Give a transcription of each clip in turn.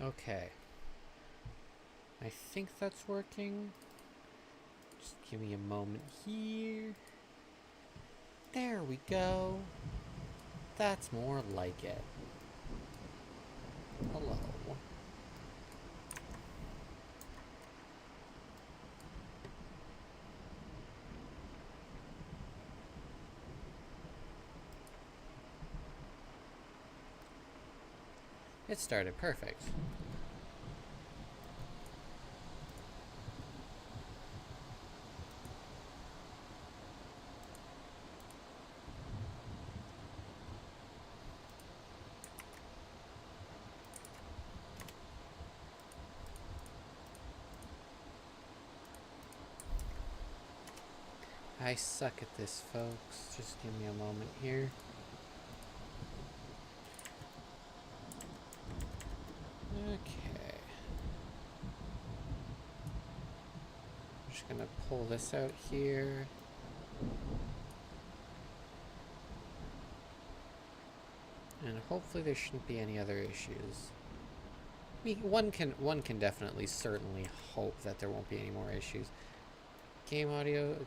Okay. I think that's working. Just give me a moment here. There we go. That's more like it. Hello. It started perfect. I suck at this, folks. Just give me a moment here. Okay. I'm just gonna pull this out here. And hopefully there shouldn't be any other issues. I mean, one can definitely certainly hope that there won't be any more issues. Game audio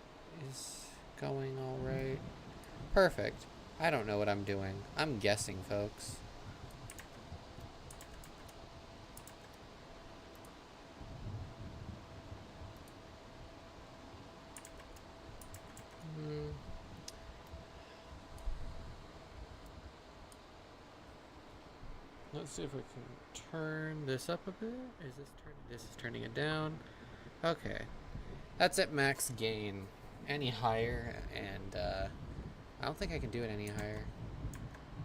is going all right. Perfect. I don't know what I'm doing. I'm guessing, folks. Let's see if we can turn this up a bit. Is this turning? This is turning it down. Okay. That's at max gain. Any higher, and I don't think I can do it any higher.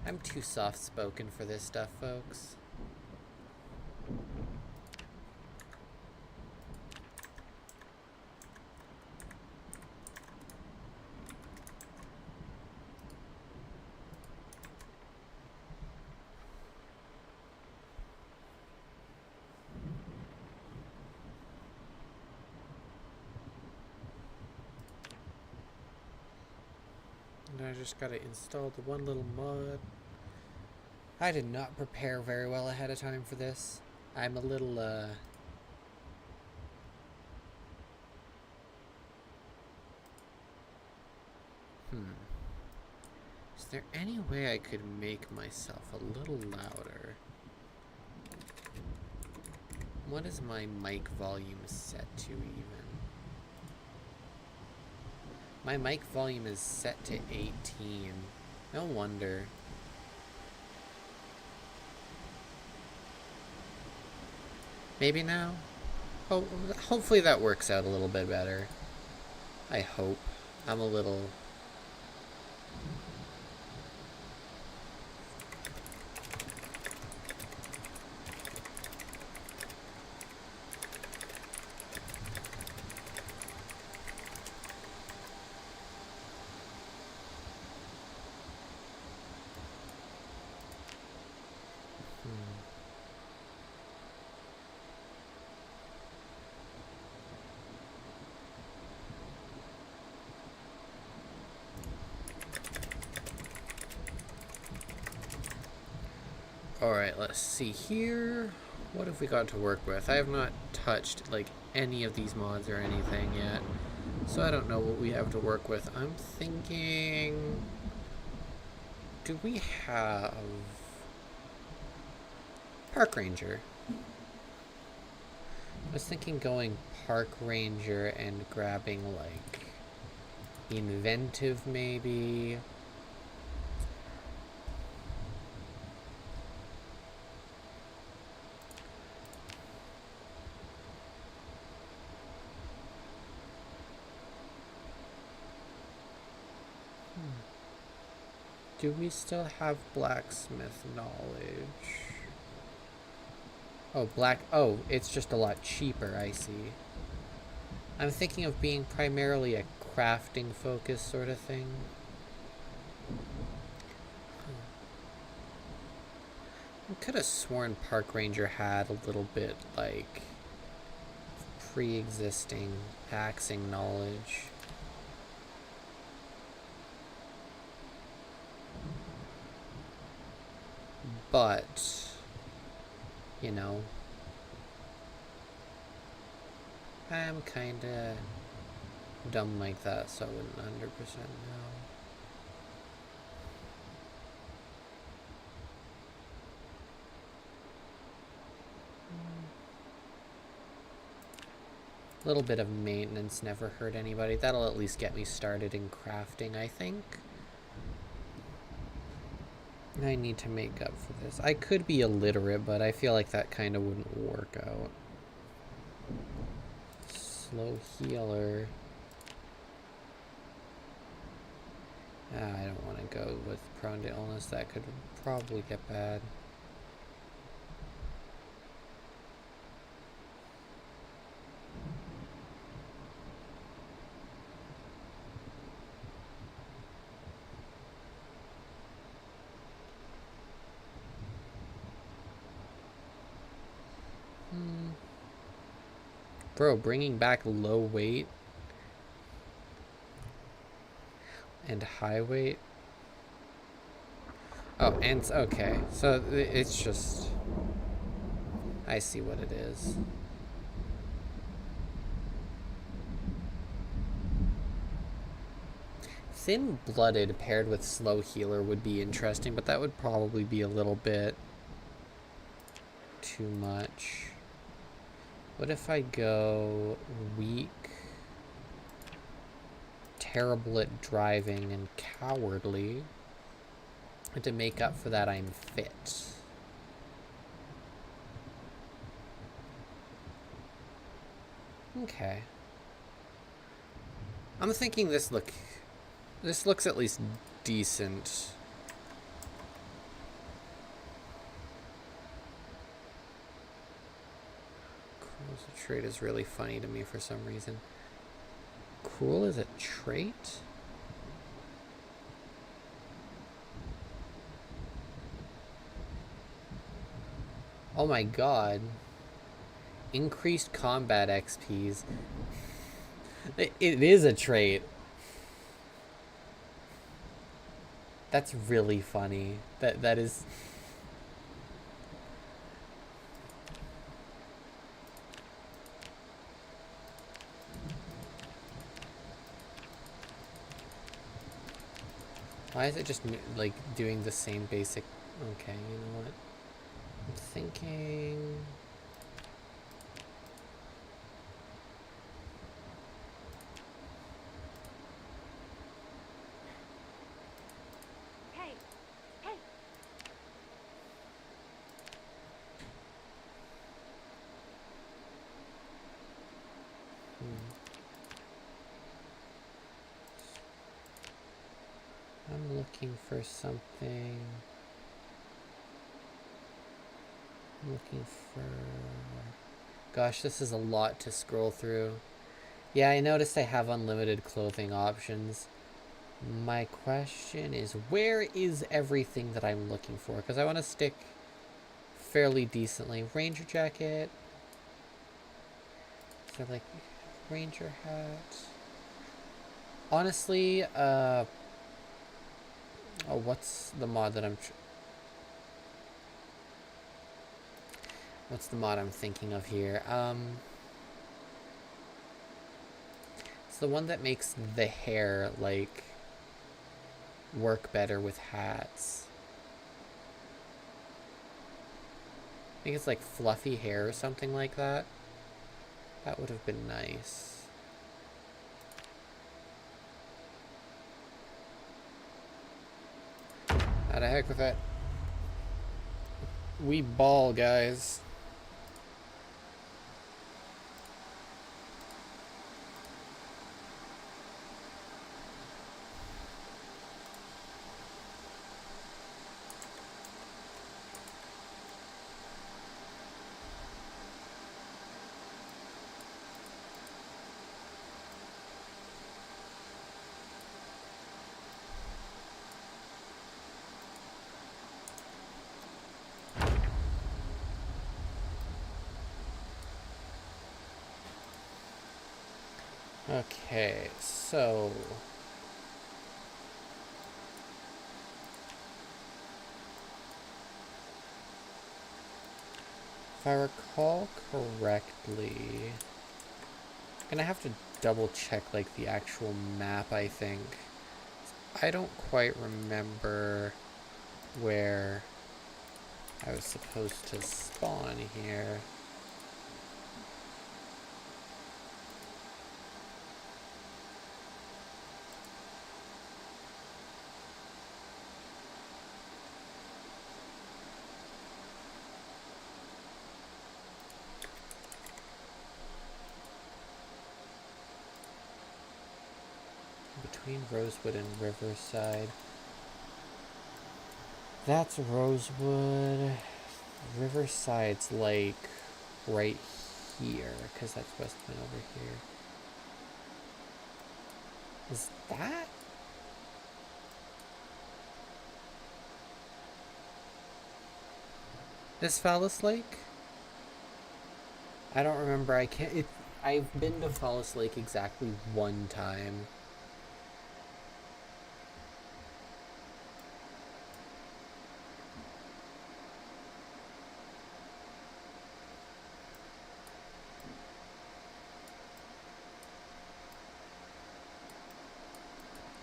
I'm too soft-spoken for this stuff, folks. And I just gotta install the one little mod. I did not prepare very well ahead of time for this. I'm a little, Is there any way I could make myself a little louder? What is my mic volume set to even? My mic volume is set to 18. No wonder. Maybe now? Hopefully that works out a little bit better. I hope. I'm a little... Alright, let's see here. What have we got to work with? I have not touched, like, any of these mods or anything yet. So I don't know what we have to work with. I'm thinking... Do we have... Park Ranger? I was thinking going Park Ranger and grabbing, like... Inventive, maybe... Do we still have blacksmith knowledge? Oh, it's just a lot cheaper, I see. I'm thinking of being primarily a crafting focused sort of thing. I could have sworn Park Ranger had a little bit, like, pre-existing taxing knowledge. But, you know, I'm kinda dumb like that, so I wouldn't 100% know. A little bit of maintenance never hurt anybody. That'll at least get me started in crafting, I think. I need to make up for this. I could be illiterate, but I feel like that kind of wouldn't work out. Slow healer. I don't want to go with prone to illness. That could probably get bad. Bro, bringing back low weight and high weight. Oh, and okay. So it's just... I see what it is. Thin-blooded paired with slow healer would be interesting, but that would probably be a little bit too much. What if I go weak, terrible at driving, and cowardly? And to make up for that, I'm fit. Okay. I'm thinking this looks at least decent. Cruel as a trait is really funny to me for some reason. Cruel is a trait? Oh my god. Increased combat XPs. It is a trait. That's really funny. That is... Why is it just like doing the same basic... Okay, you know what? I'm thinking... I'm looking for something. I'm looking for... Gosh, this is a lot to scroll through. Yeah, I noticed I have unlimited clothing options. My question is, where is everything that I'm looking for? Because I want to stick fairly decently. Ranger jacket. Is there like ranger hat? Honestly, oh, what's the mod that what's the mod I'm thinking of here? It's the one that makes the hair, like, work better with hats. I think it's like fluffy hair or something like that. That would have been nice. How the heck with that? We ball, guys. Okay, so... If I recall correctly... Gonna have to double check like the actual map, I think. I don't quite remember where I was supposed to spawn here. Between Rosewood and Riverside. That's Rosewood. Riverside's like right here, because that's Westman over here. Is that? This Phallus Lake? I don't remember. I can't. I've been to Phallus Lake exactly one time.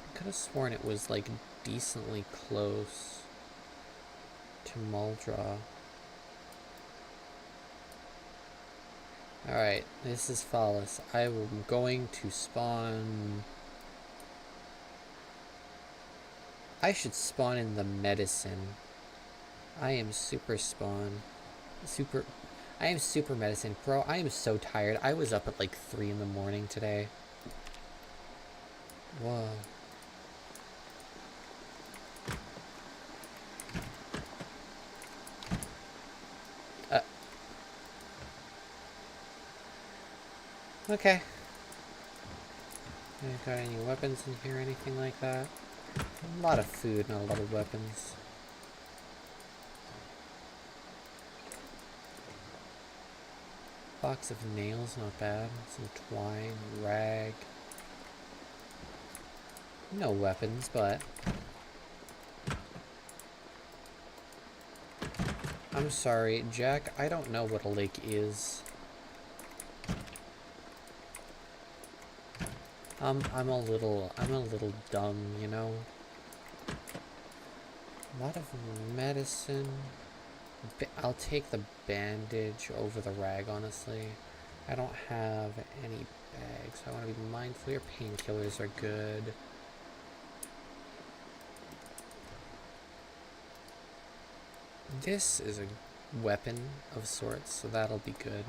I could have sworn it was like decently close to Muldra. Alright, this is Phallus. I'm going to spawn... I should spawn in the medicine. I am super spawn. I am super medicine. Bro, I am so tired. I was up at like 3 in the morning today. Whoa. Okay. Got any weapons in here, anything like that? A lot of food, not a lot of weapons. Box of nails, not bad. Some twine, rag. No weapons, but... I'm sorry, Jack, I don't know what a lake is. I'm a little dumb, you know? A lot of medicine. I'll take the bandage over the rag, honestly. I don't have any bags. I want to be mindful. Your painkillers are good. This is a weapon of sorts, so that'll be good.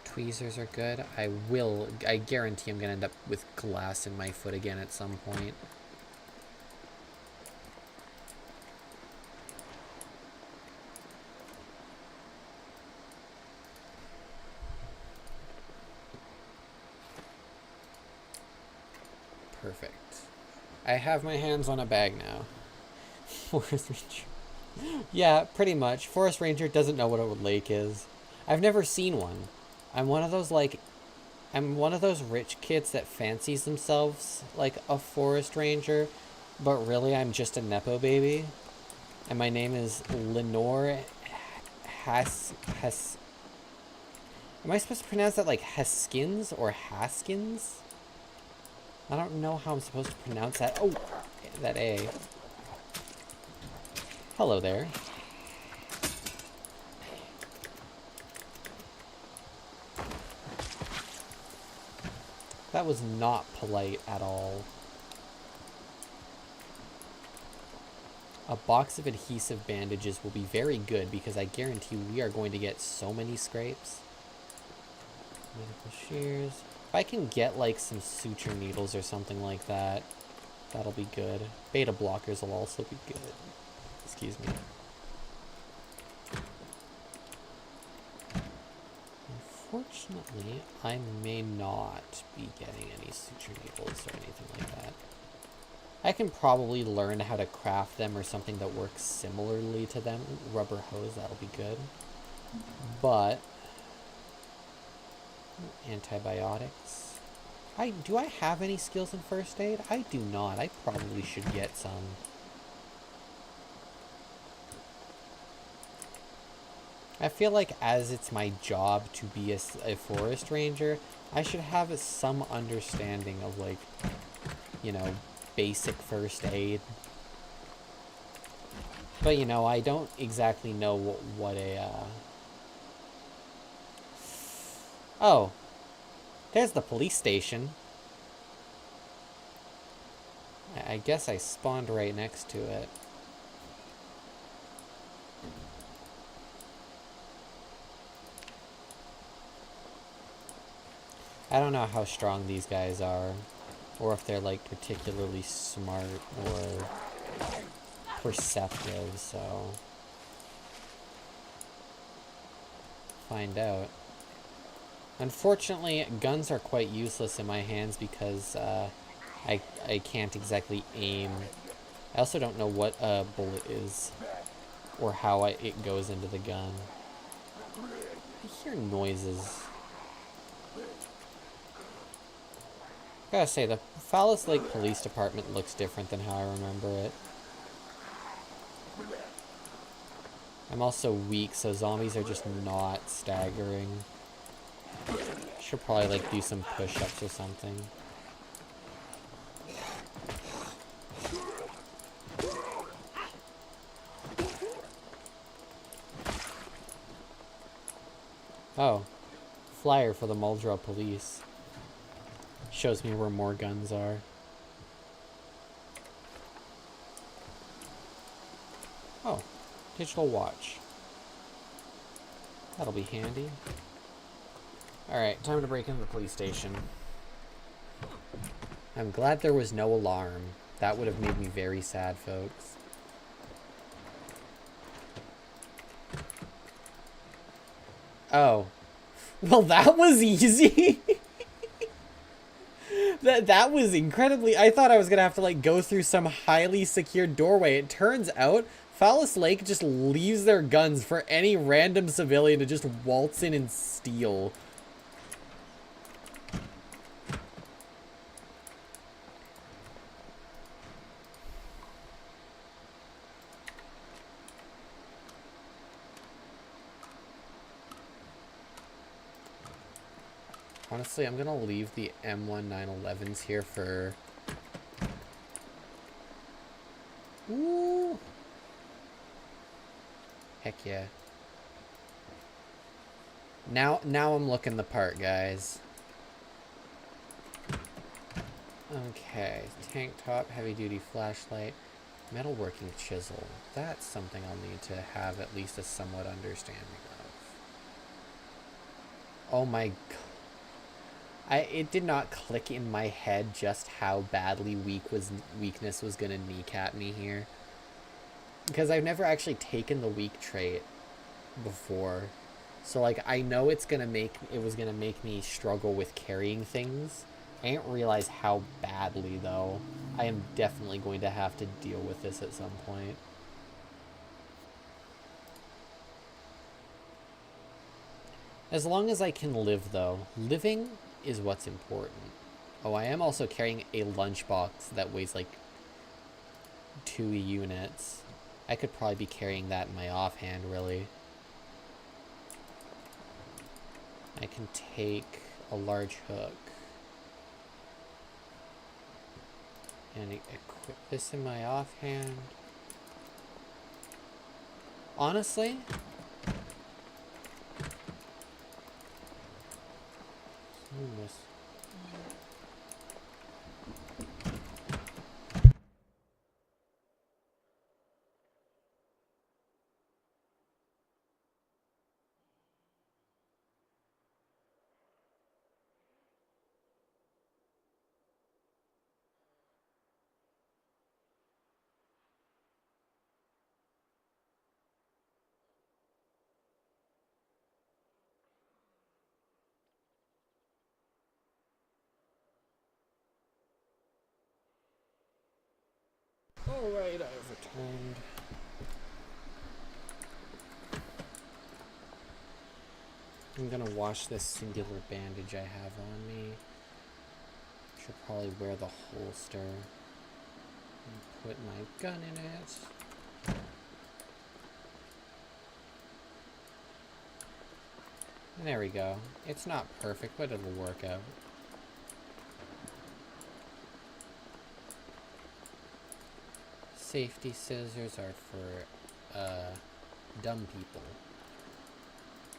Tweezers are good. I guarantee I'm gonna end up with glass in my foot again at some point. Perfect. I have my hands on a bag now. Forest Ranger. Yeah, pretty much. Forest Ranger doesn't know what a lake is. I've never seen one. I'm one of those rich kids that fancies themselves like a forest ranger, but really I'm just a Nepo baby. And my name is Lenore Am I supposed to pronounce that like Haskins or Haskins? I don't know how I'm supposed to pronounce that. Oh, that A. Hello there. That was not polite at all. A box of adhesive bandages will be very good because I guarantee we are going to get so many scrapes. Medical shears. If I can get like some suture needles or something like that, that'll be good. Beta blockers will also be good. Excuse me. Unfortunately, I may not be getting any suture needles or anything like that. I can probably learn how to craft them or something that works similarly to them. Rubber hose, that'll be good. But antibiotics. Do I have any skills in first aid? I do not. I probably should get some. I feel like as it's my job to be a forest ranger, I should have some understanding of, like, you know, basic first aid. But, you know, I don't exactly know what a, Oh, there's the police station. I guess I spawned right next to it. I don't know how strong these guys are, or if they're, like, particularly smart or perceptive, so find out. Unfortunately, guns are quite useless in my hands because I can't exactly aim. I also don't know what a bullet is or how it goes into the gun. I hear noises. Gotta say, the Fallis Lake Police Department looks different than how I remember it. I'm also weak, so zombies are just not staggering. Should probably, like, do some push-ups or something. Oh, flyer for the Muldrow Police. Shows me where more guns are. Oh, digital watch. That'll be handy. Alright, time to break into the police station. I'm glad there was no alarm. That would have made me very sad, folks. Oh. Well, that was easy! That was incredibly... I thought I was gonna have to, like, go through some highly secured doorway. It turns out Fallis Lake just leaves their guns for any random civilian to just waltz in and steal. Honestly, I'm gonna leave the M1911s here for... Ooh. Heck yeah. Now I'm looking the part, guys. Okay, tank top, heavy duty flashlight, metalworking chisel. That's something I'll need to have at least a somewhat understanding of. Oh my god. It did not click in my head just how badly weakness was gonna kneecap me here. Because I've never actually taken the weak trait before. So, like, I know it was gonna make me struggle with carrying things. I didn't realize how badly, though. I am definitely going to have to deal with this at some point. As long as I can live, though. Living is what's important. Oh, I am also carrying a lunchbox that weighs like 2 units. I could probably be carrying that in my offhand, really. I can take a large hook and equip this in my offhand. Honestly, alright, I've returned. I'm gonna wash this singular bandage I have on me. Should probably wear the holster and put my gun in it. There we go. It's not perfect, but it'll work out. Safety scissors are for, dumb people.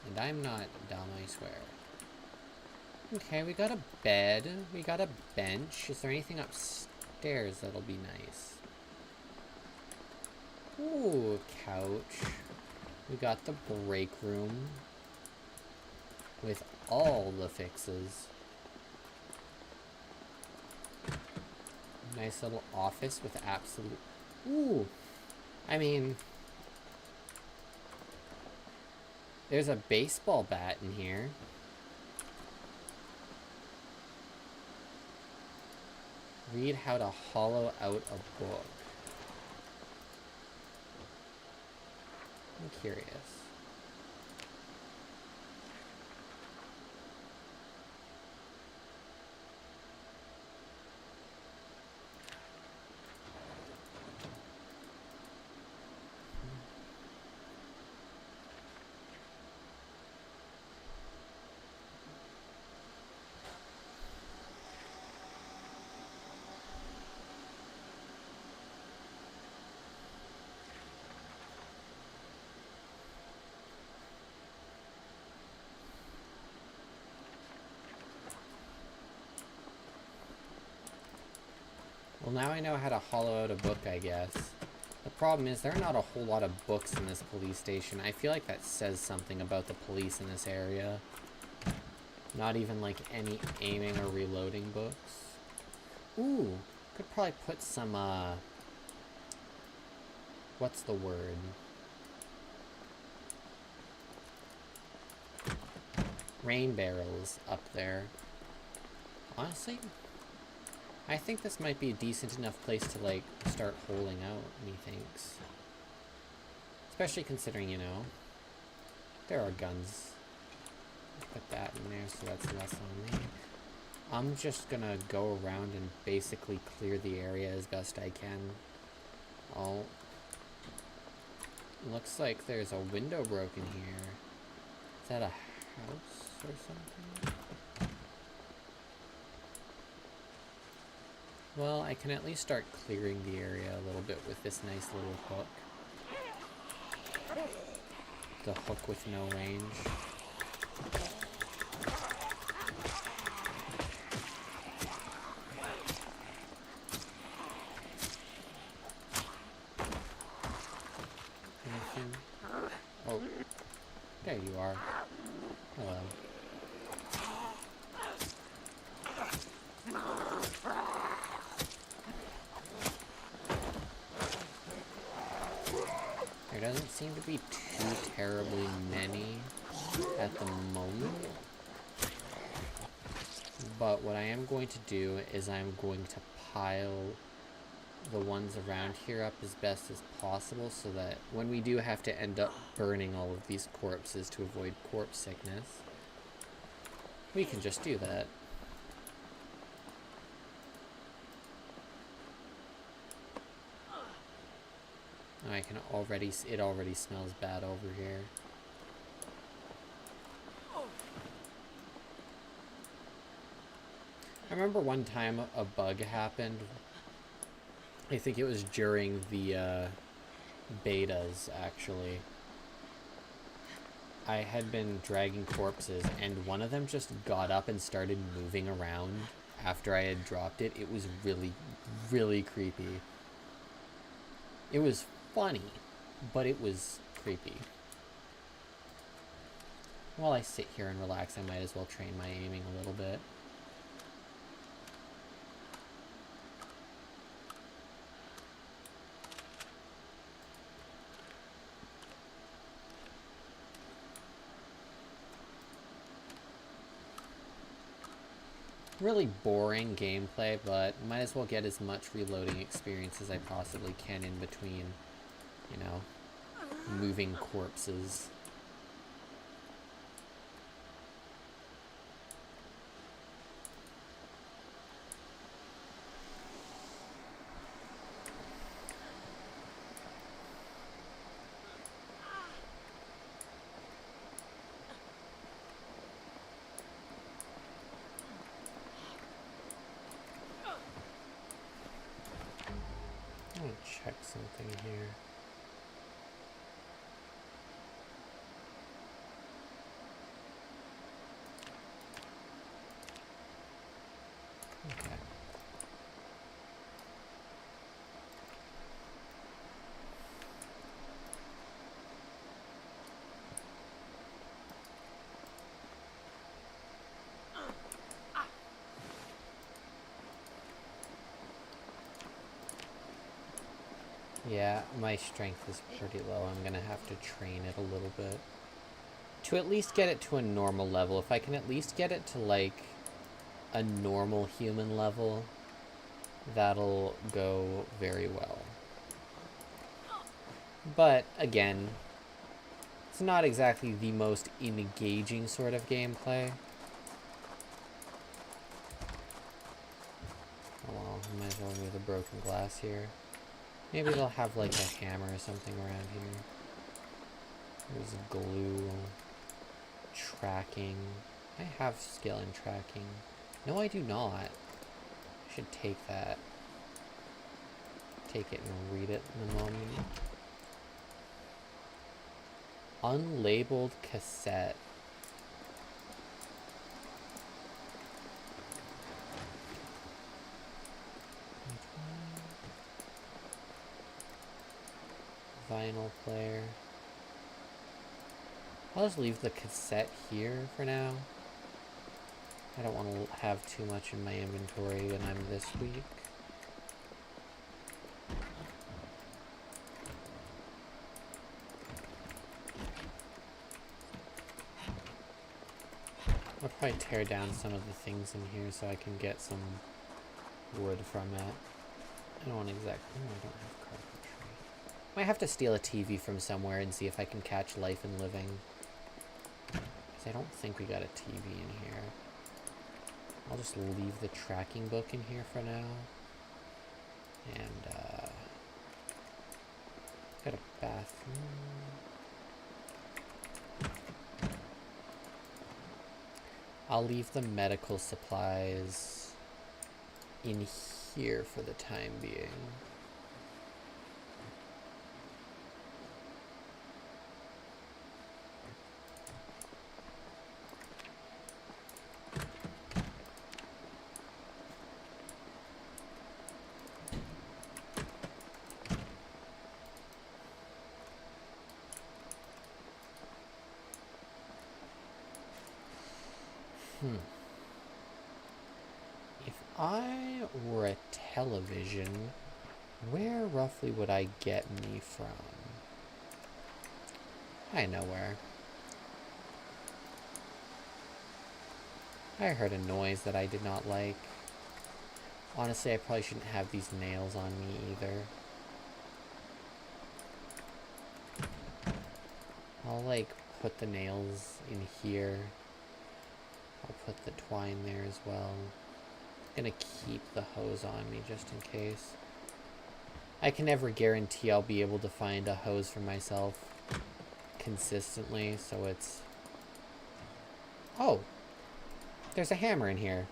And I'm not dumb, I swear. Okay, we got a bed. We got a bench. Is there anything upstairs that'll be nice? Ooh, couch. We got the break room. With all the fixes. Nice little office with absolute... Ooh! I mean... There's a baseball bat in here. Read how to hollow out a book. I'm curious. Well, now I know how to hollow out a book, I guess. The problem is there are not a whole lot of books in this police station. I feel like that says something about the police in this area. Not even, like, any aiming or reloading books. Ooh, could probably put some, what's the word? Rain barrels up there. Honestly, I think this might be a decent enough place to, like, start holing out, methinks. Especially considering, you know, there are guns. Put that in there so that's less on me. I'm just gonna go around and basically clear the area as best I can. Oh. Looks like there's a window broken here. Is that a house or something? Well, I can at least start clearing the area a little bit with this nice little hook. The hook with no range. Anything? Oh, there you are. Hello. There doesn't seem to be too terribly many at the moment. But what I am going to do is I'm going to pile the ones around here up as best as possible so that when we do have to end up burning all of these corpses to avoid corpse sickness, we can just do that. I can already, it already smells bad over here. I remember one time a bug happened. I think it was during the betas, actually. I had been dragging corpses, and one of them just got up and started moving around after I had dropped it. It was really, really creepy. It was funny, but it was creepy. While I sit here and relax, I might as well train my aiming a little bit. Really boring gameplay, but might as well get as much reloading experience as I possibly can in between, you know, moving corpses. I want to check something here. Okay. Yeah, my strength is pretty low. I'm gonna have to train it a little bit. To at least get it to a normal level. If I can at least get it to, like, a normal human level, that'll go very well. But, again, it's not exactly the most engaging sort of gameplay. Oh well, I might as well remove the broken glass here. Maybe they'll have, like, a hammer or something around here. There's glue. Tracking. I have skill in tracking. No, I do not. I should take that. Take it and read it in a moment. Unlabeled cassette. Vinyl player. I'll just leave the cassette here for now. I don't want to have too much in my inventory when I'm this weak. I'll probably tear down some of the things in here so I can get some wood from it. I don't want exactly... Oh, I don't have carpentry. Might have to steal a TV from somewhere and see if I can catch Life and Living. Because I don't think we got a TV in here. I'll just leave the tracking book in here for now. And, got a bathroom. I'll leave the medical supplies in here for the time being. If I were a television, where roughly would I get me from? I know where. I heard a noise that I did not like. Honestly, I probably shouldn't have these nails on me either. I'll, like, put the nails in here. I'll put the twine there as well. I'm gonna keep the hose on me just in case. I can never guarantee I'll be able to find a hose for myself consistently, so it's... Oh! There's a hammer in here.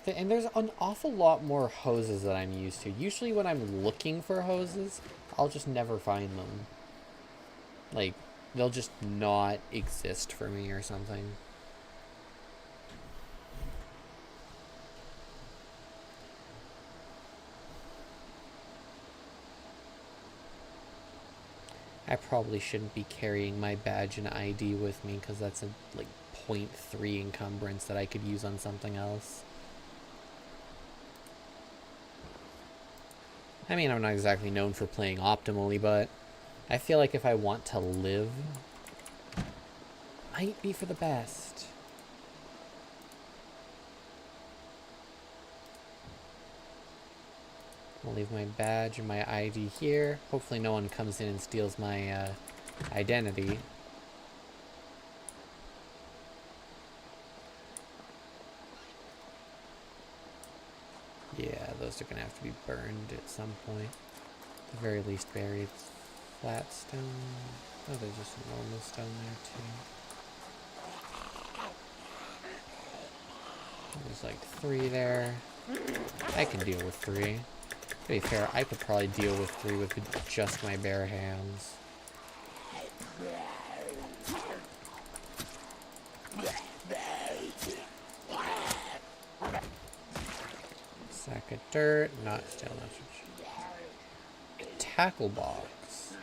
And there's an awful lot more hoses that I'm used to. Usually when I'm looking for hoses, I'll just never find them. Like, they'll just not exist for me or something. I probably shouldn't be carrying my badge and ID with me because that's a, like, 0.3 encumbrance that I could use on something else. I mean, I'm not exactly known for playing optimally, but I feel like if I want to live, might be for the best. I'll leave my badge and my ID here. Hopefully no one comes in and steals my identity. Yeah, those are gonna have to be burned at some point. At the very least buried. Flat stone. Oh, there's just some normal stone there too. There's like 3 there. I can deal with 3. To be fair, I could probably deal with 3 with just my bare hands. Sack of dirt, not still not such. Tackle box.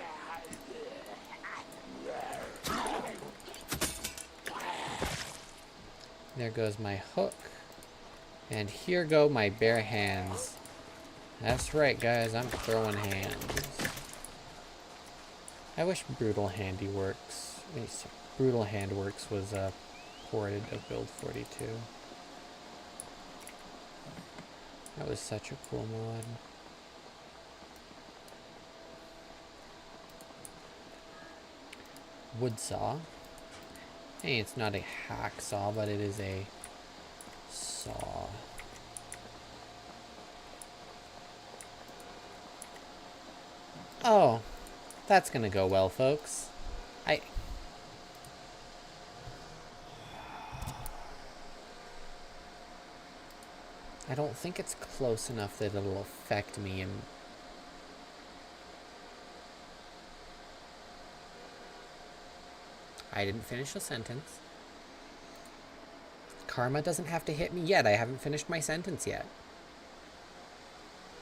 There goes my hook. And here go my bare hands. That's right, guys, I'm throwing hands. I wish Brutal Handworks was ported of Build 42. That was such a cool mod. Wood saw. Hey, it's not a hacksaw, but it is a saw. Oh, that's gonna go well, folks. I don't think it's close enough that it'll affect me and I didn't finish a sentence. Karma doesn't have to hit me yet. I haven't finished my sentence yet.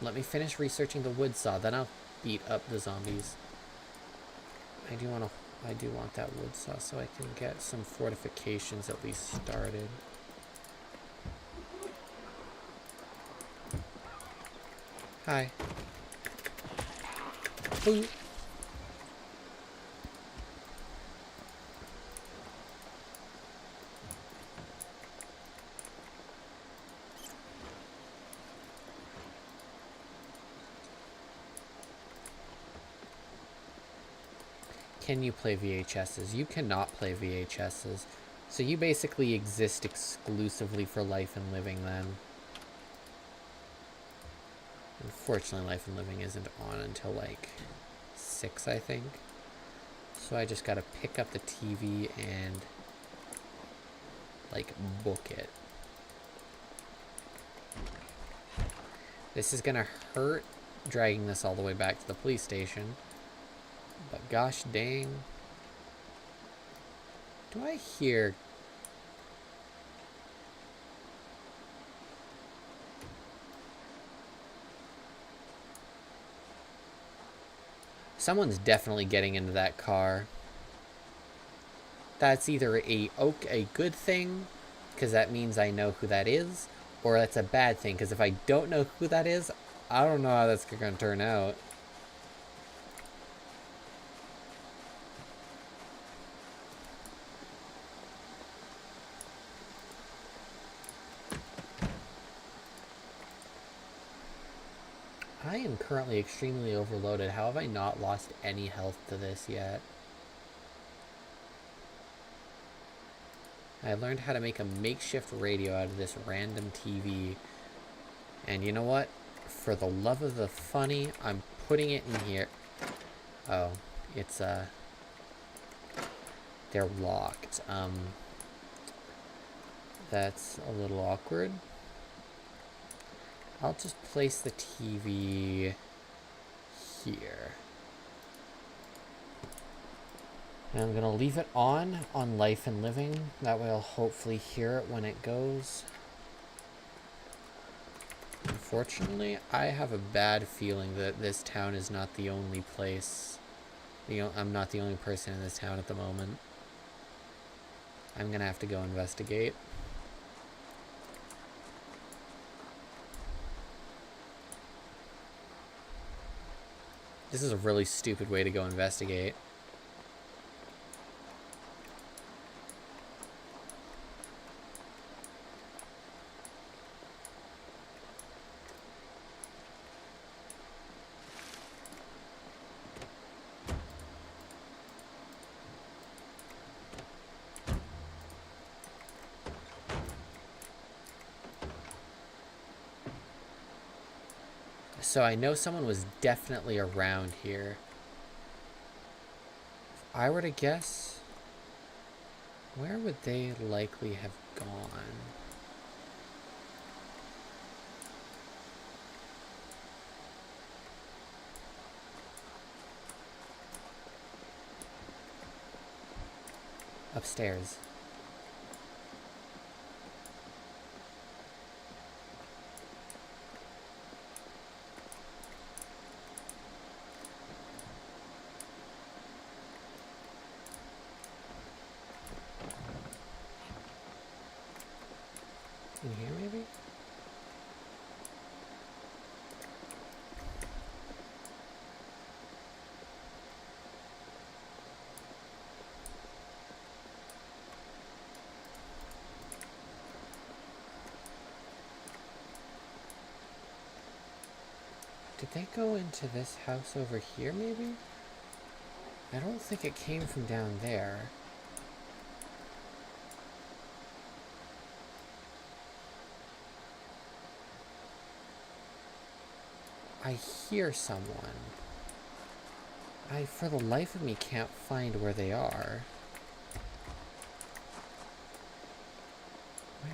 Let me finish researching the wood saw, then I'll beat up the zombies. I do want that wood saw so I can get some fortifications at least started. Hi. Ooh. Can you play VHSs? You cannot play VHSs. So you basically exist exclusively for Life and Living then. Unfortunately, Life and Living isn't on until like 6, I think. So I just gotta pick up the TV and like book it. This is gonna hurt dragging this all the way back to the police station. But gosh dang. Do I hear... Someone's definitely getting into that car. That's either a good thing, because that means I know who that is, or that's a bad thing, because if I don't know who that is, I don't know how that's going to turn out. I am currently extremely overloaded. How have I not lost any health to this yet? I learned how to make a makeshift radio out of this random TV. And you know what? For the love of the funny, I'm putting it in here. Oh, it's, they're locked. That's a little awkward. I'll just place the TV here. And I'm going to leave it on Life and Living. That way I'll hopefully hear it when it goes. Unfortunately, I have a bad feeling that this town is not the only place. I'm not the only person in this town at the moment. I'm going to have to go investigate. This is a really stupid way to go investigate. So I know someone was definitely around here. If I were to guess, where would they likely have gone? upstairs. In here, maybe? Did they go into this house over here, maybe? I don't think it came from down there. I hear someone. I, for the life of me, can't find where they are. Where?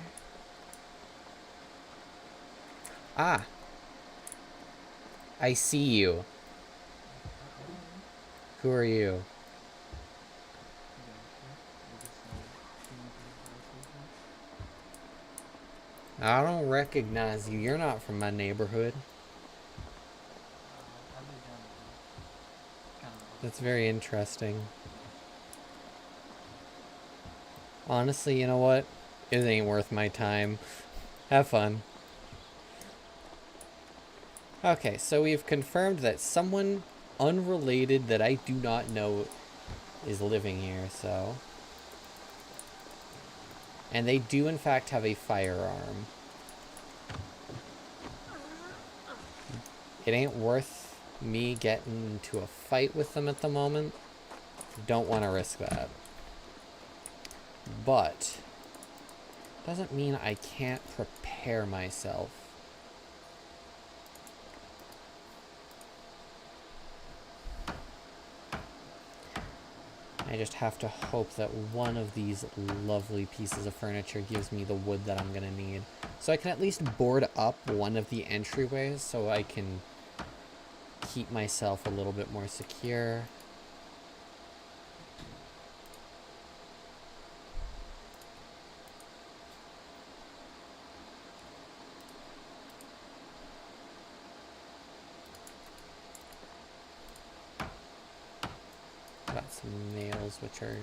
Ah! I see you. Who are you? I don't recognize you. You're not from my neighborhood. That's very interesting. Honestly, you know what? It ain't worth my time. Have fun. Okay, so we've confirmed that someone unrelated that I do not know is living here, so... And they do in fact have a firearm. It ain't worth me getting into a fight with them at the moment. Don't want to risk that. But doesn't mean I can't prepare myself. I just have to hope that one of these lovely pieces of furniture gives me the wood that I'm gonna need. So I can at least board up one of the entryways so I can keep myself a little bit more secure. Got some nails which are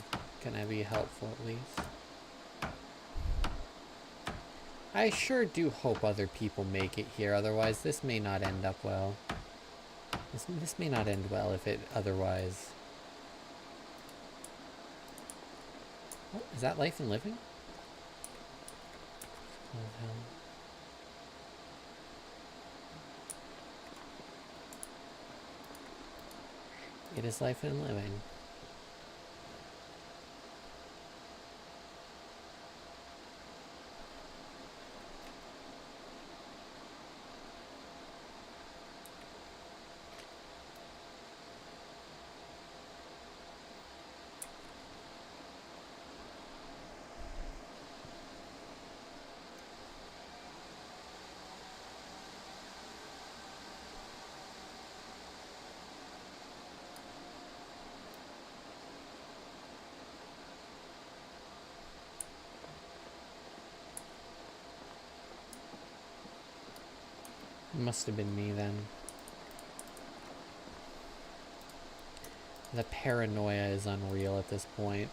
gonna be helpful at least. I sure do hope other people make it here, otherwise this may not end up well. This may not end well if it otherwise... Oh, is that life and living? Oh, hell. It is life and living. Must have been me then. The paranoia is unreal at this point.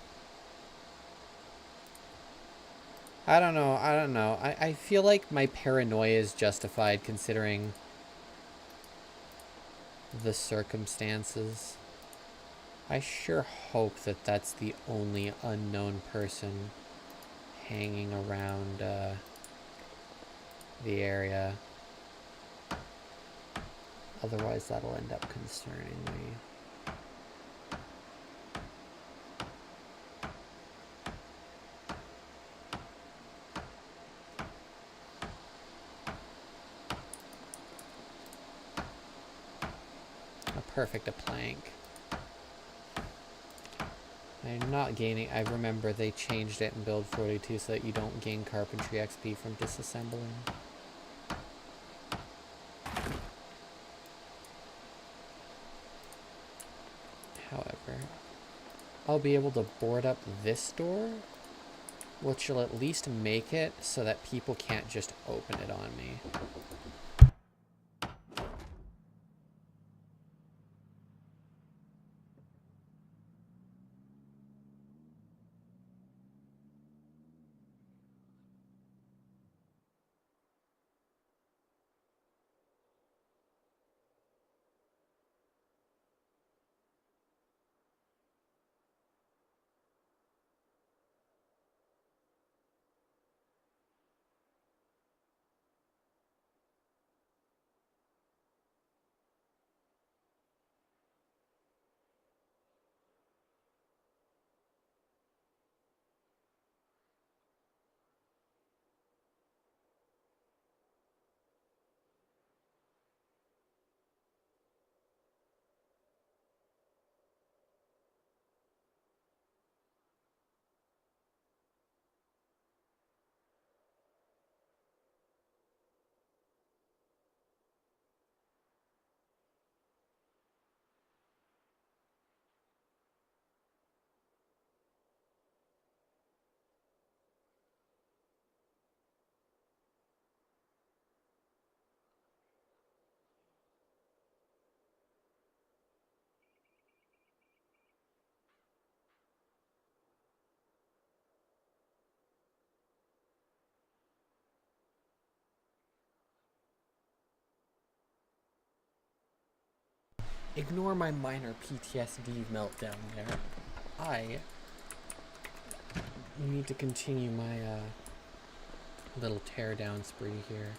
I don't know. I feel like my paranoia is justified considering the circumstances. I sure hope that that's the only unknown person hanging around the area. Otherwise, that'll end up concerning me. Perfect, a plank. I'm not gaining... I remember they changed it in build 42 so that you don't gain carpentry XP from disassembling. However, I'll be able to board up this door, which will at least make it so that people can't just open it on me. Ignore my minor PTSD meltdown there. I need to continue my little teardown spree here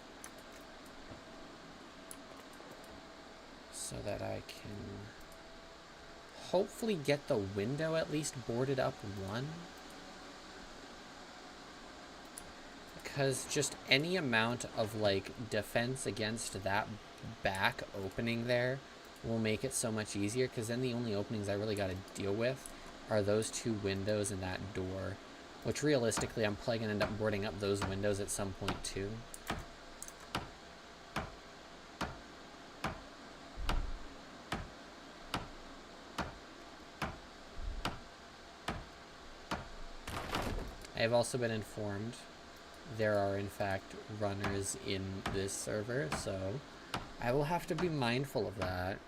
so that I can hopefully get the window at least boarded up one. Because just any amount of like defense against that back opening there will make it so much easier, because then the only openings I really got to deal with are those two windows and that door, which realistically I'm probably going to end up boarding up those windows at some point too. I have also been informed there are in fact runners in this server, so I will have to be mindful of that.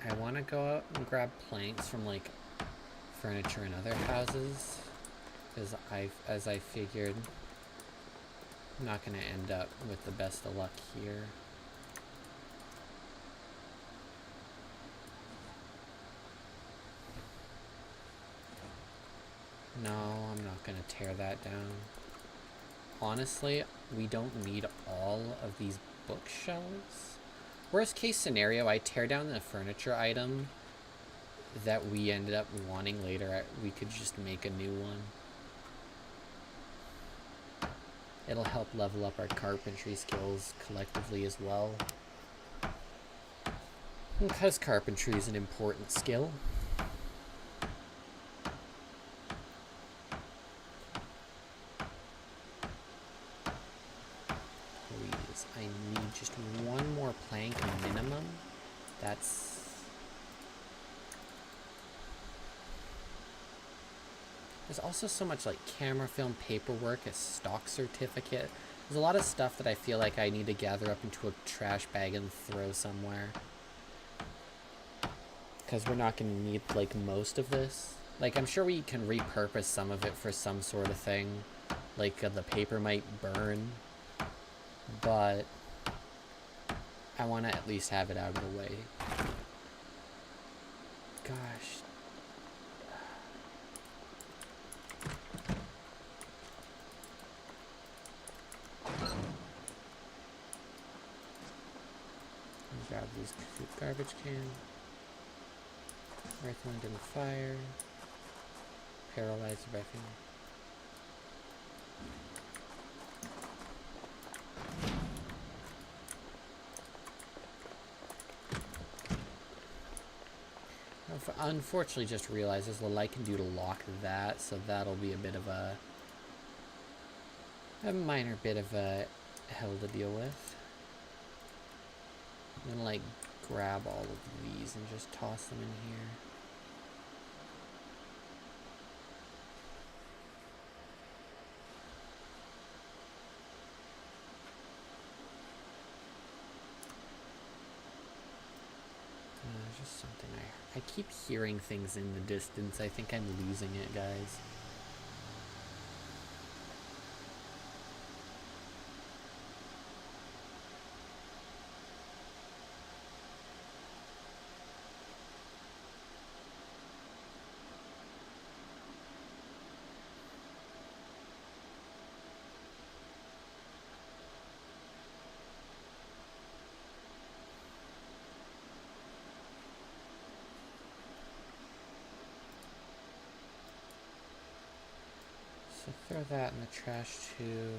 I want to go out and grab planks from like furniture in other houses, because as I figured, I'm not going to end up with the best of luck here. No, I'm not going to tear that down. Honestly, we don't need all of these bookshelves. Worst case scenario, I tear down the furniture item that we ended up wanting later. We could just make a new one. It'll help level up our carpentry skills collectively as well, because carpentry is an important skill. Please, I need just one more plank minimum. There's also so much like camera film paperwork, a stock certificate. There's a lot of stuff that I feel like I need to gather up into a trash bag and throw somewhere, because we're not going to need like most of this. Like, I'm sure we can repurpose some of it for some sort of thing. Like the paper might burn, but I want to at least have it out of the way. Gosh. Grab these garbage can. Earthwind and fire. Paralyzer by finger. Unfortunately, just realized there's little I can do to lock that, so that'll be a bit of a minor bit of a hell to deal with. And like grab all of these and just toss them in here. Just something I keep hearing things in the distance. I think I'm losing it, guys. So throw that in the trash too.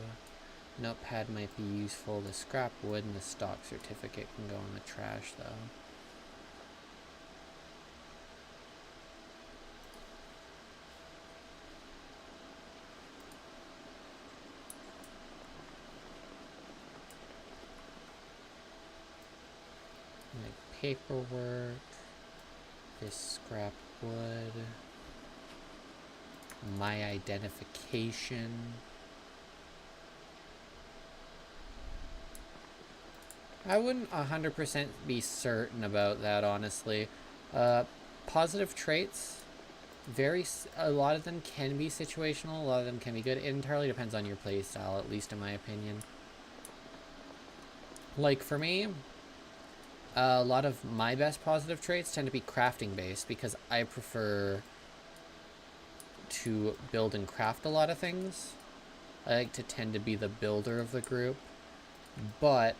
Notepad might be useful. The scrap wood and the stock certificate can go in the trash though. Like paperwork, this scrap wood, my identification. I wouldn't 100% be certain about that, honestly. Positive traits, a lot of them can be situational, a lot of them can be good. It entirely depends on your playstyle, at least in my opinion. Like for me, a lot of my best positive traits tend to be crafting based because I prefer to build and craft a lot of things. I like to tend to be the builder of the group, but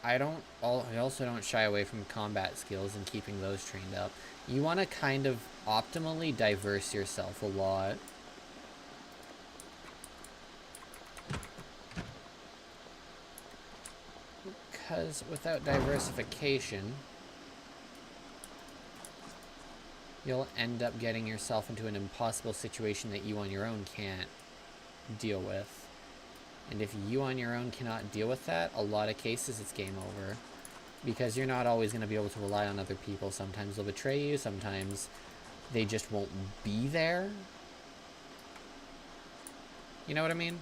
I also don't shy away from combat skills and keeping those trained up. You want to kind of optimally diverse yourself a lot. Because without diversification, you'll end up getting yourself into an impossible situation that you on your own can't deal with. And if you on your own cannot deal with that, a lot of cases it's game over. Because you're not always going to be able to rely on other people. Sometimes they'll betray you, sometimes they just won't be there. You know what I mean?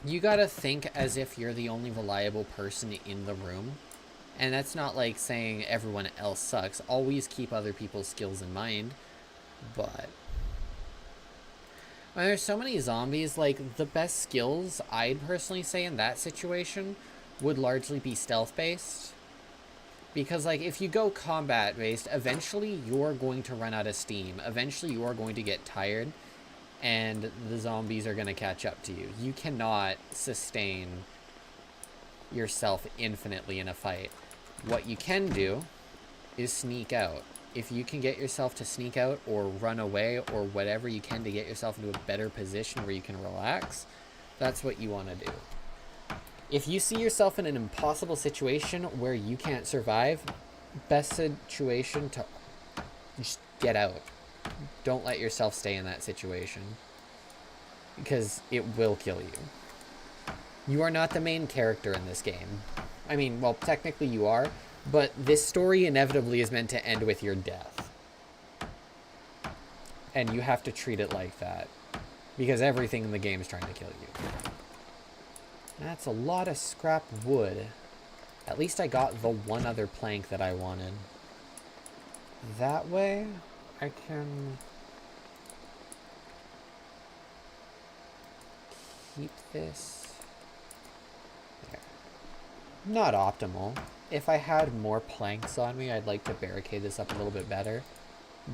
You gotta think as if you're the only reliable person in the room. And that's not like saying everyone else sucks. Always keep other people's skills in mind. But when there's so many zombies, like, the best skills, I'd personally say in that situation, would largely be stealth-based. Because, like, if you go combat-based, eventually you're going to run out of steam. Eventually you're going to get tired, and the zombies are going to catch up to you. You cannot sustain yourself infinitely in a fight. What you can do is sneak out. If you can get yourself to sneak out or run away or whatever you can to get yourself into a better position where you can relax, that's what you want to do. If you see yourself in an impossible situation where you can't survive, best situation to just get out. Don't let yourself stay in that situation, because it will kill you. You are not the main character in this game. I mean, well, technically you are, but this story inevitably is meant to end with your death. And you have to treat it like that, because everything in the game is trying to kill you. That's a lot of scrap wood. At least I got the one other plank that I wanted. That way, I can keep this there. Not optimal. If I had more planks on me, I'd like to barricade this up a little bit better.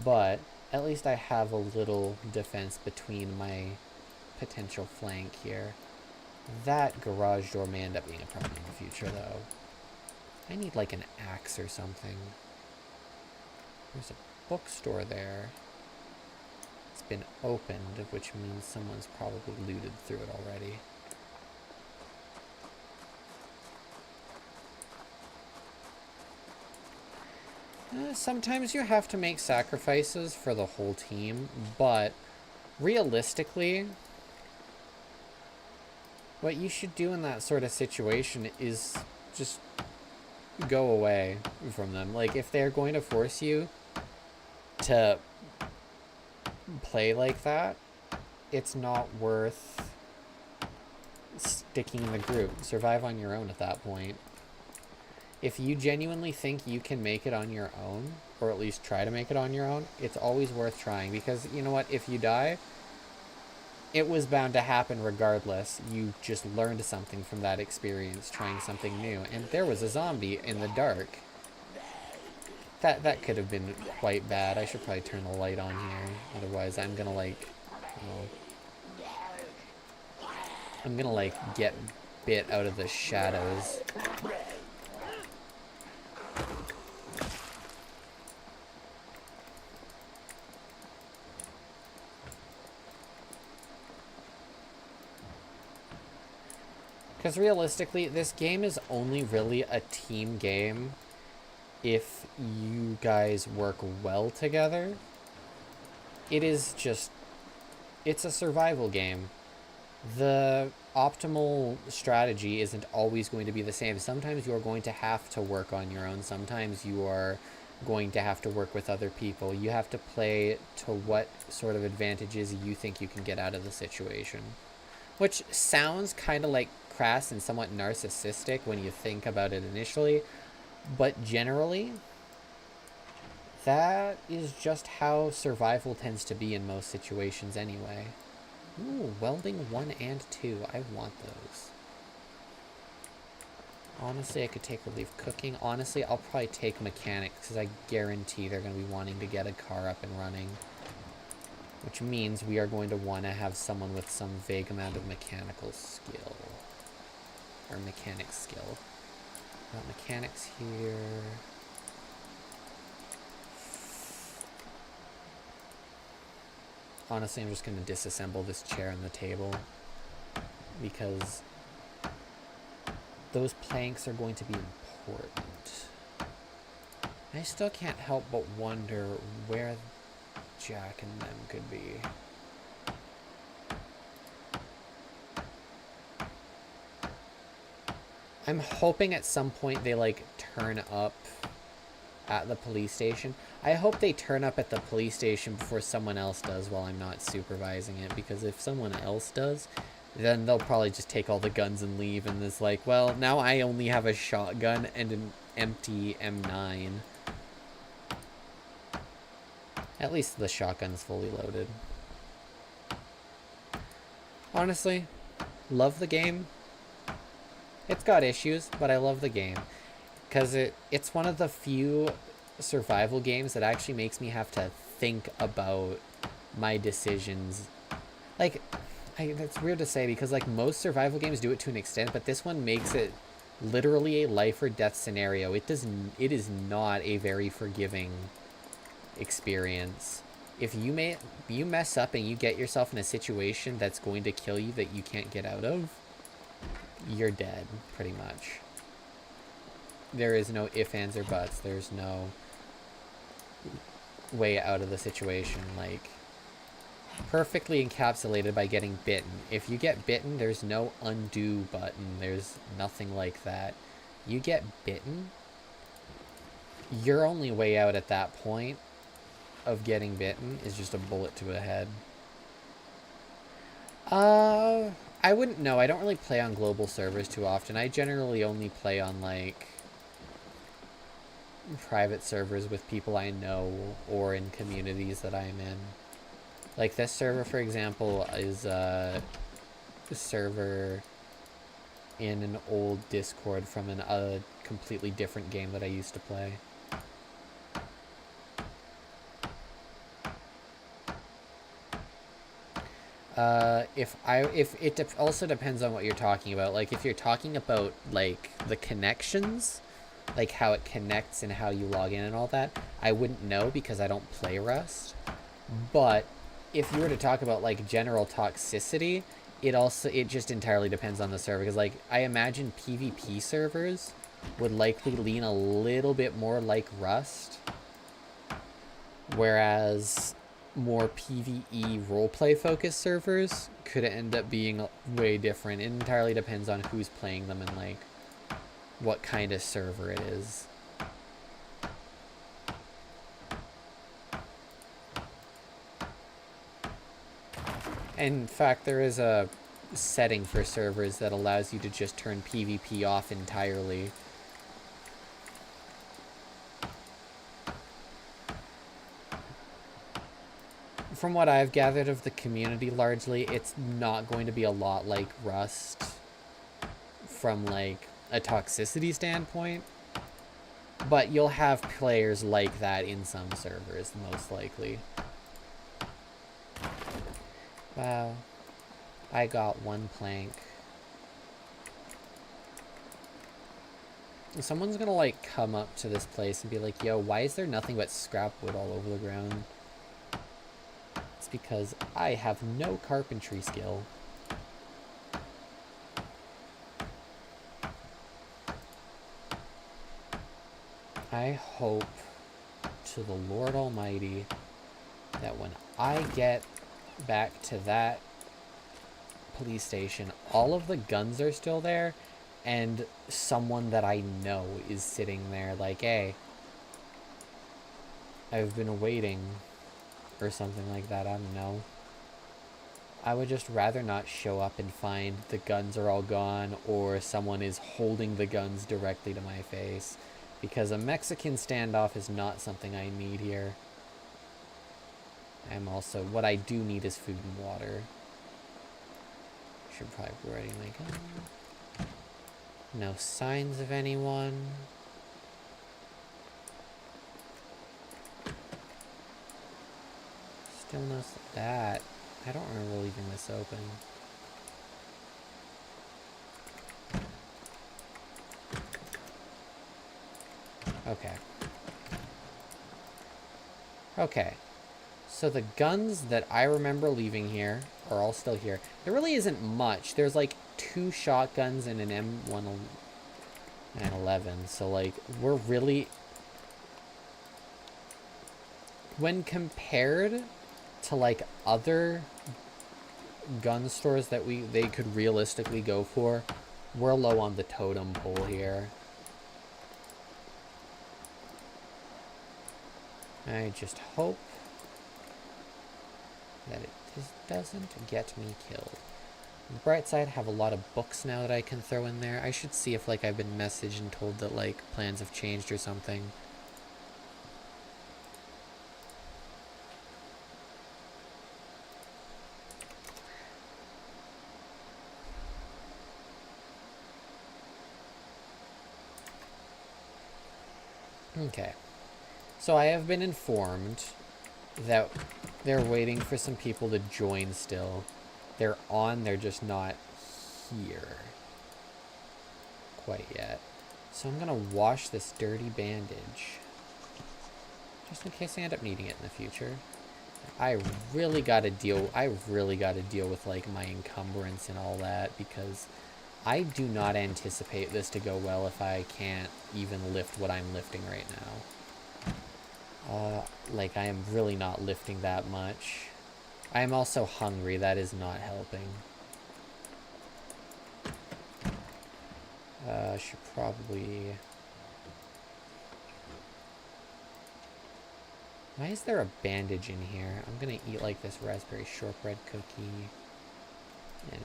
But at least I have a little defense between my potential flank here. That garage door may end up being a problem in the future, though. I need, like, an axe or something. There's a bookstore there. It's been opened, which means someone's probably looted through it already. Sometimes you have to make sacrifices for the whole team, but realistically, What you should do in that sort of situation is just go away from them. Like, if they're going to force you to play like that, it's not worth sticking in the group. Survive on your own at that point. If you genuinely think you can make it on your own, or at least try to make it on your own, it's always worth trying, because you know what, if you die, it was bound to happen regardless. You just learned something from that experience, trying something new. And there was a zombie in the dark. That could have been quite bad. I should probably turn the light on here. Otherwise, I'm gonna like, get bit out of the shadows. Because realistically, this game is only really a team game if you guys work well together. It's a survival game. The optimal strategy isn't always going to be the same. Sometimes you're going to have to work on your own. Sometimes you are going to have to work with other people. You have to play to what sort of advantages you think you can get out of the situation. Which sounds kind of like crass and somewhat narcissistic when you think about it initially, but generally, that is just how survival tends to be in most situations anyway. Ooh, welding 1 and 2. I want those. Honestly, I could take or leave cooking. Honestly, I'll probably take mechanics, because I guarantee they're going to be wanting to get a car up and running. Which means we are going to want to have someone with some vague amount of mechanical skill. Or mechanics skill. Got mechanics here. Honestly, I'm just going to disassemble this chair and the table, because those planks are going to be important. I still can't help but wonder where Jack and them could be. I'm hoping at some point they like turn up at the police station. I hope they turn up at the police station before someone else does while I'm not supervising it, because if someone else does, then they'll probably just take all the guns and leave, and it's like, well, now I only have a shotgun and an empty M9. At least the shotgun's fully loaded. Honestly, love the game. It's got issues, but I love the game. Because it's one of the few survival games that actually makes me have to think about my decisions. Like, that's weird to say, because like most survival games do it to an extent, but this one makes it literally a life or death scenario. It is not a very forgiving experience. If you mess up and you get yourself in a situation that's going to kill you that you can't get out of, you're dead, pretty much. There is no ifs, ands, or buts. There's no way out of the situation. Like, perfectly encapsulated by getting bitten. If you get bitten, there's no undo button. There's nothing like that. You get bitten, your only way out at that point of getting bitten is just a bullet to the head. I wouldn't know. I don't really play on global servers too often. I generally only play on, like, private servers with people I know or in communities that I'm in. Like, this server, for example, is a server in an old Discord from a completely different game that I used to play. If it also depends on what you're talking about. Like, if you're talking about, like, the connections, like how it connects and how you log in and all that, I wouldn't know because I don't play Rust. But if you were to talk about, like, general toxicity, it just entirely depends on the server. Because, like, I imagine PvP servers would likely lean a little bit more like Rust, whereas more PvE roleplay focused servers could end up being way different. It entirely depends on who's playing them and like what kind of server it is. In fact, there is a setting for servers that allows you to just turn PvP off entirely. From what I've gathered of the community, largely, it's not going to be a lot like Rust from like a toxicity standpoint, but you'll have players like that in some servers, most likely. Wow, I got one plank. Someone's gonna like come up to this place and be like, yo, why is there nothing but scrap wood all over the ground? It's because I have no carpentry skill. I hope to the Lord Almighty that when I get back to that police station, all of the guns are still there and someone that I know is sitting there like, hey, I've been waiting, or something like that. I don't know. I would just rather not show up and find the guns are all gone or someone is holding the guns directly to my face, because a Mexican standoff is not something I need here. I'm also, what I do need is food and water. Should probably be ready my gun. No signs of anyone. Still no that. I don't remember leaving this open. Okay. Okay. So the guns that I remember leaving here are all still here. There really isn't much. There's like 2 shotguns and an M11. So like we're really, when compared to like other gun stores that they could realistically go for, we're low on the totem pole here. I just hope that it just doesn't get me killed. On the bright side, I have a lot of books now that I can throw in there. I should see if like I've been messaged and told that like plans have changed or something. Okay. So I have been informed that they're waiting for some people to join still. They're on, they're just not here quite yet. So I'm gonna wash this dirty bandage, just in case I end up needing it in the future. I really gotta deal with like my encumbrance and all that, because I do not anticipate this to go well if I can't even lift what I'm lifting right now. Like, I am really not lifting that much. I am also hungry. That is not helping. Should probably... Why is there a bandage in here? I'm gonna eat, like, this raspberry shortbread cookie. And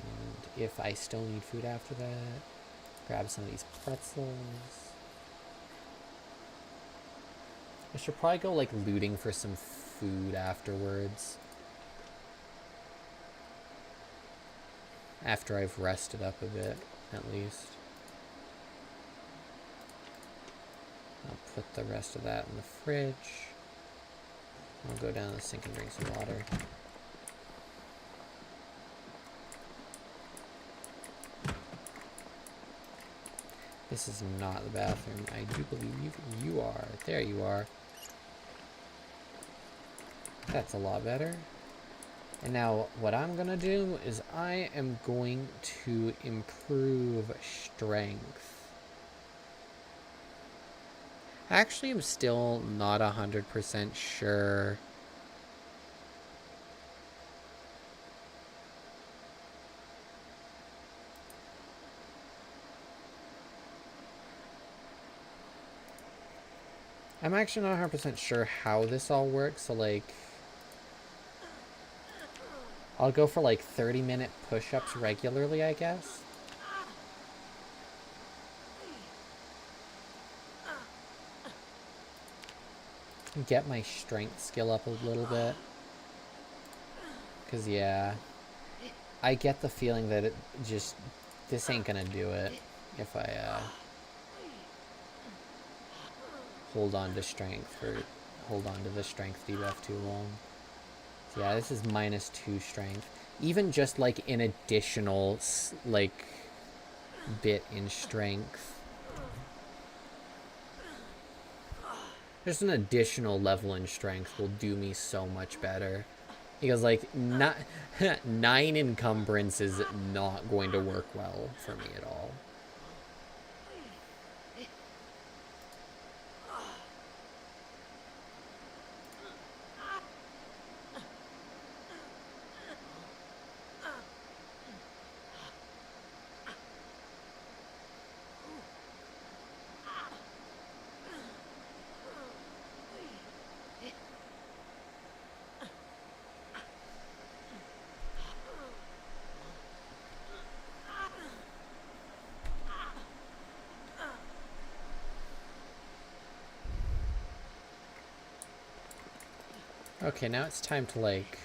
if I still need food after that, grab some of these pretzels. I should probably go, like, looting for some food afterwards. After I've rested up a bit, at least. I'll put the rest of that in the fridge. I'll go down to the sink and drink some water. This is not the bathroom. I do believe you are. There you are. That's a lot better. And now what I'm gonna do is I am going to improve strength. Actually, I'm still not 100% sure I'm actually not 100% sure how this all works, so like I'll go for like 30-minute push-ups regularly, I guess. Get my strength skill up a little bit. Because, yeah, I get the feeling that it just, this ain't gonna do it if I hold on to the strength debuff too long. So yeah, this is -2 strength. Even just like an additional like bit in strength, just an additional level in strength will do me so much better. Because like not 9 encumbrance is not going to work well for me at all. Okay, now it's time to like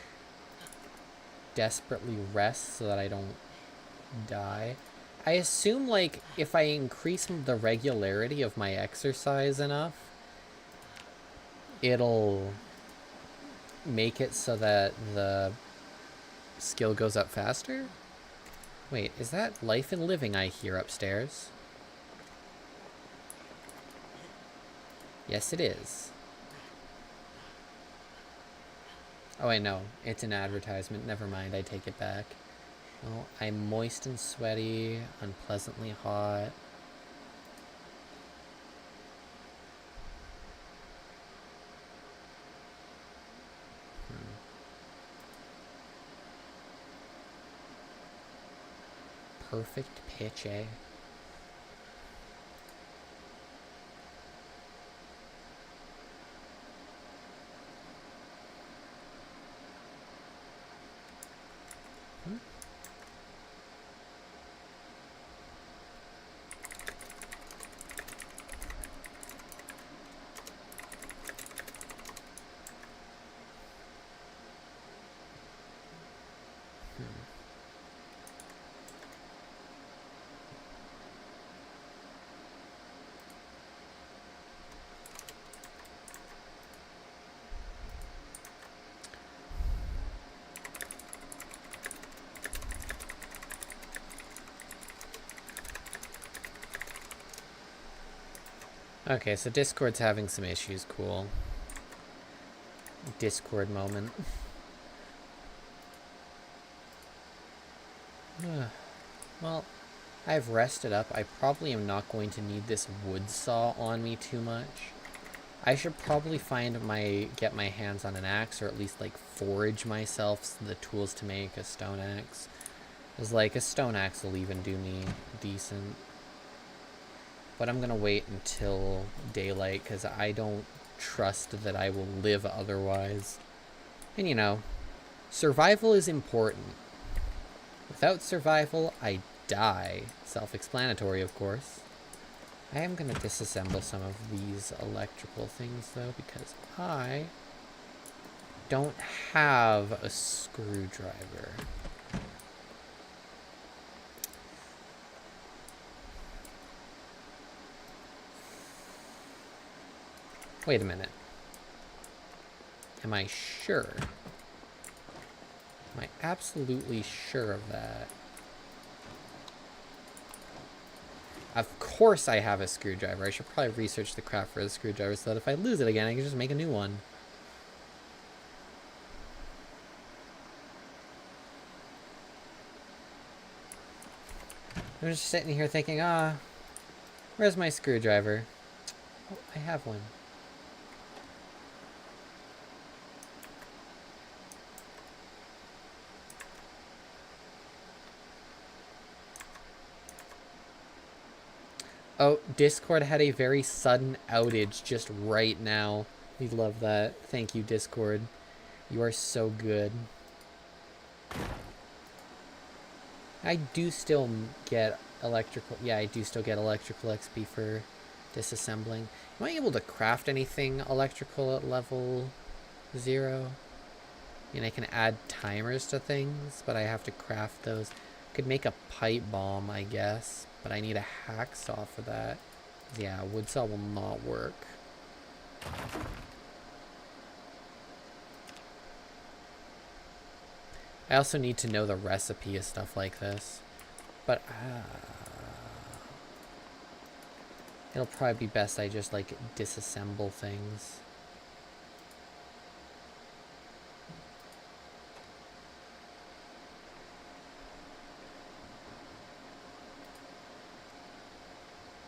desperately rest so that I don't die. I assume like if I increase the regularity of my exercise enough, it'll make it so that the skill goes up faster? Wait, is that life and living I hear upstairs? Yes, it is. Oh, wait, no. It's an advertisement. Never mind, I take it back. Oh, I'm moist and sweaty, unpleasantly hot. Perfect pitch, eh? Okay, so Discord's having some issues. Cool. Discord moment. Well, I've rested up. I probably am not going to need this wood saw on me too much. I should probably get my hands on an axe, or at least like forage myself the tools to make a stone axe. Because like a stone axe will even do me decent. But I'm gonna wait until daylight because I don't trust that I will live otherwise. And you know, survival is important. Without survival, I die. Self-explanatory, of course. I am going to disassemble some of these electrical things, though, because I don't have a screwdriver. Wait a minute. Am I sure? Am I absolutely sure of that? Of course I have a screwdriver. I should probably research the craft for a screwdriver so that if I lose it again, I can just make a new one. I'm just sitting here thinking, where's my screwdriver? Oh, I have one. Oh, Discord had a very sudden outage just right now. We love that. Thank you, Discord. You are so good. I do still get electrical... Yeah, I do still get electrical XP for disassembling. Am I able to craft anything electrical at level 0? I mean, I can add timers to things, but I have to craft those. Could make a pipe bomb, I guess, but I need a hacksaw for that. Yeah, wood saw will not work. I also need to know the recipe of stuff like this, but it'll probably be best I just like disassemble things.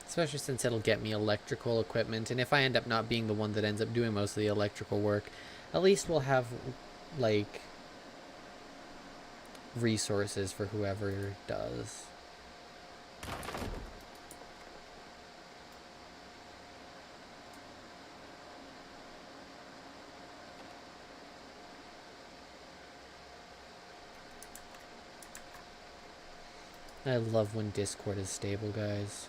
Especially since it'll get me electrical equipment, and if I end up not being the one that ends up doing most of the electrical work, at least we'll have, like, resources for whoever does. I love when Discord is stable, guys.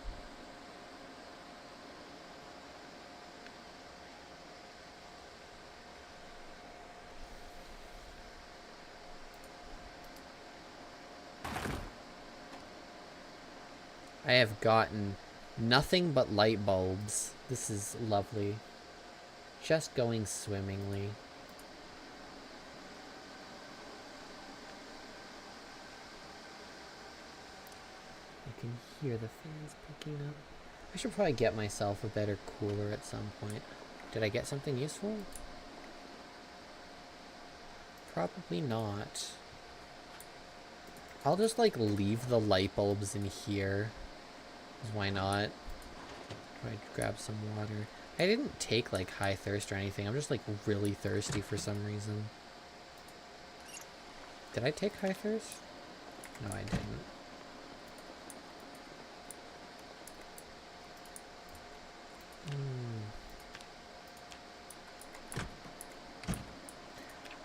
I have gotten nothing but light bulbs. This is lovely. Just going swimmingly. I can hear the fans picking up. I should probably get myself a better cooler at some point. Did I get something useful? Probably not. I'll just like leave the light bulbs in here. Why not? Try to grab some water. I didn't take like high thirst or anything. I'm just like really thirsty for some reason. Did I take high thirst? No, I didn't.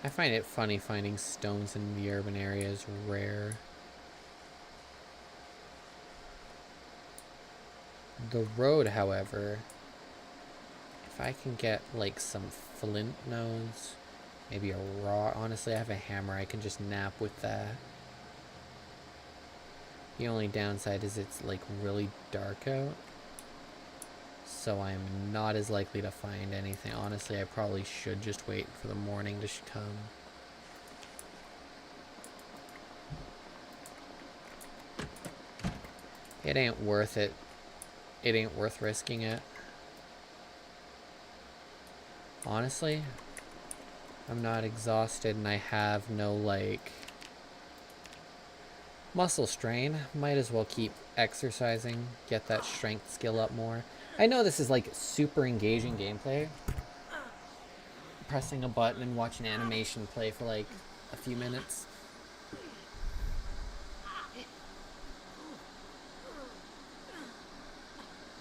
I find it funny finding stones in the urban areas rare. The road, however, if I can get like some flint nodes, maybe a raw, honestly I have a hammer, I can just nap with that. The only downside is it's like really dark out, so I'm not as likely to find anything. Honestly, I probably should just wait for the morning to come. It ain't worth it. It ain't worth risking it. Honestly, I'm not exhausted and I have no, like, muscle strain. Might as well keep exercising, get that strength skill up more. I know this is, like, super engaging gameplay. Pressing a button and watching animation play for, like, a few minutes.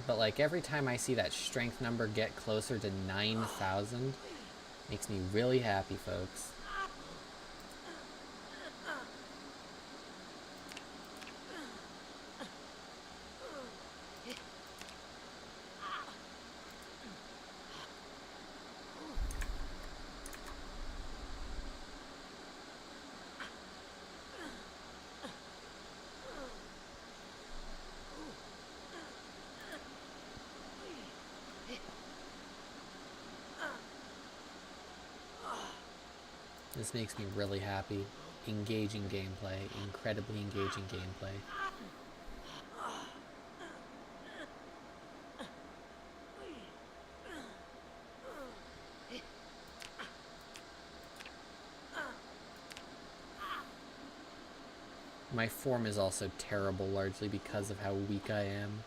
But, like, every time I see that strength number get closer to 9,000, makes me really happy, folks. This makes me really happy. Engaging gameplay, incredibly engaging gameplay. My form is also terrible, largely because of how weak I am.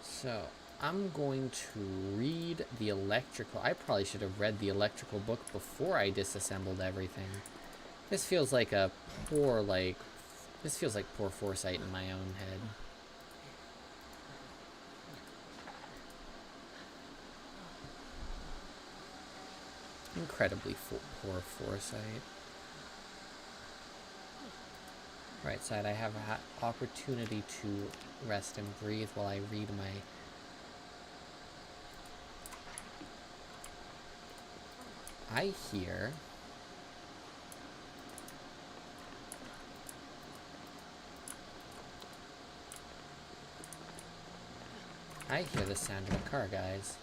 So, I'm going to read the electrical. I probably should have read the electrical book before I disassembled everything. This feels like a poor, this feels like poor foresight in my own head. Incredibly poor foresight. Right side, I have an opportunity to rest and breathe while I read my... I hear the sound of a car, guys.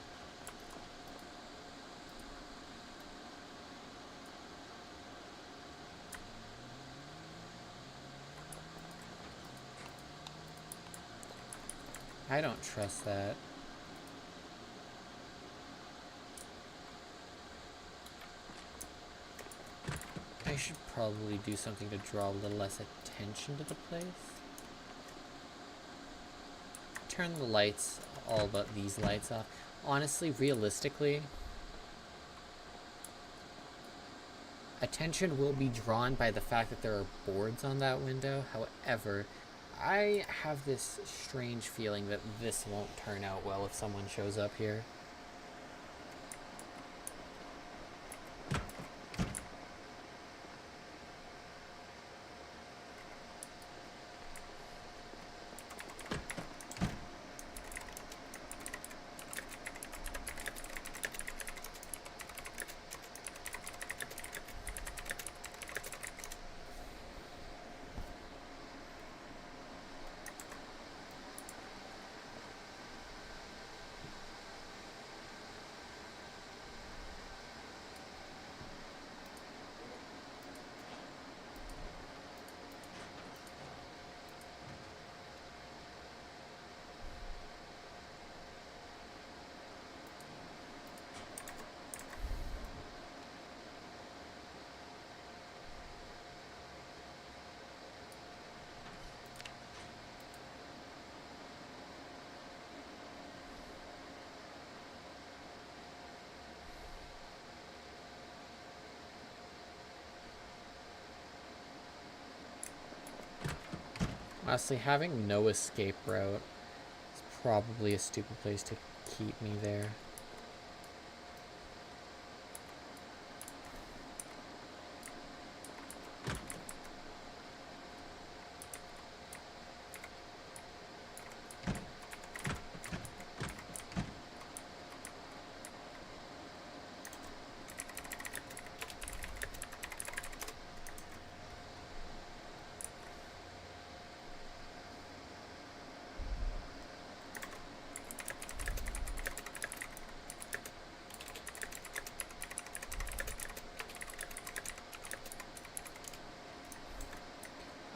I don't trust that. I should probably do something to draw a little less attention to the place. Turn the lights, all but these lights off. Honestly, realistically, attention will be drawn by the fact that there are boards on that window. However, I have this strange feeling that this won't turn out well if someone shows up here. Honestly, having no escape route is probably a stupid place to keep me there.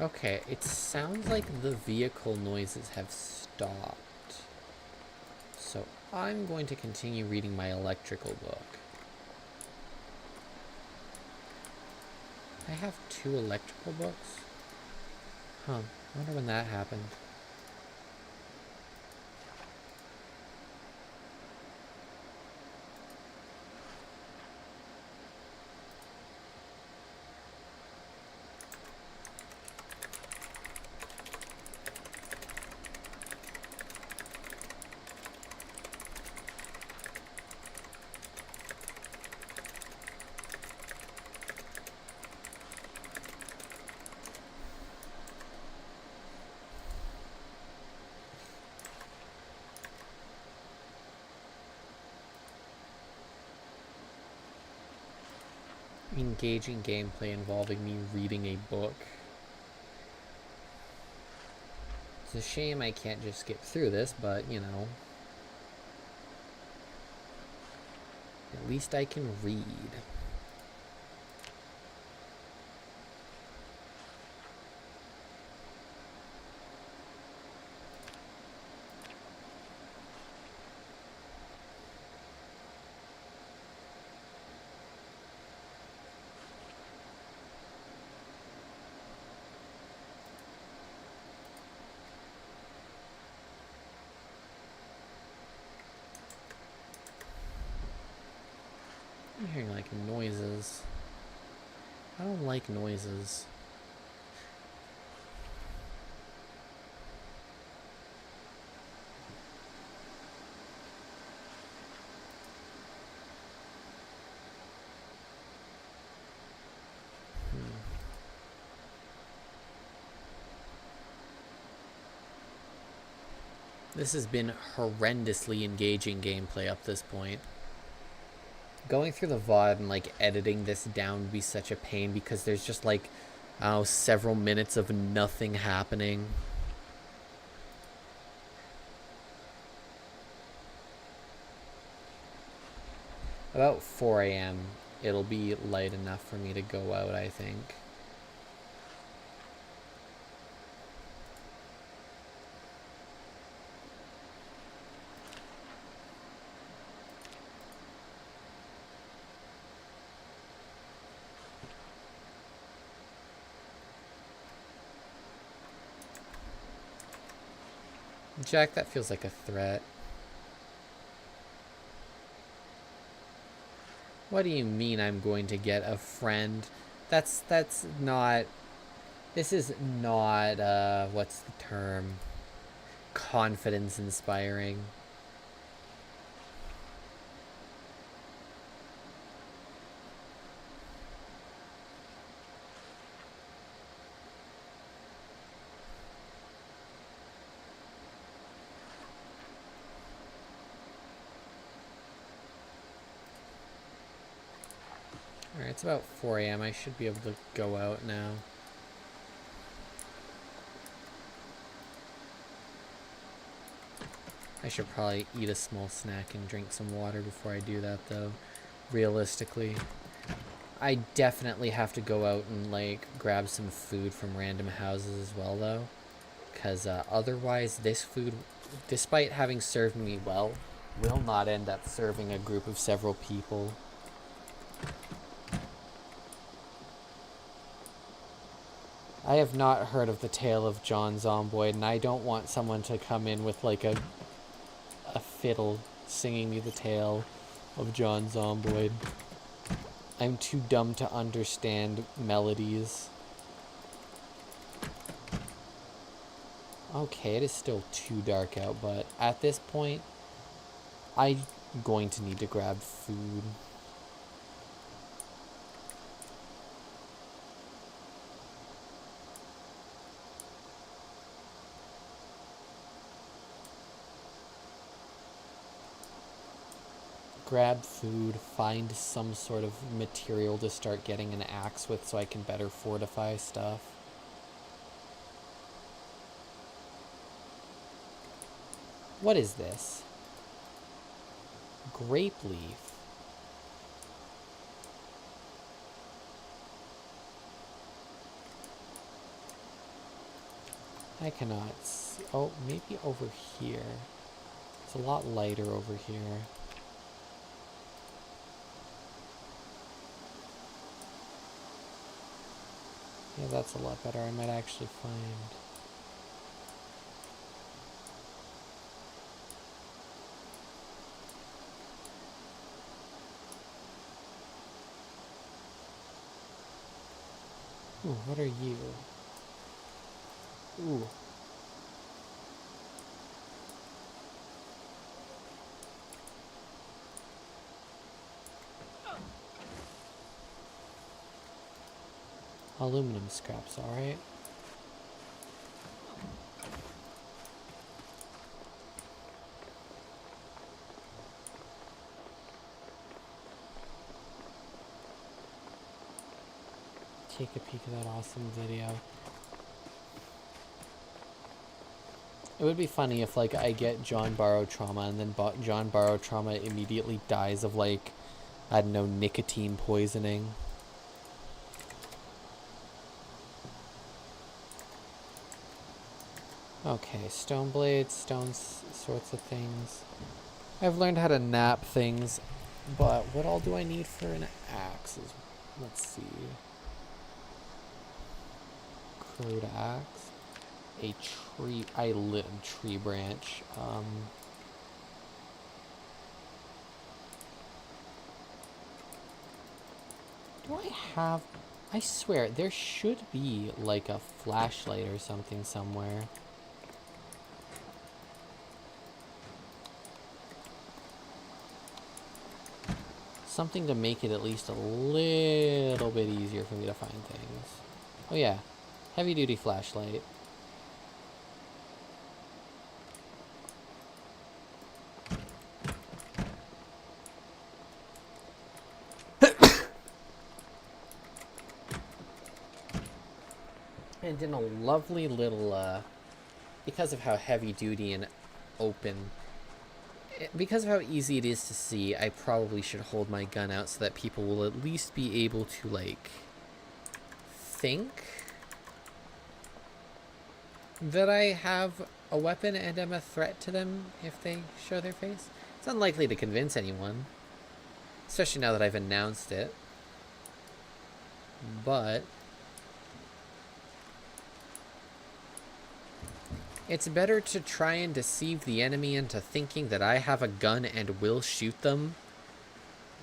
Okay, it sounds like the vehicle noises have stopped. So I'm going to continue reading my electrical book. I have 2 electrical books? Huh, I wonder when that happened. Engaging gameplay involving me reading a book. It's a shame I can't just skip through this, but you know, at least I can read. I'm hearing like noises. I don't like noises. This has been horrendously engaging gameplay up this point. Going through the VOD and like editing this down would be such a pain because there's just like, several minutes of nothing happening. About 4 a.m. it'll be light enough for me to go out, I think. Jack, that feels like a threat. What do you mean I'm going to get a friend? That's not... This is not, what's the term? Confidence inspiring. Alright, it's about 4 a.m. I should be able to go out now. I should probably eat a small snack and drink some water before I do that, though. Realistically. I definitely have to go out and, like, grab some food from random houses as well, though. Because otherwise, this food, despite having served me well, will not end up serving a group of several people. I have not heard of the tale of John Zomboid, and I don't want someone to come in with like a fiddle singing me the tale of John Zomboid. I'm too dumb to understand melodies. Okay, it is still too dark out, but at this point, I'm going to need to grab food. Grab food, find some sort of material to start getting an axe with so I can better fortify stuff. What is this? Grape leaf. I cannot see. Oh, maybe over here. It's a lot lighter over here. Yeah, that's a lot better. I might actually find... Ooh, what are you? Ooh. Aluminum scraps, alright. Take a peek at that awesome video. It would be funny if, like, I get John Barrow trauma and then John Barrow trauma immediately dies of, like, I don't know, nicotine poisoning. Okay, stone blades, sorts of things. I've learned how to nap things, but what all do I need for an axe? Let's see. Crude axe. A tree branch. Do I have... I swear, there should be, like, a flashlight or something somewhere. Something to make it at least a little bit easier for me to find things. Oh yeah, heavy-duty flashlight. And in a lovely little, because of how heavy-duty and open, because of how easy it is to see, I probably should hold my gun out so that people will at least be able to, like, think that I have a weapon and am a threat to them if they show their face. It's unlikely to convince anyone, especially now that I've announced it. But it's better to try and deceive the enemy into thinking that I have a gun and will shoot them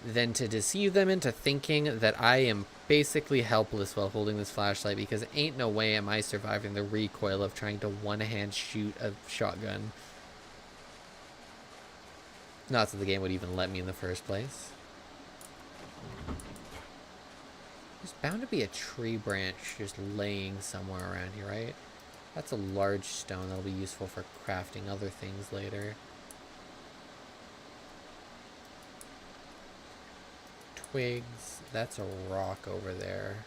than to deceive them into thinking that I am basically helpless while holding this flashlight, because ain't no way am I surviving the recoil of trying to one-hand shoot a shotgun. Not that the game would even let me in the first place. There's bound to be a tree branch just laying somewhere around here, right? That's a large stone that'll be useful for crafting other things later. Twigs. That's a rock over there.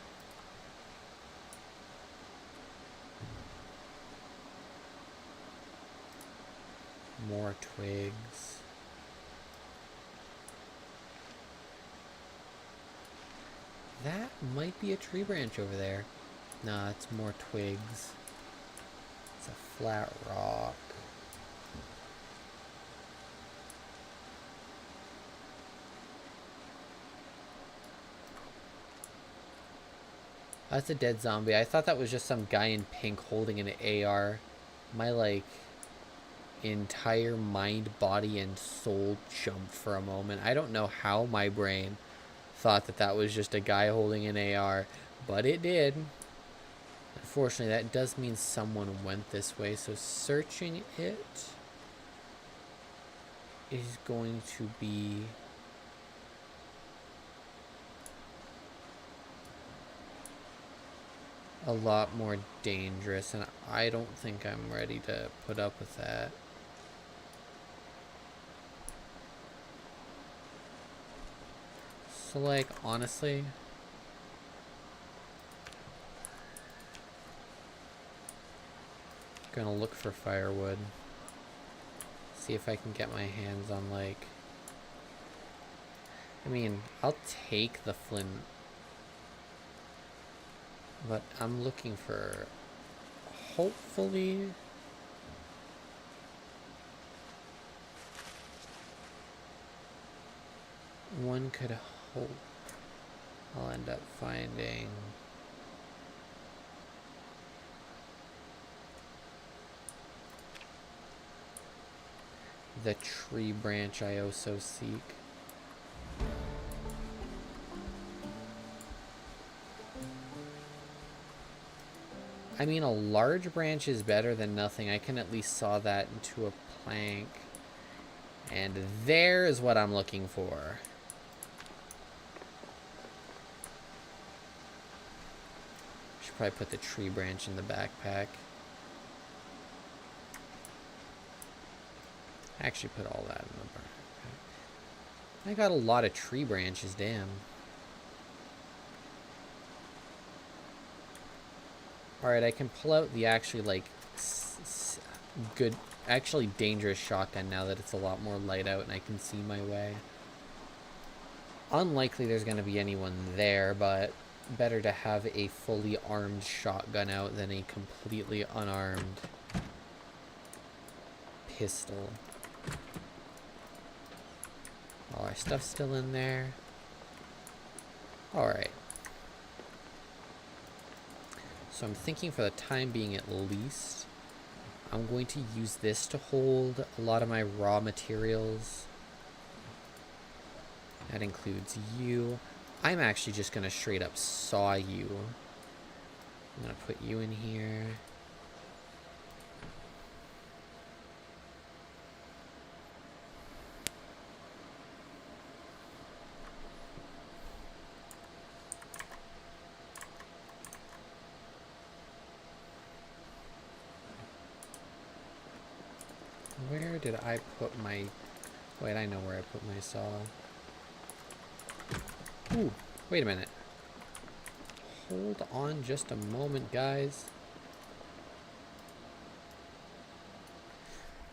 More twigs. That might be a tree branch over there. Nah, it's more twigs. It's a flat rock. That's a dead zombie. I thought that was just some guy in pink holding an AR. My, like, entire mind, body, and soul jumped for a moment. I don't know how my brain thought that that was just a guy holding an AR, but it did. Unfortunately, that does mean someone went this way, so searching it is going to be... a lot more dangerous, and I don't think I'm ready to put up with that. So, like, honestly, gonna look for firewood. See if I can get my hands on, like... I mean, I'll take the flint. But I'm looking for... hopefully... one could hope I'll end up finding... the tree branch I also seek. I mean, a large branch is better than nothing. I can at least saw that into a plank. And there is what I'm looking for. Should probably put the tree branch in the backpack. Actually put all that in the backpack. I got a lot of tree branches, damn. Alright, I can pull out the actually, like, good, actually dangerous shotgun now that it's a lot more light out and I can see my way. Unlikely there's going to be anyone there, but better to have a fully armed shotgun out than a completely unarmed pistol. All our stuff's still in there. Alright. So I'm thinking for the time being at least, I'm going to use this to hold a lot of my raw materials. That includes you. I'm actually just gonna straight up saw you. I'm gonna put you in here. Where did I put my... Wait, I know where I put my saw. Ooh, wait a minute. Hold on just a moment, guys.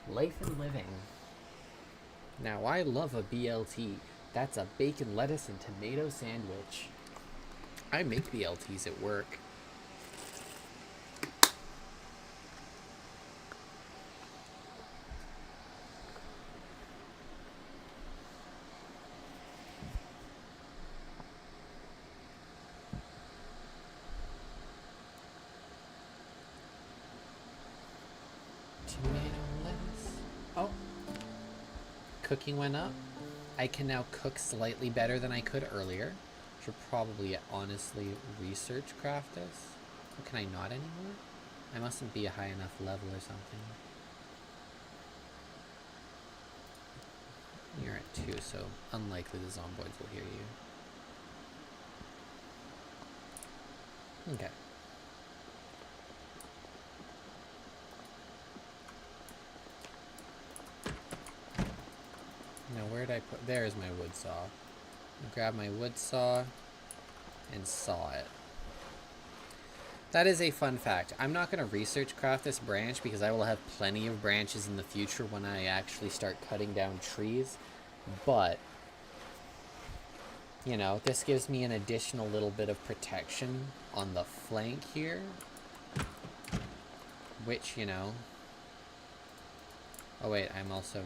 Life and living. Now, I love a BLT. That's a bacon, lettuce, and tomato sandwich. I make BLTs at work. Tomato, lettuce. Oh. Cooking went up. I can now cook slightly better than I could earlier. Should probably honestly research craft this. Or can I not anymore? I mustn't be a high enough level or something. You're at 2, so unlikely the Zomboids will hear you. Okay. Now where did I put... There's my wood saw. I'll grab my wood saw and saw it. That is a fun fact. I'm not going to research craft this branch because I will have plenty of branches in the future when I actually start cutting down trees. But, you know, this gives me an additional little bit of protection on the flank here. Which, you know... Oh wait, I'm also...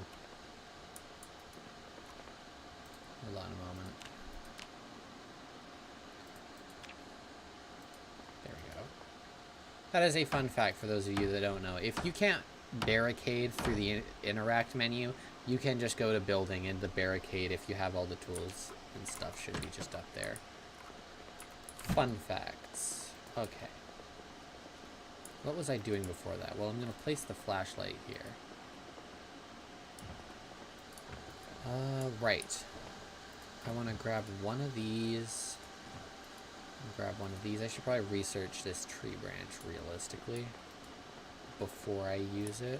Hold on a moment. There we go. That is a fun fact for those of you that don't know. If you can't barricade through the interact menu, you can just go to building, and the barricade, if you have all the tools and stuff, should be just up there. Fun facts. Okay. What was I doing before that? Well, I'm going to place the flashlight here. Right. I want to grab one of these. Grab one of these. I should probably research this tree branch realistically before I use it.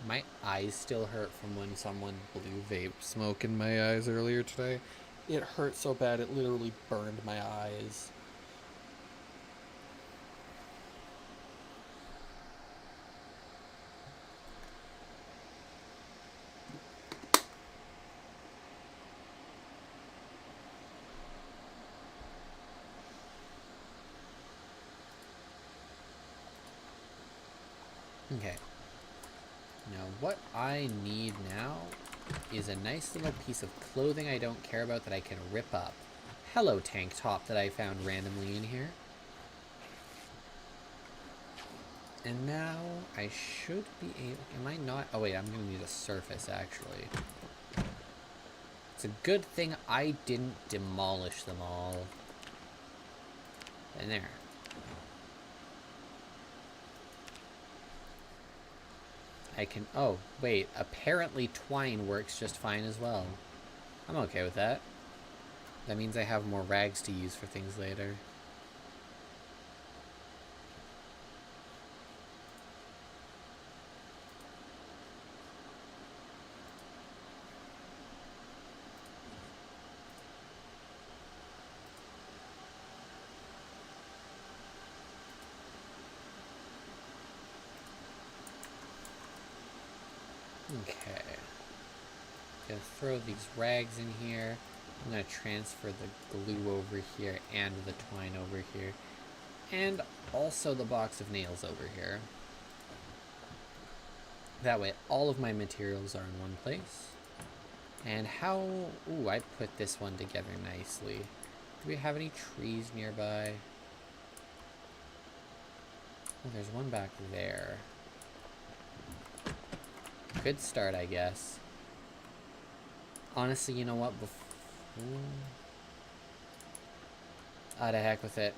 My eyes still hurt from when someone blew vape smoke in my eyes earlier today. It hurt so bad it literally burned my eyes. Okay. Now what I need now is a nice little piece of clothing I don't care about that I can rip up. Hello, tank top that I found randomly in here. And now I should be able... Am I not... Oh wait, I'm going to need a surface actually. It's a good thing I didn't demolish them all. And there. I can... Oh, wait. Apparently twine works just fine as well. I'm okay with that. That means I have more rags to use for things later. Okay. Gonna throw these rags in here. I'm gonna transfer the glue over here and the twine over here. And also the box of nails over here. That way all of my materials are in one place. And how... Ooh, I put this one together nicely. Do we have any trees nearby? Oh, there's one back there. Good start, I guess. Honestly, you know what? Ah, the heck with it.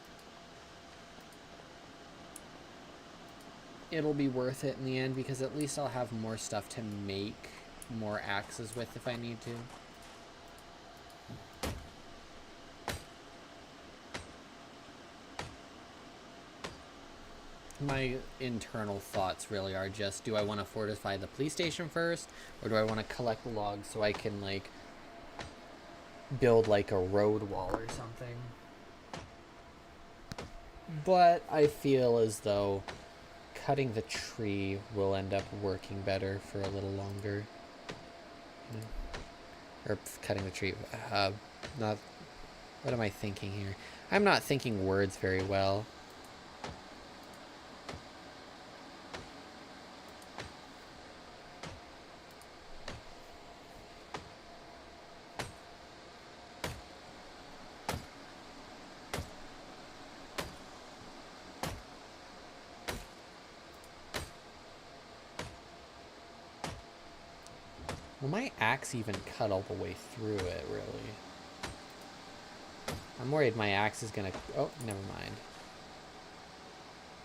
It'll be worth it in the end because at least I'll have more stuff to make more axes with if I need to. My internal thoughts really are just, do I want to fortify the police station first, or do I want to collect logs so I can, like, build, like, a road wall or something? But I feel as though cutting the tree will end up working better for a little longer. Or cutting the tree. Not. What am I thinking here? I'm not thinking words very well. Will my axe even cut all the way through it, really? I'm worried my axe is gonna... Oh, never mind.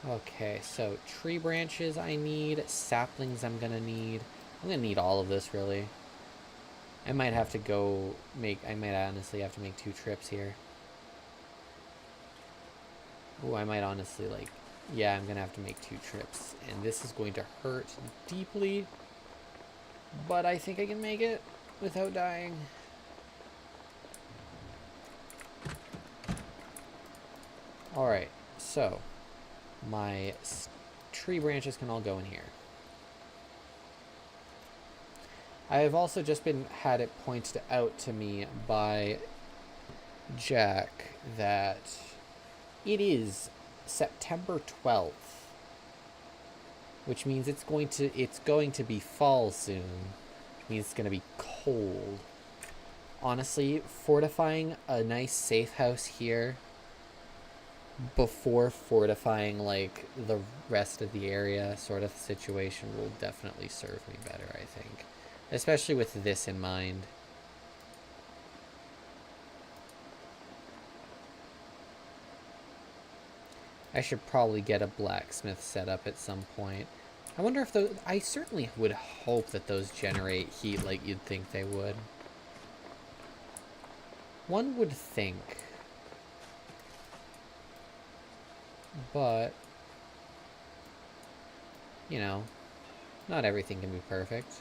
Okay, so tree branches I need, saplings I'm gonna need. I'm gonna need all of this, really. I might have to go make... I might honestly have to make 2 trips here. Oh, I might honestly, like... Yeah, I'm gonna have to make 2 trips. And this is going to hurt deeply. But I think I can make it without dying. Alright, so my tree branches can all go in here. I have also just had it pointed out to me by Jack that it is September 12th, which means it's going to be fall soon, which means it's going to be cold. Honestly, fortifying a nice safe house here before fortifying like the rest of the area sort of situation will definitely serve me better, I think, especially with this in mind. I should probably get a blacksmith set up at some point. I wonder if those... I certainly would hope that those generate heat like you'd think they would. One would think. But, you know, not everything can be perfect.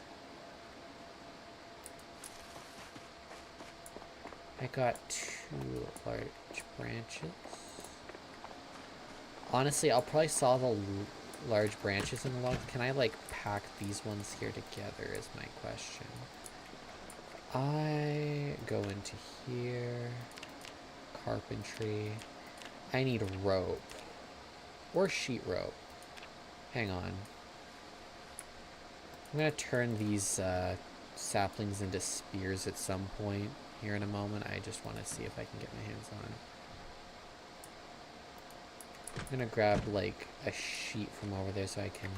I got 2 large branches. Honestly, I'll probably saw the large branches in the log. Can I, like, pack these ones here together is my question. I go into here. Carpentry. I need rope. Or sheet rope. Hang on. I'm gonna turn these saplings into spears at some point here in a moment. I just want to see if I can get my hands on. I'm gonna grab like a sheet from over there so I can...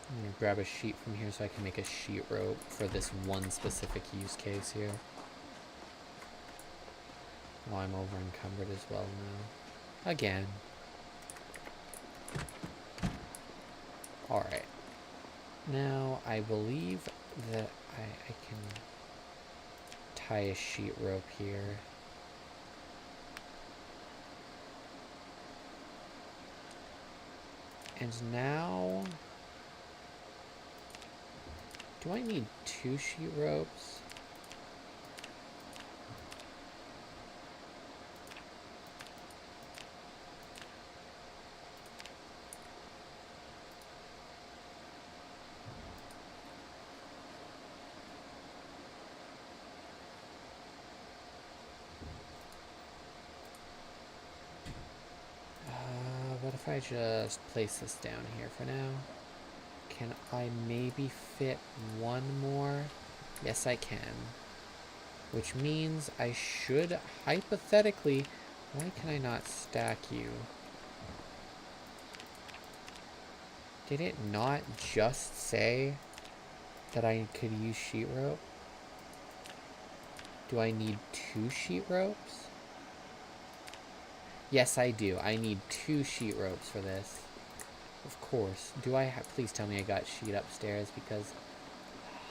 I'm gonna grab a sheet from here so I can make a sheet rope for this one specific use case here. Oh, I'm over encumbered as well now. Again. Alright. Now, I believe that I can tie a sheet rope here. And now... Do I need 2 sheet ropes? What if I just place this down here for now? Can I maybe fit one more? Yes, I can. Which means I should, hypothetically... Why can I not stack you? Did it not just say that I could use sheet rope? Do I need 2 sheet ropes? Yes, I do. I need 2 sheet ropes for this. Of course. Do I have... Please tell me I got sheet upstairs, because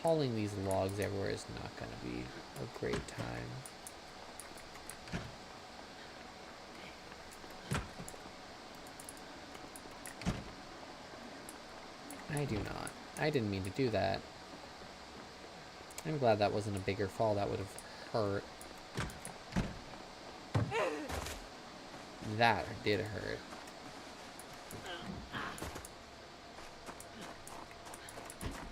hauling these logs everywhere is not going to be a great time. I do not. I didn't mean to do that. I'm glad that wasn't a bigger fall. That would have hurt. That did hurt.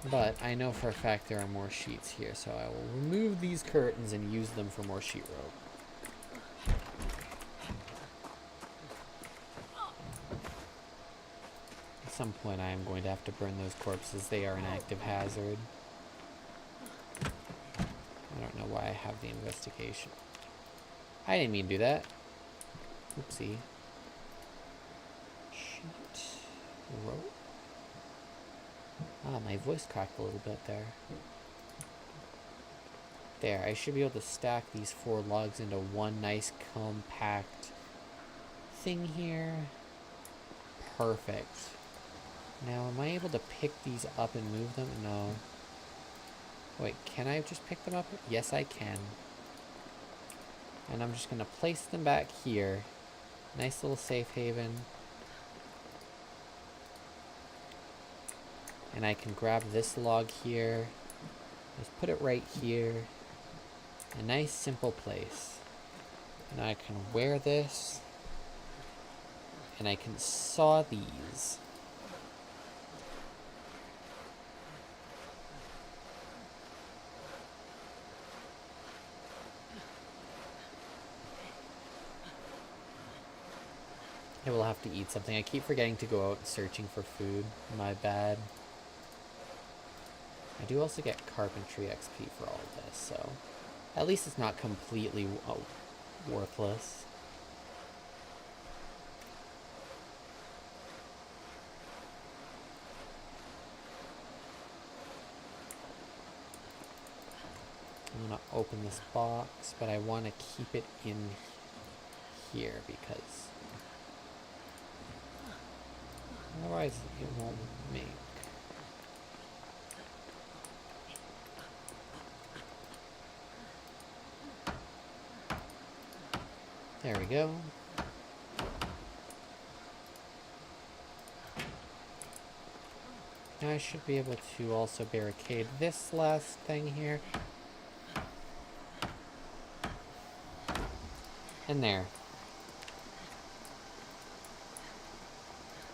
But I know for a fact there are more sheets here, so I will remove these curtains and use them for more sheet rope. At some point I am going to have to burn those corpses. They are an active hazard. I don't know why I have the investigation. I didn't mean to do that. Oopsie. Sheet rope. Ah, my voice cracked a little bit there. There, I should be able to stack these 4 logs into one nice compact thing here. Perfect. Now, am I able to pick these up and move them? No. Wait, can I just pick them up? Yes, I can. And I'm just going to place them back here. Nice little safe haven. And I can grab this log here. Just put it right here. A nice simple place. And I can wear this. And I can saw these. I will have to eat something. I keep forgetting to go out searching for food. My bad. I do also get carpentry XP for all of this, so at least it's not completely worthless. I'm gonna open this box, but I want to keep it in here because otherwise it won't make. There we go. Now I should be able to also barricade this last thing here. And there.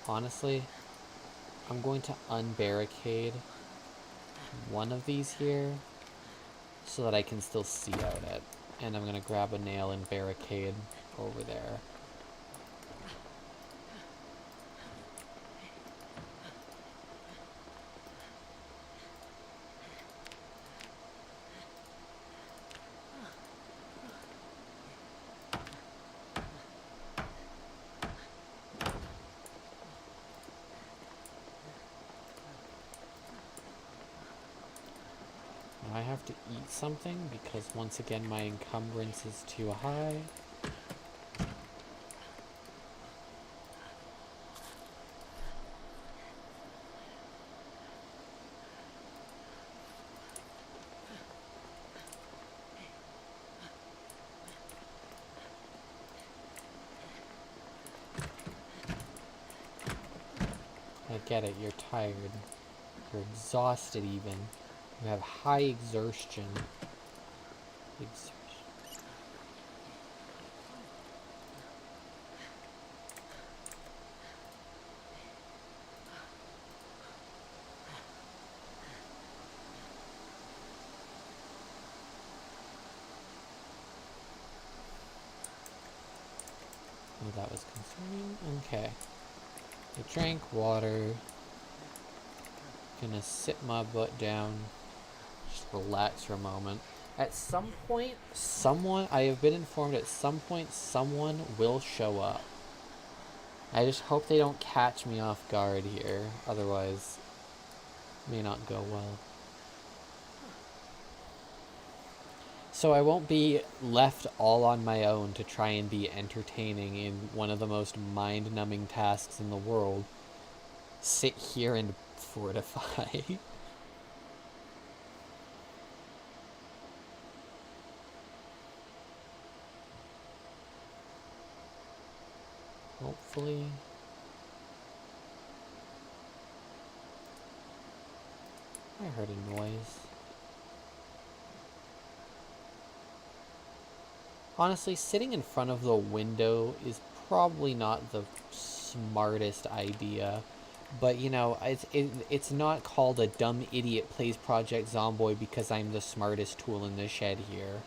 Honestly, I'm going to unbarricade one of these here so that I can still see out it. And I'm going to grab a nail and barricade over there. Now I have to eat something because once again my encumbrance is too high. I get it, you're tired. You're exhausted even. You have high exertion. Oh, that was concerning. Okay. I drank water. Gonna sit my butt down. Just relax for a moment. At some point, I have been informed at some point, someone will show up. I just hope they don't catch me off guard here. Otherwise, it may not go well. So I won't be left all on my own to try and be entertaining in one of the most mind-numbing tasks in the world. Sit here and fortify. Hopefully. I heard a noise. Honestly, sitting in front of the window is probably not the smartest idea. But, you know, it's not called a dumb idiot plays Project Zomboid because I'm the smartest tool in the shed here.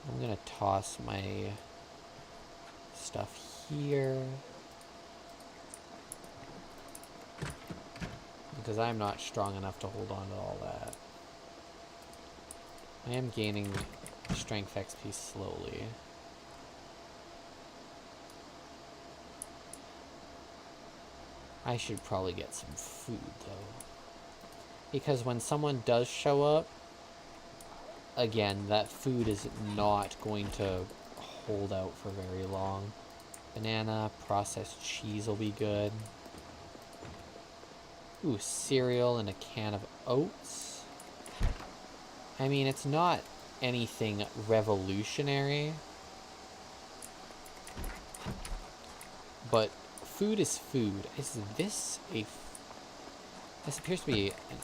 I'm gonna toss my stuff here. Because I'm not strong enough to hold on to all that. I am gaining strength XP slowly. I should probably get some food, though. Because when someone does show up, again, that food is not going to hold out for very long. Banana, processed cheese will be good. Ooh, cereal and a can of oats. I mean, it's not anything revolutionary. But food is food. Is this a... This appears to be an...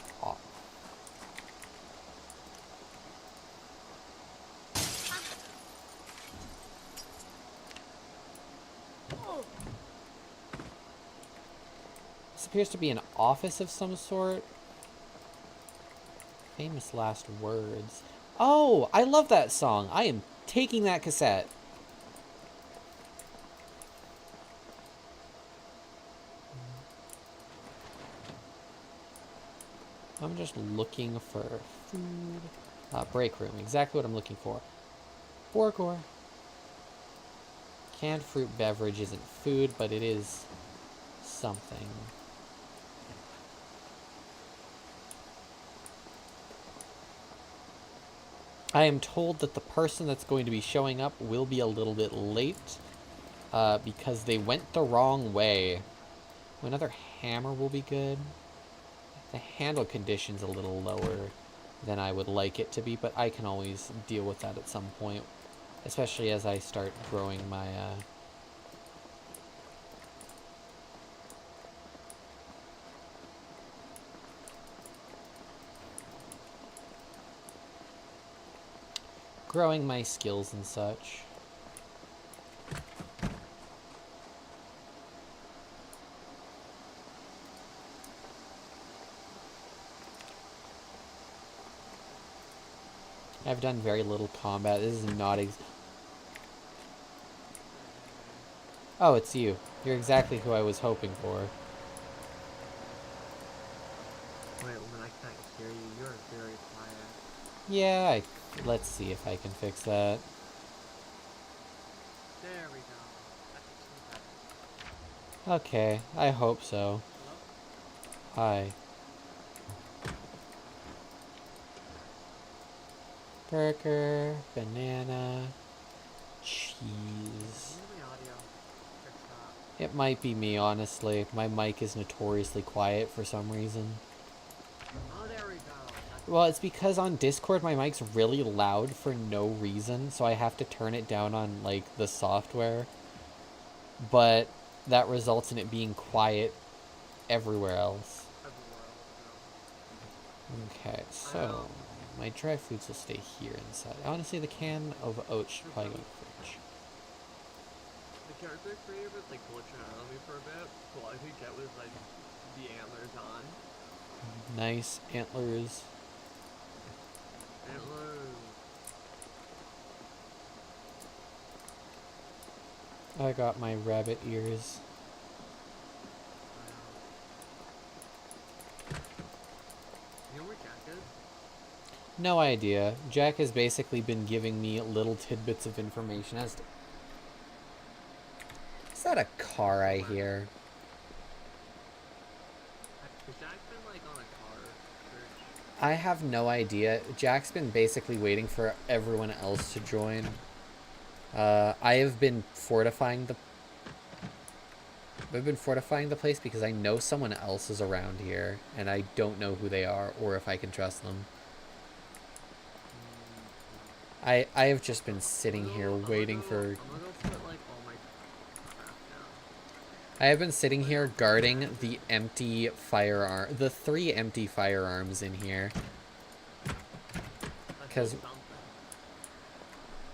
This appears to be an office of some sort. Famous last words. Oh, I love that song. I am taking that cassette. I'm just looking for food. Break room. Exactly what I'm looking for. Borgor. Canned fruit beverage isn't food, but it is something. I am told that the person that's going to be showing up will be a little bit late because they went the wrong way. Another hammer will be good. The handle condition's a little lower than I would like it to be, but I can always deal with that at some point, especially as I start growing my skills and such. I've done very little combat. This is not Oh, it's you. You're exactly who I was hoping for. Wait, when I can't hear you, you're very quiet. Yeah, let's see if I can fix that. There we go. That's Okay, I hope so. Hello? Hi. Burger, banana, cheese. It might be me, honestly. My mic is notoriously quiet for some reason. Oh, there we go. Well, it's because on Discord my mic's really loud for no reason, so I have to turn it down on, like, the software. But that results in it being quiet everywhere else. Okay, so my dry foods will stay here inside. Honestly, the can of oats should probably go in the fridge. The character creator was like glitching out on me for a bit, so all I could get was like the antlers on. Nice antlers. Antlers. I got my rabbit ears. Jack is? No idea. Jack has basically been giving me little tidbits of information as to... Is that a car I hear? Has Jack been like on a car search? I have no idea. Jack's been basically waiting for everyone else to join. I have been fortifying the... I've been fortifying the place because I know someone else is around here, and I don't know who they are or if I can trust them. I have just been sitting here waiting for... I'm gonna go put like all my crap down. I have been sitting here guarding the empty firearm... The 3 empty firearms in here. Because...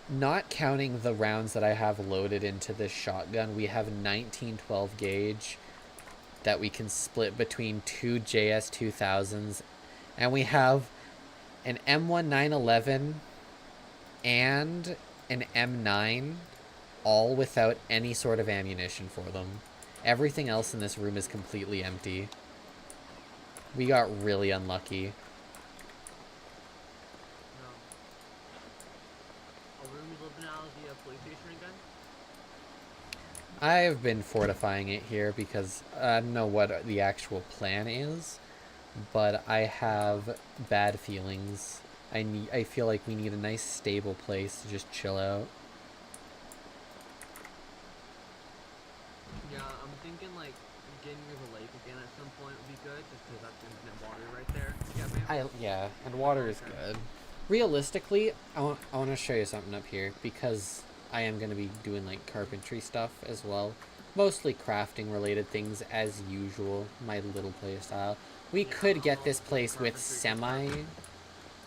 Not counting the rounds that I have loaded into this shotgun, we have 1912 gauge that we can split between 2 JS2000s, and we have an M1911 and an M9, all without any sort of ammunition for them. Everything else in this room is completely empty. We got really unlucky. I've been fortifying it here because I don't know what the actual plan is, but I have bad feelings. I feel like we need a nice stable place to just chill out. Yeah, I'm thinking like getting near the lake again at some point would be good, just because that's infinite water right there. Yeah, man. Yeah, and water is good. Realistically, I want to show you something up here because I am going to be doing like carpentry stuff as well. Mostly crafting related things as usual, my little play style. We could get this place with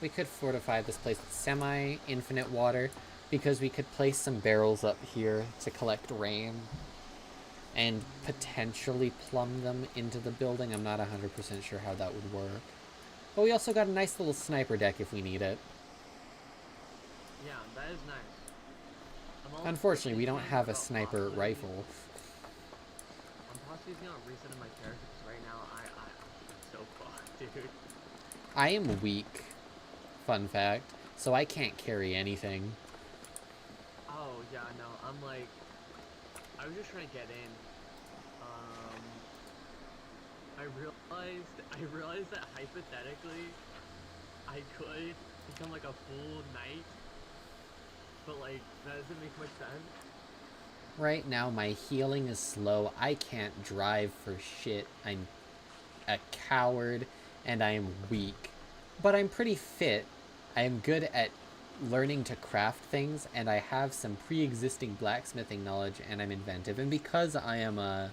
we could fortify this place with semi-infinite water because we could place some barrels up here to collect rain and potentially plumb them into the building. I'm not 100% sure how that would work. But we also got a nice little sniper deck if we need it. Yeah, that is nice. Unfortunately, we don't have a sniper rifle. I'm possibly gonna reset my character because right now I'm so fucked, dude. I am weak, fun fact, so I can't carry anything. Oh, yeah, no, I'm like, I was just trying to get in. I realized that hypothetically, I could become like a full knight, but like, that doesn't make much sense. Right now, my healing is slow. I can't drive for shit. I'm a coward, and I am weak. But I'm pretty fit. I am good at learning to craft things, and I have some pre-existing blacksmithing knowledge, and I'm inventive. And because I am a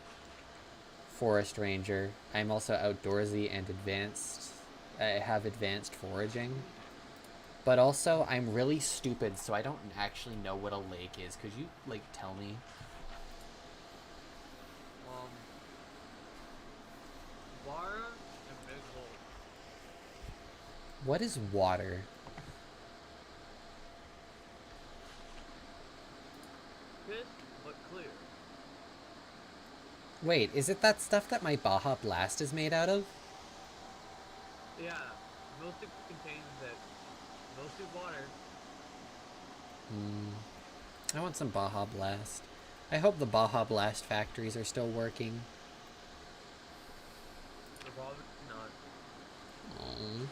forest ranger, I'm also outdoorsy and advanced. I have advanced foraging. But also, I'm really stupid, so I don't actually know what a lake is. Could you, like, tell me? Water and big hole. What is water? Pit, but clear. Wait, is it that stuff that my Baja Blast is made out of? Yeah, mostly contains it. Mostly water. I want some Baja Blast. I hope the Baja Blast factories are still working. They're probably not. Aww.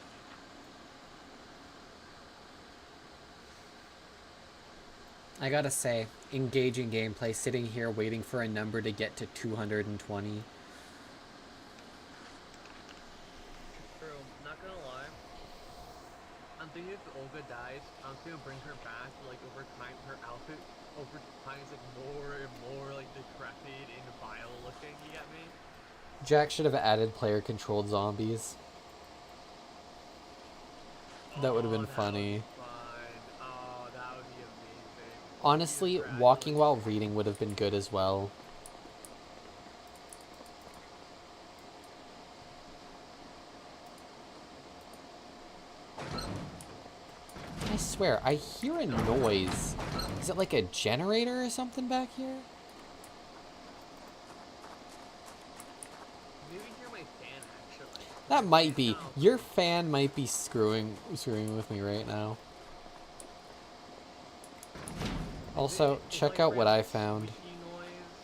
I gotta say, engaging gameplay, sitting here waiting for a number to get to 220. True, not gonna lie. I'm thinking if Olga dies, I'm just gonna bring her back, like over time, her outfit over time is like more and more like decrepit and vile looking, you get me? Jack should have added player-controlled zombies. That would have been funny. Oh, that would be amazing. Honestly, walking while reading would have been good as well. I swear, I hear a noise. Is it like a generator or something back here? Maybe hear my fan actually. That Like, might it be. sounds Your like fan might be screwing with me right now. Also, it's check like out very what I like found. squishy noise.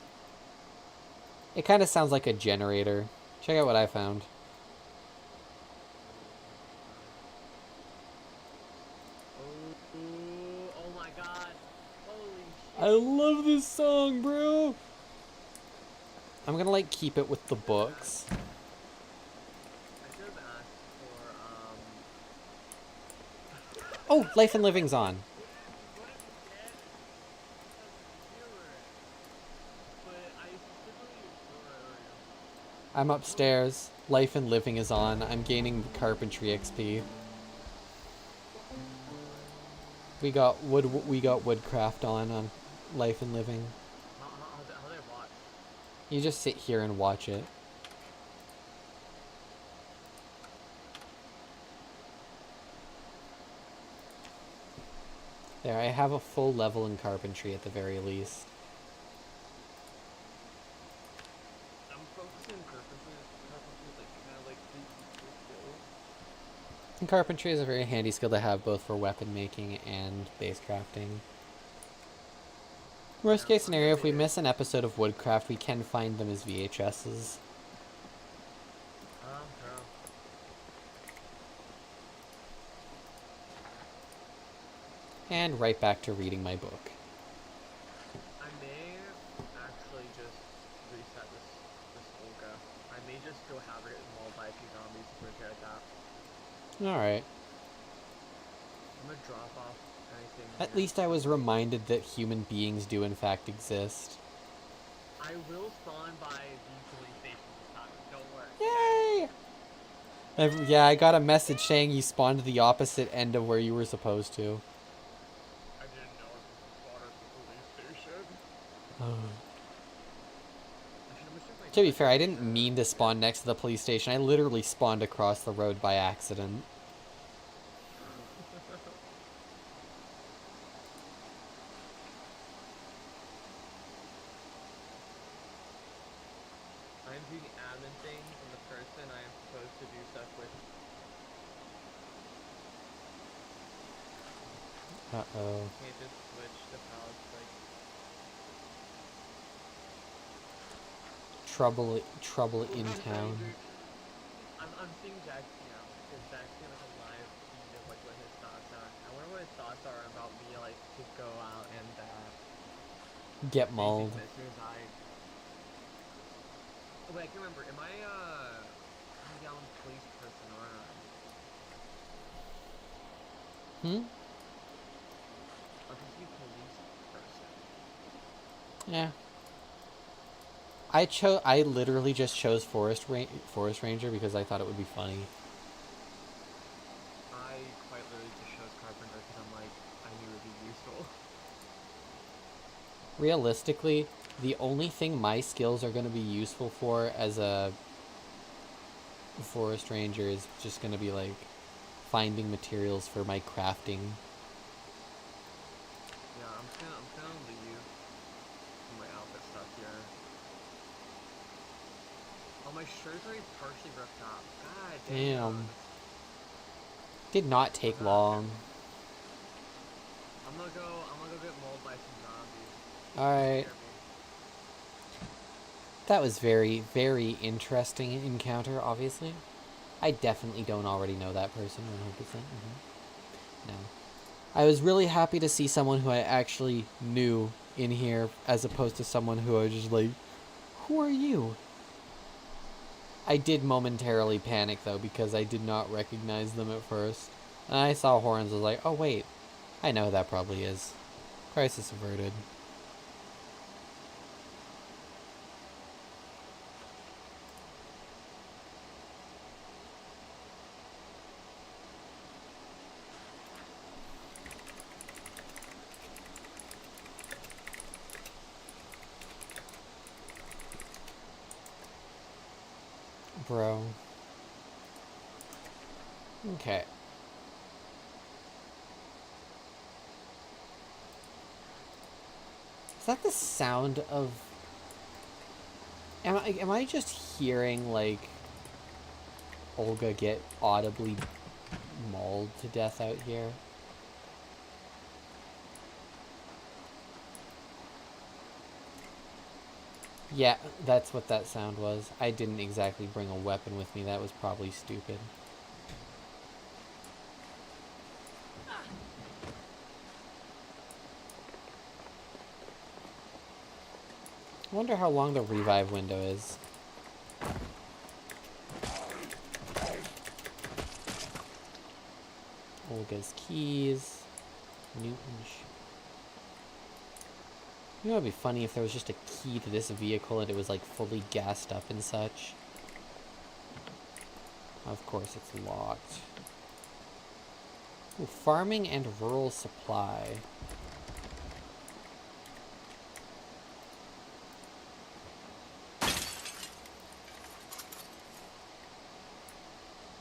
It kind of sounds like a generator. Check out what I found. Oh my god. Holy I shit. love this song, bro. I'm gonna like keep it with I the should have asked. books. I should have asked for Oh, Life and Living's on. what did we get as a viewer? But I specifically ignored it earlier. I'm What was upstairs. Life and Living is on. I'm gaining carpentry XP. alright? We got wood. We got woodcraft on Life and Living. How they watch? You just sit here and watch it. There, I have a full level in carpentry at the very least. I'm focusing carpentry is like kind of like the useful skill. And carpentry is a very handy skill to have both for weapon making and base crafting. Worst Yeah, case I'm gonna scenario, if we do. miss an episode of Woodcraft, we can find them as VHSs. True. And right back to reading my book. I may actually just reset this Olga. I may just go have her get mauled by a few zombies to repair that. Alright. I'm gonna drop off anything At here. least I was reminded that human beings do in fact exist. I will spawn by the police station this time. Don't worry. Yay! Yeah, I got a message saying you spawned the opposite end of where you were supposed to. I didn't know I was supposed to spawn at the police station. To be fair, I didn't mean to spawn next to the police station. I literally spawned across the road by accident. I'm doing admin things, and the person I am supposed to do stuff with. Uh-oh. Can't just switch the palettes like. Trouble in I'm town. I'm seeing Jack now because Jack's doing like a live feed of like what his thoughts are. I wonder what his thoughts are about me like to go out and Get basic mauled. listeners. Oh wait, I can remember. Am I I'm down police person or Hmm? I'll just be police person. Yeah. I literally just chose Forest Ranger because I thought it would be funny. I quite literally just chose carpenter because I'm like I knew it would be useful. Realistically, the only thing my skills are going to be useful for as a Forest Ranger is just going to be like finding materials for my crafting. Yeah, I'm just gonna leave my outfit stuff here. Oh, my shirt's already partially ripped off. God Damn. damn. Did not take Okay. long. I'm gonna go get mauled by some zombies. Alright. Scare me. That was very, very interesting encounter, obviously. I definitely don't already know that person 100%. No. I was really happy to see someone who I actually knew in here as opposed to someone who I was just like, who are you? I did momentarily panic though because I did not recognize them at first. And I saw horns, I was like, oh wait, I know who that probably is. Crisis averted. Bro. Okay. Is that the sound of... Am I just hearing, like, Olga get audibly mauled to death out here. Yeah, that's what that sound was. I didn't exactly bring a weapon with me. That was probably stupid. I wonder how long the revive window is. Olga's keys. Newton. You know, it'd be funny if there was just a key to this vehicle and it was like fully gassed up and such. Of course, it's locked. Ooh, farming and rural supply.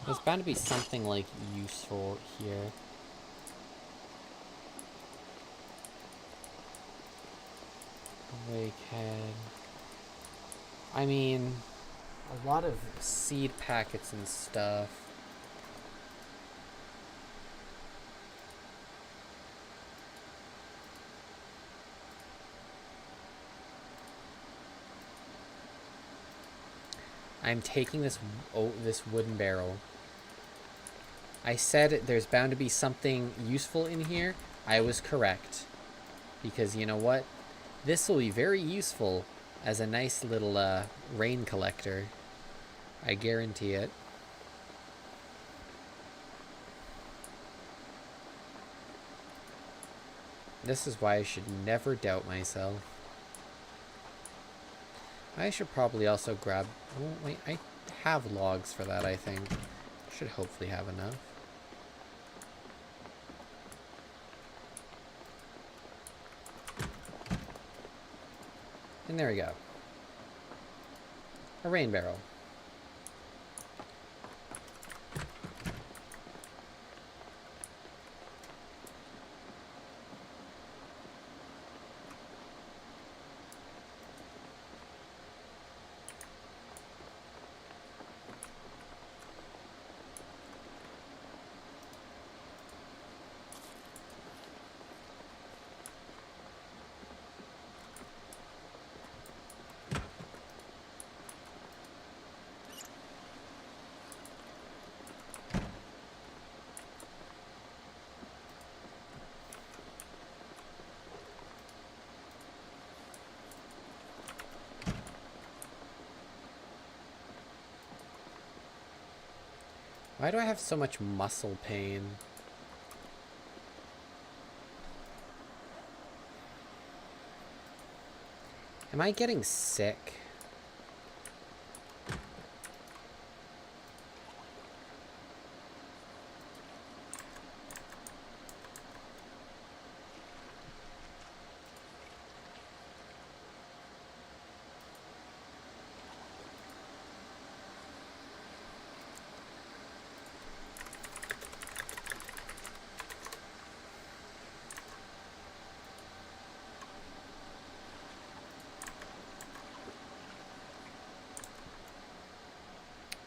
There's bound to be something like useful here. Wakehead. I mean, a lot of seed packets and stuff. I'm taking this wooden barrel. I said there's bound to be something useful in here. I was correct. Because you know what? This will be very useful as a nice little rain collector. I guarantee it. This is why I should never doubt myself. I should probably also grab... Oh, wait, I have logs for that, I think. Should hopefully have enough. And there we go. A rain barrel. Why do I have so much muscle pain? Am I getting sick?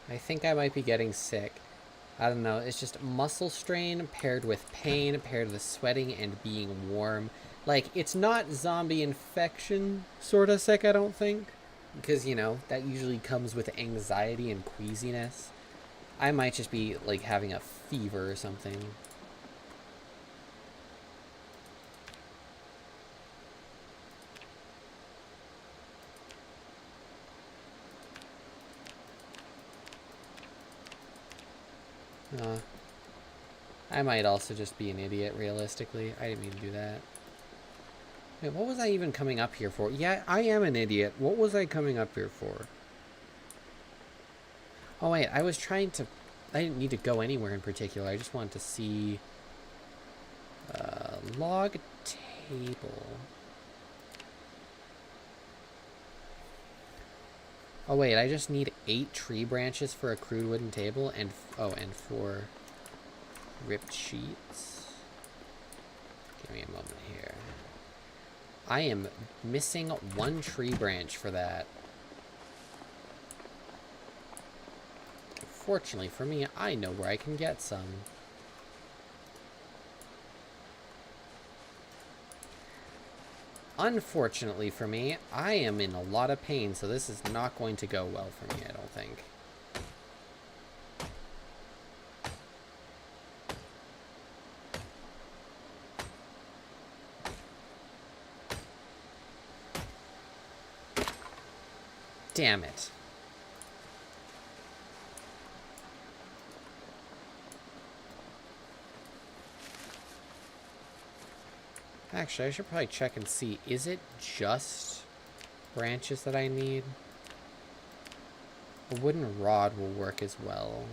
I think I might be getting sick. I don't know, it's just muscle strain paired with pain, paired with sweating and being warm. Like, it's not zombie infection sort of sick, I don't think. Because, you know, that usually comes with anxiety and queasiness. I might just be, like, having a fever or something. I might also just be an idiot, realistically. I didn't mean to do that. Wait, what was I even coming up here for? Yeah, I am an idiot. What was I coming up here for? Oh, wait, I was trying to... I didn't need to go anywhere in particular. I just wanted to see... log table. Oh, wait, I just need 8 tree branches for a crude wooden table and... Oh, and 4... ripped sheets. Give me a moment here. I am missing 1 tree branch for that. Fortunately for me, I know where I can get some. Unfortunately for me, I am in a lot of pain, so this is not going to go well for me, I don't think. Damn it. Actually, I should probably check and see, is it just branches that I need? A wooden rod will work as well.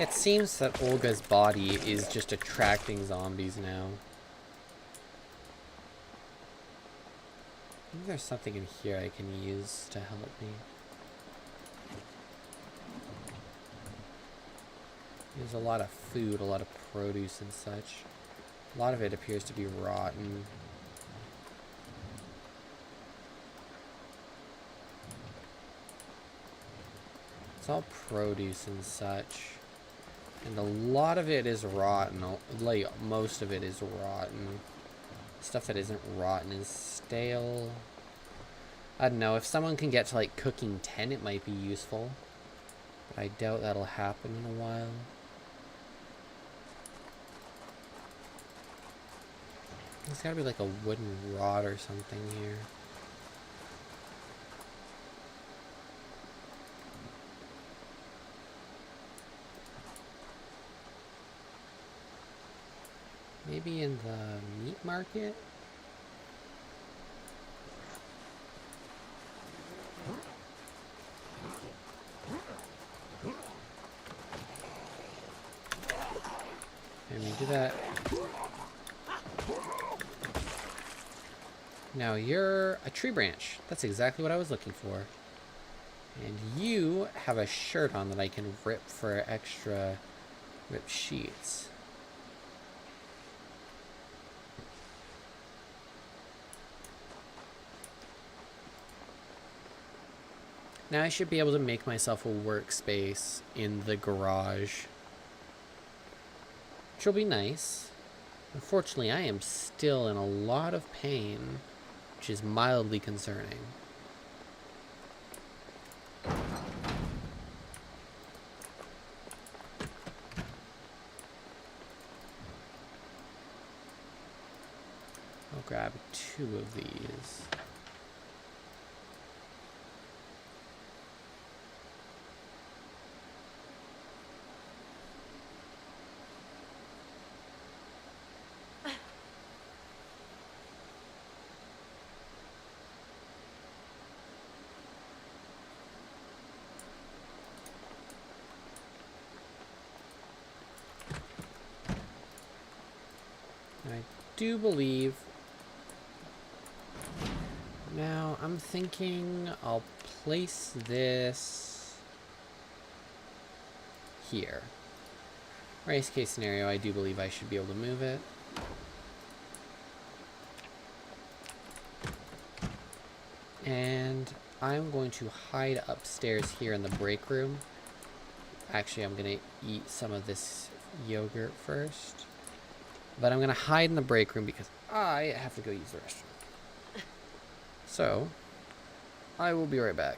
It seems that Olga's body is just attracting zombies now. I think there's something in here I can use to help me. There's a lot of food, a lot of produce and such. A lot of it appears to be rotten. It's all produce and such. And a lot of it is rotten. Like, most of it is rotten. Stuff that isn't rotten is stale. I don't know. If someone can get to, like, cooking 10, it might be useful. But I doubt that'll happen in a while. There's gotta be, like, a wooden rod or something here. Maybe in the meat market? Let me do that. Now you're a tree branch. That's exactly what I was looking for. And you have a shirt on that I can rip for extra rip sheets. Now I should be able to make myself a workspace in the garage, which will be nice. Unfortunately, I am still in a lot of pain, which is mildly concerning. I'll grab 2 of these. I do believe. Now, I'm thinking I'll place this here. Worst case scenario, I do believe I should be able to move it. And I'm going to hide upstairs here in the break room. Actually, I'm going to eat some of this yogurt first. But I'm going to hide in the break room because I have to go use the restroom. So, I will be right back.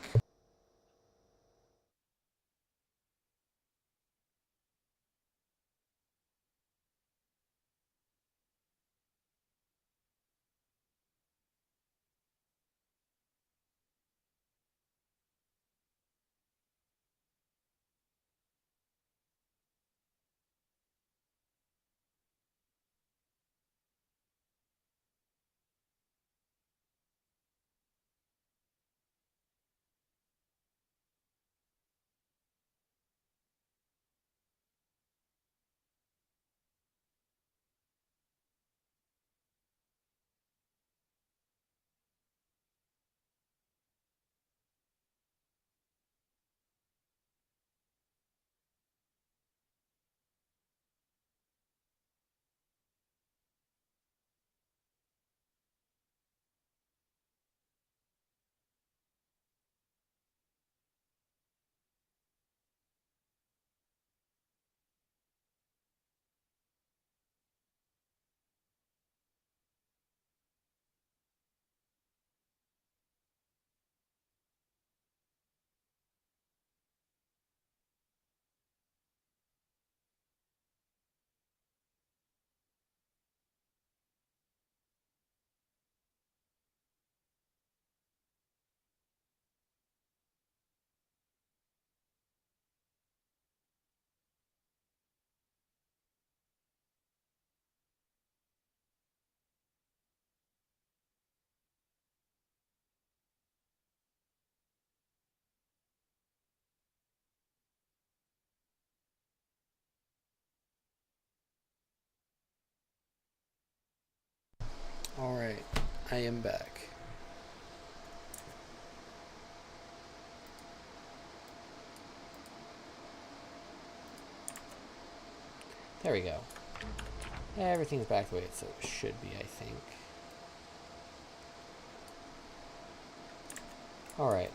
Alright, I am back. There we go. Everything's back the way it should be, I think. Alright.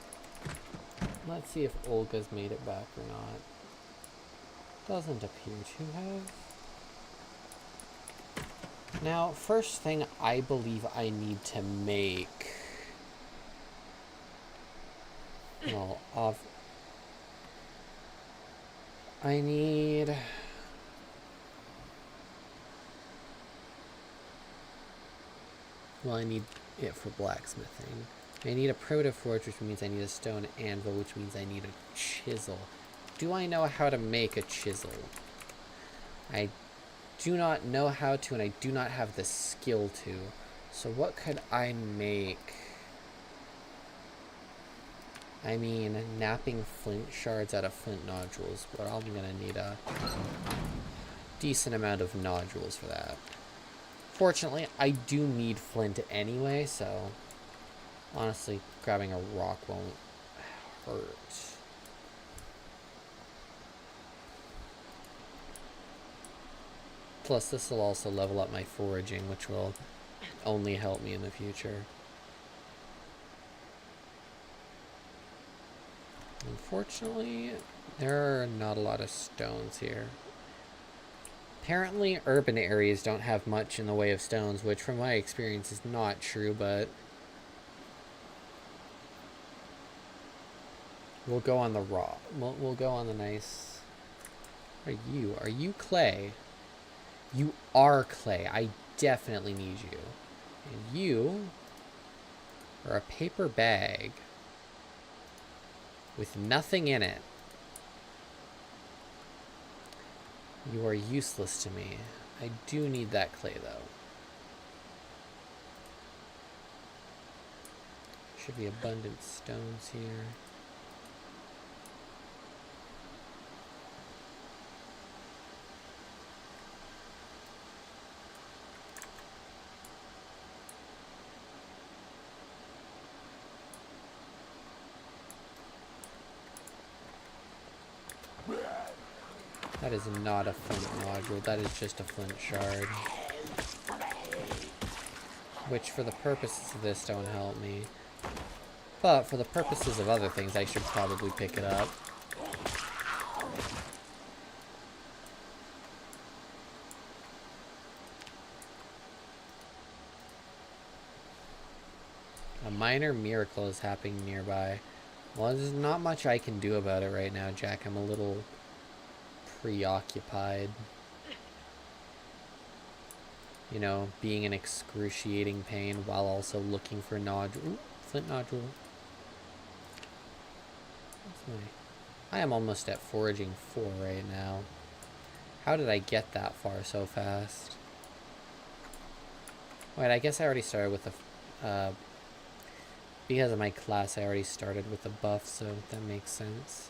Let's see if Olga's made it back or not. Doesn't appear to have. Now, first thing I believe I need to make... Well, I need... Well, I need it for blacksmithing. I need a primitive forge, which means I need a stone anvil, which means I need a chisel. Do I know how to make a chisel? I do not know how to, and I do not have the skill to. So what could I make? I mean, napping flint shards out of flint nodules, but I'm gonna need a decent amount of nodules for that. Fortunately, I do need flint anyway, so honestly, grabbing a rock won't hurt. Plus, this will also level up my foraging, which will only help me in the future. Unfortunately, there are not a lot of stones here. Apparently, urban areas don't have much in the way of stones, which from my experience is not true, but we'll go on the raw. We'll go on the nice... What are you? Are you clay? You are clay. I definitely need you. And you are a paper bag with nothing in it. You are useless to me. I do need that clay, though. Should be abundant stones here. That is not a flint nodule, that is just a flint shard. Which, for the purposes of this, don't help me. But, for the purposes of other things, I should probably pick it up. A minor miracle is happening nearby. Well, there's not much I can do about it right now, Jack. I'm a little preoccupied. You know, being in excruciating pain while also looking for nodule. Ooh, flint nodule. I am almost at foraging 4 right now. How did I get that far so fast? Wait, I guess I already started with the... because of my class, I already started with the buff, so that makes sense.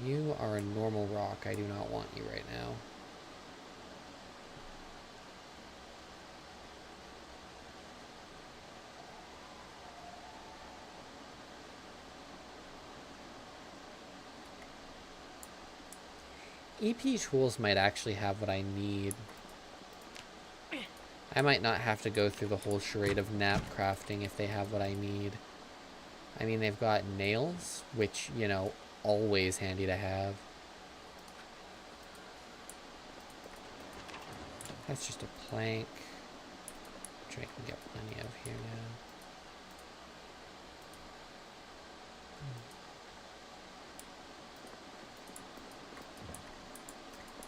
You are a normal rock. I do not want you right now. EP tools might actually have what I need. I might not have to go through the whole charade of nap crafting if they have what I need. I mean, they've got nails, which, you know, always handy to have. That's just a plank, which I can get plenty of here now.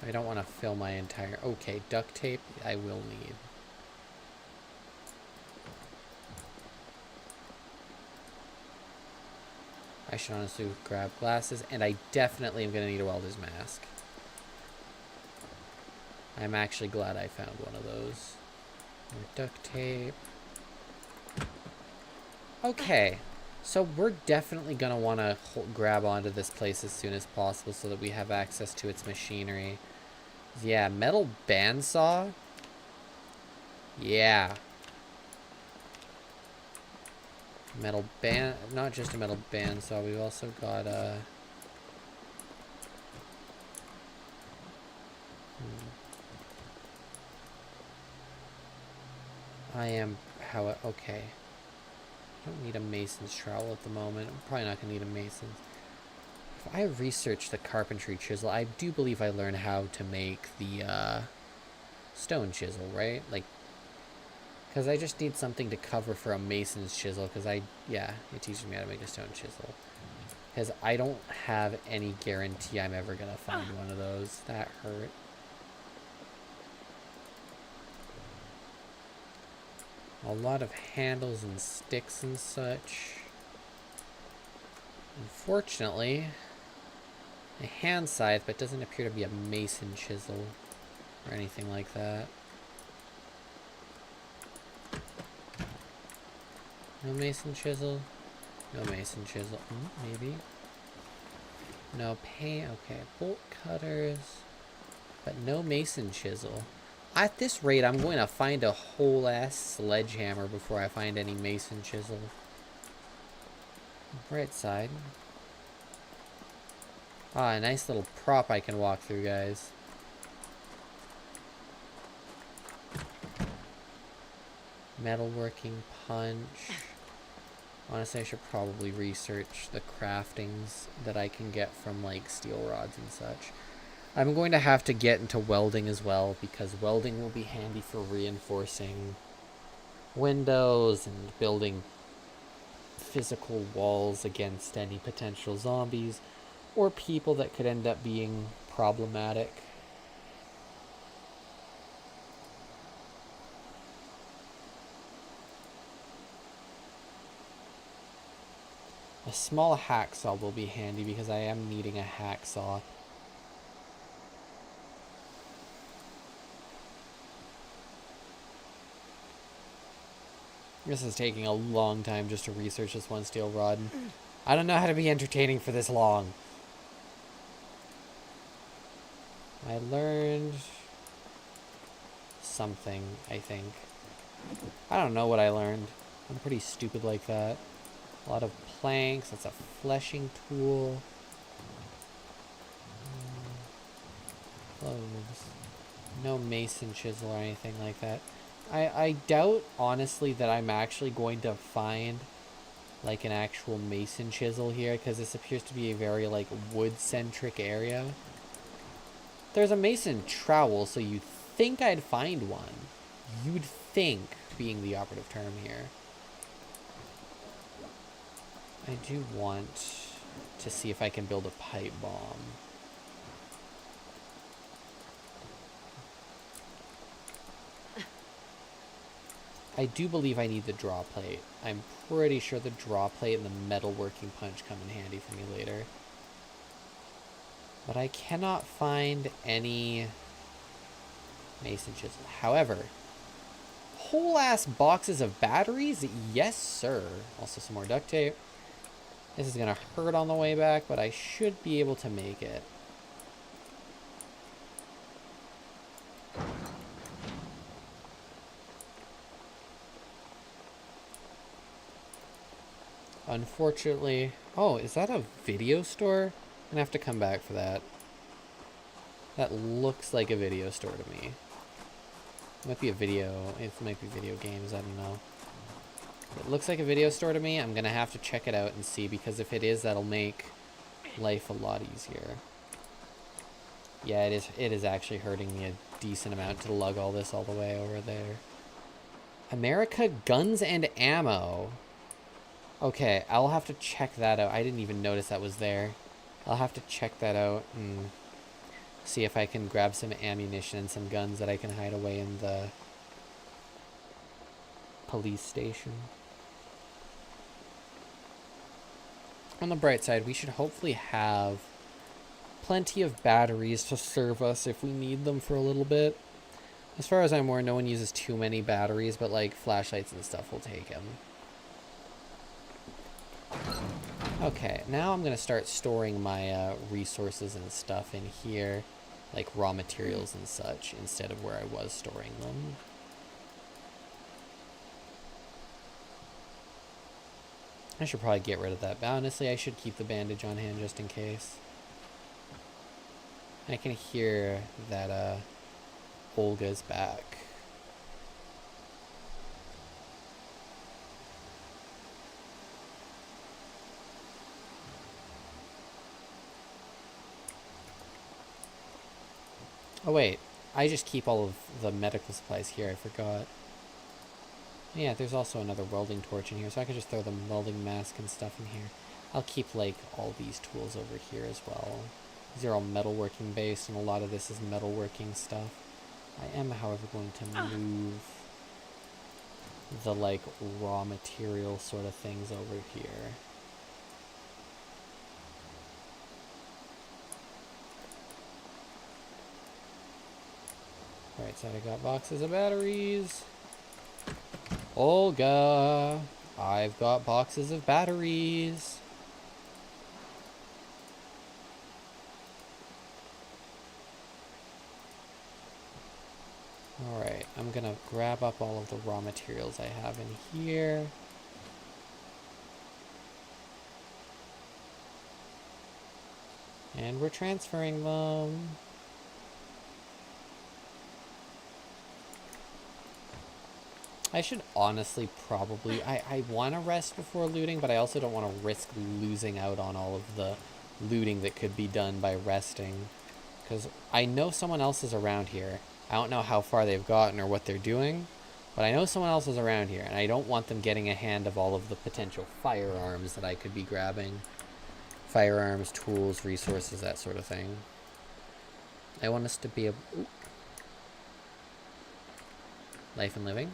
I don't want to fill my entire... Okay, duct tape I will need. I should honestly grab glasses, and I definitely am going to need a welder's mask. I'm actually glad I found one of those. More duct tape. Okay, so we're definitely going to want to grab onto this place as soon as possible so that we have access to its machinery. Yeah, metal bandsaw Yeah. Metal band, not just a metal bandsaw, we've also got a... I am, how, okay. I don't need a mason's trowel at the moment. I'm probably not going to need a mason's. If I research the carpentry chisel, I do believe I learned how to make the stone chisel, right? Like, because I just need something to cover for a mason's chisel, because yeah, it teaches me how to make a stone chisel. Because I don't have any guarantee I'm ever going to find one of those. That hurt. A lot of handles and sticks and such. Unfortunately, a hand scythe, but doesn't appear to be a mason chisel or anything like that. No mason chisel. No mason chisel. Maybe. No paint. Okay, bolt cutters. But no mason chisel. At this rate, I'm going to find a whole ass sledgehammer before I find any mason chisel. Right side. Ah, a nice little prop I can walk through, guys. Metalworking punch. Honestly, I should probably research the craftings that I can get from, like, steel rods and such. I'm going to have to get into welding as well, because welding will be handy for reinforcing windows and building physical walls against any potential zombies or people that could end up being problematic. A small hacksaw will be handy because I am needing a hacksaw. This is taking a long time just to research this one steel rod. I don't know how to be entertaining for this long. I learned something, I think. I don't know what I learned. I'm pretty stupid like that. A lot of planks. That's a fleshing tool. Clothes. No mason chisel or anything like that. I doubt, honestly, that I'm actually going to find, like, an actual mason chisel here, because this appears to be a very, like, wood-centric area. There's a mason trowel, so you'd think I'd find one. You'd think, being the operative term here. I do want to see if I can build a pipe bomb. I do believe I need the draw plate. I'm pretty sure the draw plate and the metalworking punch come in handy for me later. But I cannot find any mason chisel. However, whole ass boxes of batteries? Yes, sir. Also some more duct tape. This is gonna hurt on the way back, but I should be able to make it. Unfortunately... Oh, is that a video store? I'm gonna have to come back for that. That looks like a video store to me. It might be a video... It might be video games, I don't know. It looks like a video store to me. I'm gonna have to check it out and see, because if it is, that'll make life a lot easier. Yeah, it is actually hurting me a decent amount to lug all this all the way over there. America Guns and Ammo. Okay, I'll have to check that out. I didn't even notice that was there. I'll have to check that out and see if I can grab some ammunition and some guns that I can hide away in the police station. On the bright side, we should hopefully have plenty of batteries to serve us if we need them for a little bit. As far as I'm aware, no one uses too many batteries, but like flashlights and stuff will take them. Okay, now I'm going to start storing my resources and stuff in here, like raw materials and such, instead of where I was storing them. I should probably get rid of that. But honestly, I should keep the bandage on hand just in case. I can hear that Olga's back. Oh wait, I just keep all of the medical supplies here, I forgot. Yeah, there's also another welding torch in here, so I could just throw the welding mask and stuff in here. I'll keep, like, all these tools over here as well. These are all metalworking based, and a lot of this is metalworking stuff. I am, however, going to move the, like, raw material sort of things over here. Right side, I got boxes of batteries. Olga, I've got boxes of batteries. Alright, I'm gonna grab up all of the raw materials I have in here. And we're transferring them. I should honestly probably... I want to rest before looting, but I also don't want to risk losing out on all of the looting that could be done by resting. Because I know someone else is around here. I don't know how far they've gotten or what they're doing, but I know someone else is around here, and I don't want them getting a hand of all of the potential firearms that I could be grabbing. Firearms, tools, resources, that sort of thing. I want us to be a... Ooh. Life and living.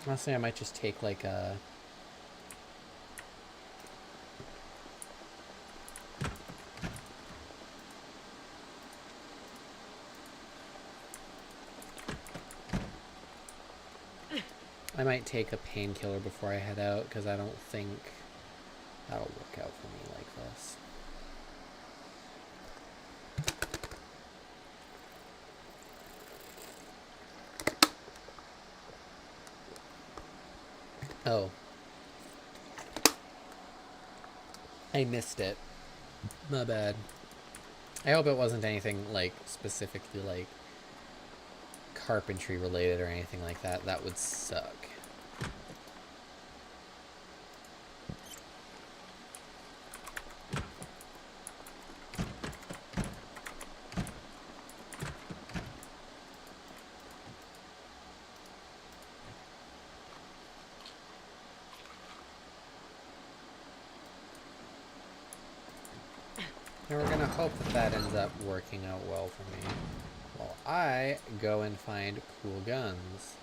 Honestly, I might just take like a... I might take a painkiller before I head out, because I don't think that'll work out for me like this. Oh. I missed it. My bad. I hope it wasn't anything, like, specifically, like, carpentry related or anything like that. That would suck. And we're gonna hope that that ends up working out well for me while I go and find cool guns.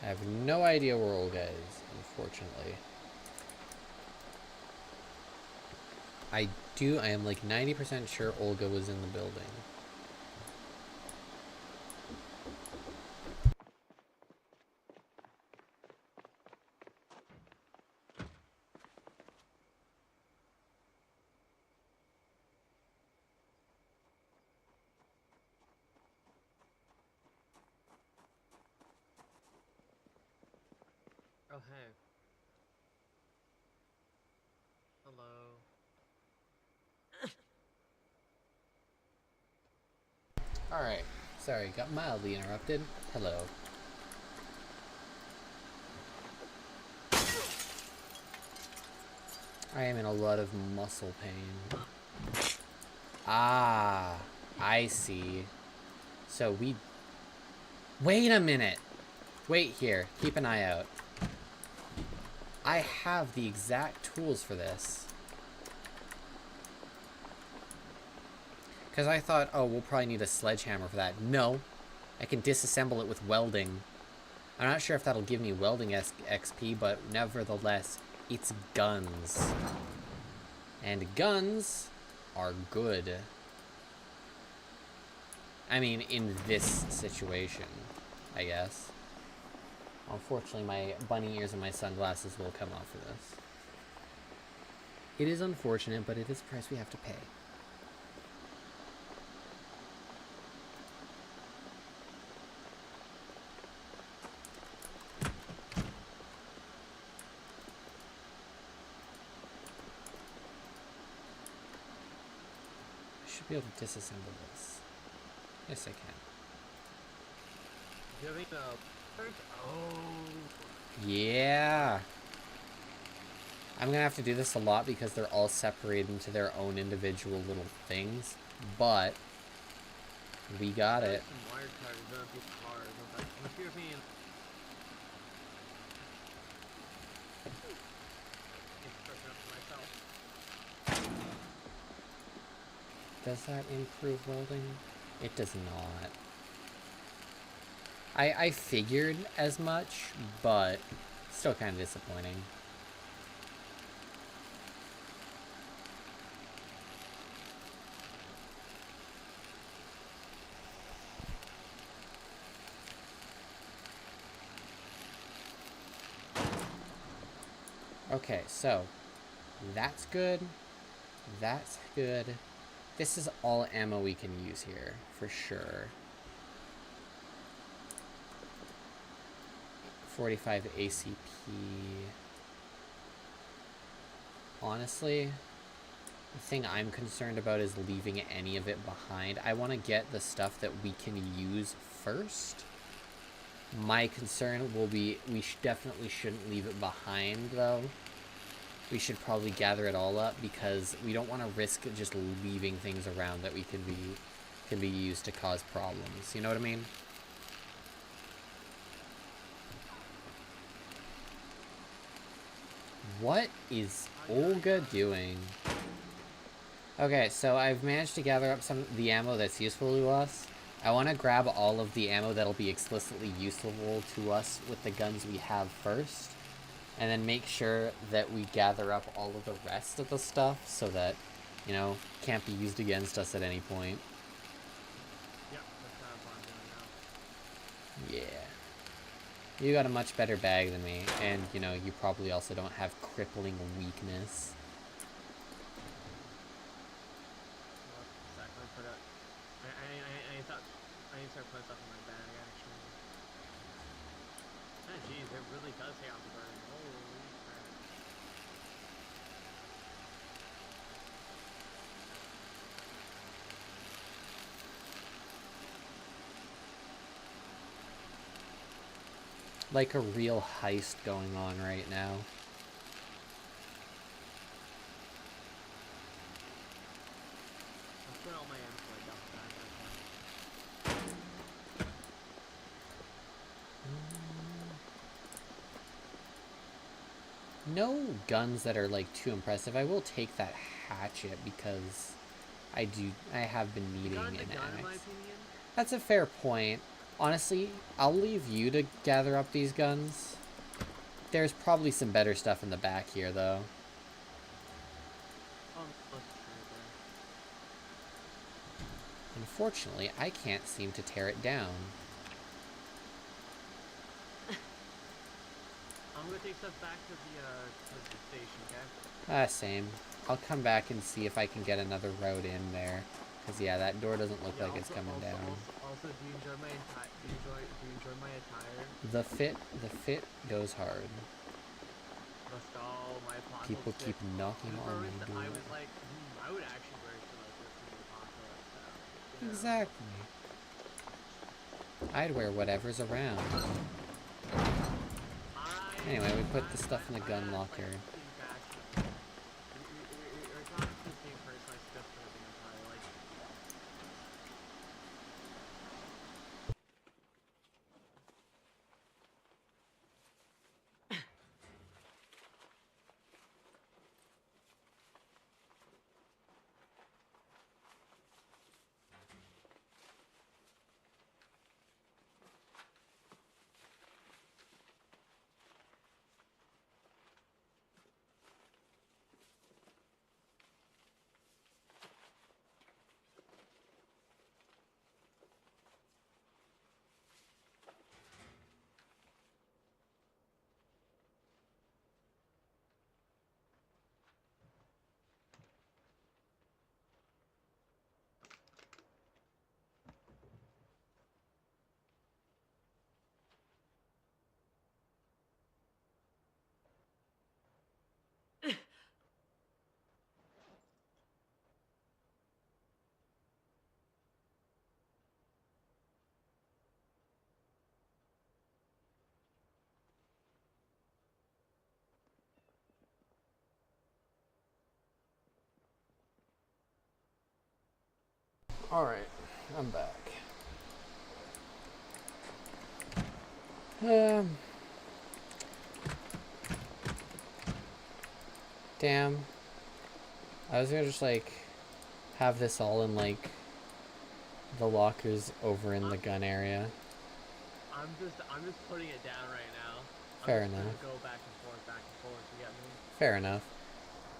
I have no idea where Olga is, unfortunately. I am like 90% sure Olga was in the building. Oh, hey. Hello. Alright, sorry, got mildly interrupted. Hello. I am in a lot of muscle pain. Ah, I see. So we... Wait a minute! Wait here, keep an eye out. I have the exact tools for this. Because I thought, oh, we'll probably need a sledgehammer for that. No, I can disassemble it with welding. I'm not sure if that'll give me welding XP, but nevertheless, it's guns. And guns are good. I mean, in this situation, I guess. Unfortunately, my bunny ears and my sunglasses will come off for this. It is unfortunate, but it is a price we have to pay. I should be able to disassemble this. Yes, I can. Do you have any, oh. Yeah! I'm gonna have to do this a lot because they're all separated into their own individual little things, but we got it. Some wire cutters, don't be hard. What's your opinion? Expression up for myself. Does that improve welding? It does not. I figured as much, but still kind of disappointing. Okay, so that's good. That's good. This is all ammo we can use here, for sure. 45 ACP. Honestly, the thing I'm concerned about is leaving any of it behind. I want to get the stuff that we can use first. My concern will be we definitely shouldn't leave it behind, though. We should probably gather it all up because we don't want to risk just leaving things around that we can be used to cause problems. You know what I mean? What is Olga doing? Okay, so I've managed to gather up some of the ammo that's useful to us. I want to grab all of the ammo that'll be explicitly useful to us with the guns we have first. And then make sure that we gather up all of the rest of the stuff so that, you know, can't be used against us at any point. Yep, that's kind of what I'm doing now. Yeah. You got a much better bag than me, and, you know, you probably also don't have crippling weakness. Well, exactly for that. I thought I need to start putting stuff in my bag, actually. Oh, geez, it really does take out the burn. Holy crap. Like a real heist going on right now. I'm putting all my ammo like down the bag, No guns that are like too impressive. I will take that hatchet because I have been needing an gun, in my axe. opinion. That's a fair point. Honestly, I'll leave you to gather up these guns. There's probably some better stuff in the back here, though. Let's try there. Unfortunately, I can't seem to tear it down. I'm gonna take stuff back to the station, okay? Same. I'll come back and see if I can get another road in there. Because, yeah, that door doesn't look like it's coming down. Also, do you enjoy my my attire? The fit goes hard. Let's go, my apocalypse. People keep knocking on my door. I was like, I would actually wear it for like the apocalypse. You know? Exactly. I'd wear whatever's around. Anyway, we put the stuff in the gun locker. Alright, I'm back. Damn. I was gonna just like have this all in like the lockers over in the gun area. I'm just putting it down right now. Fair I'm just enough. gonna go back and forth, you get me? Fair enough.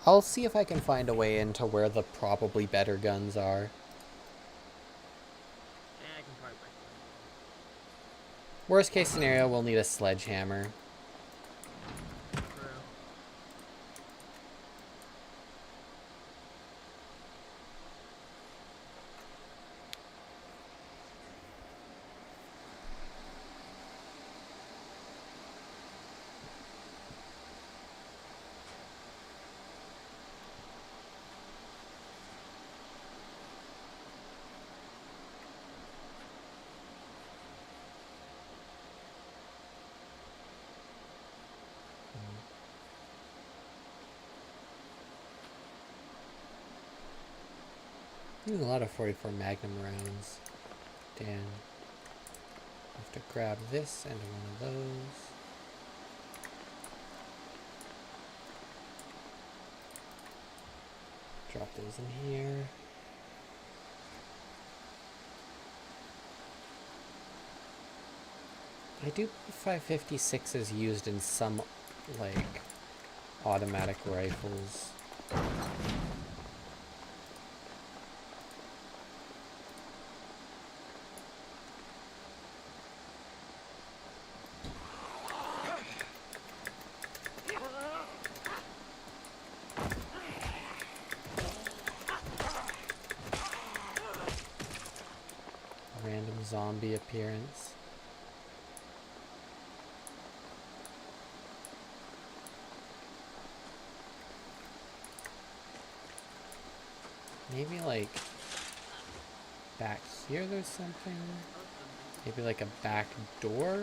I'll see if I can find a way into where the probably better guns are. I can probably break Worst case scenario, we'll need a sledgehammer. them. True. There's a lot of 44 Magnum rounds. Damn. Have to grab this and one of those. Drop those in here. I do 556s used in some, like, automatic rifles. Random zombie appearance. Maybe like back here there's something. Maybe like a back door?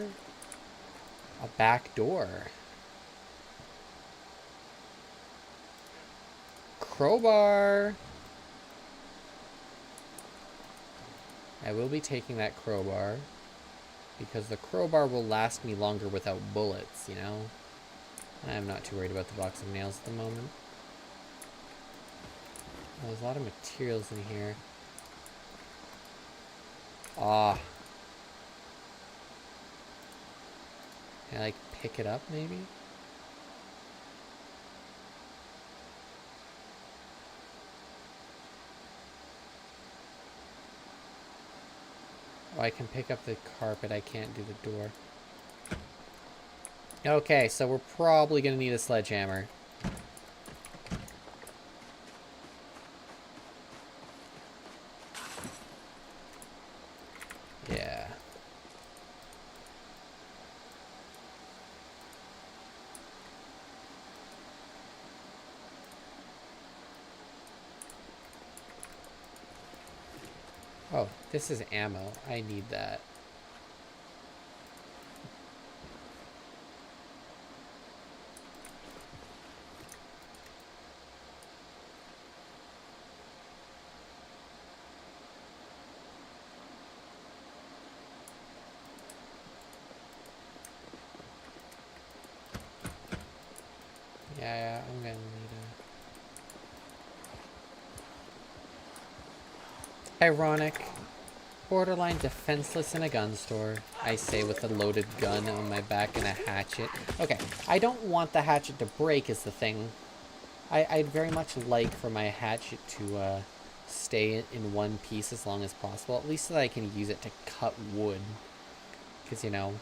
A back door. Crowbar! I will be taking that crowbar. Because the crowbar will last me longer without bullets, you know? I'm not too worried about the box of nails at the moment. Oh, there's a lot of materials in here. Ah. Can I, like, pick it up, maybe? Oh, I can pick up the carpet. I can't do the door. Okay, so we're probably gonna need a sledgehammer. Yeah. Oh, this is ammo. I need that. Yeah, I'm gonna need a... Ironic. Borderline defenseless in a gun store. I say with a loaded gun on my back and a hatchet. Okay, I don't want the hatchet to break is the thing. I'd very much like for my hatchet to stay in one piece as long as possible. At least so that I can use it to cut wood. Because, you know,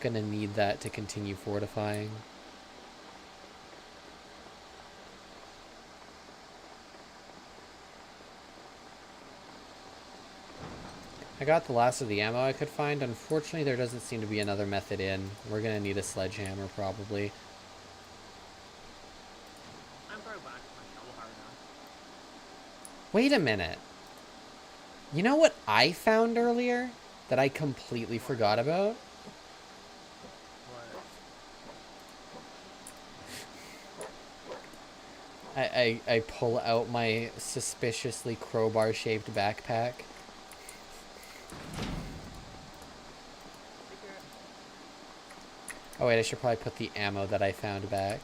gonna need that to continue fortifying. I got the last of the ammo I could find. Unfortunately, there doesn't seem to be another method in. We're gonna need a sledgehammer, probably. I'm probably back to my shovel hard now. Wait a minute. You know what I found earlier that I completely forgot about? What? I pull out my suspiciously crowbar-shaped backpack. Oh wait, I should probably put the ammo that I found back.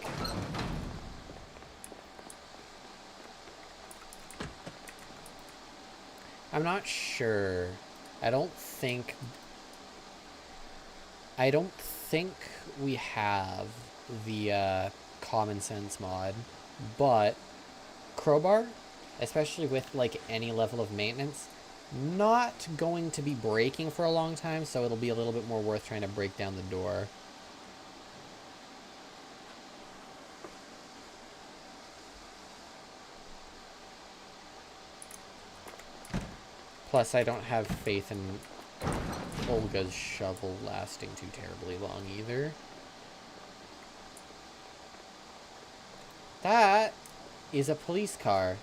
I'm not sure. I don't think we have the common sense mod, but crowbar, especially with like any level of maintenance, not going to be breaking for a long time, so it'll be a little bit more worth trying to break down the door. Plus, I don't have faith in Olga's shovel lasting too terribly long either. That is a police car.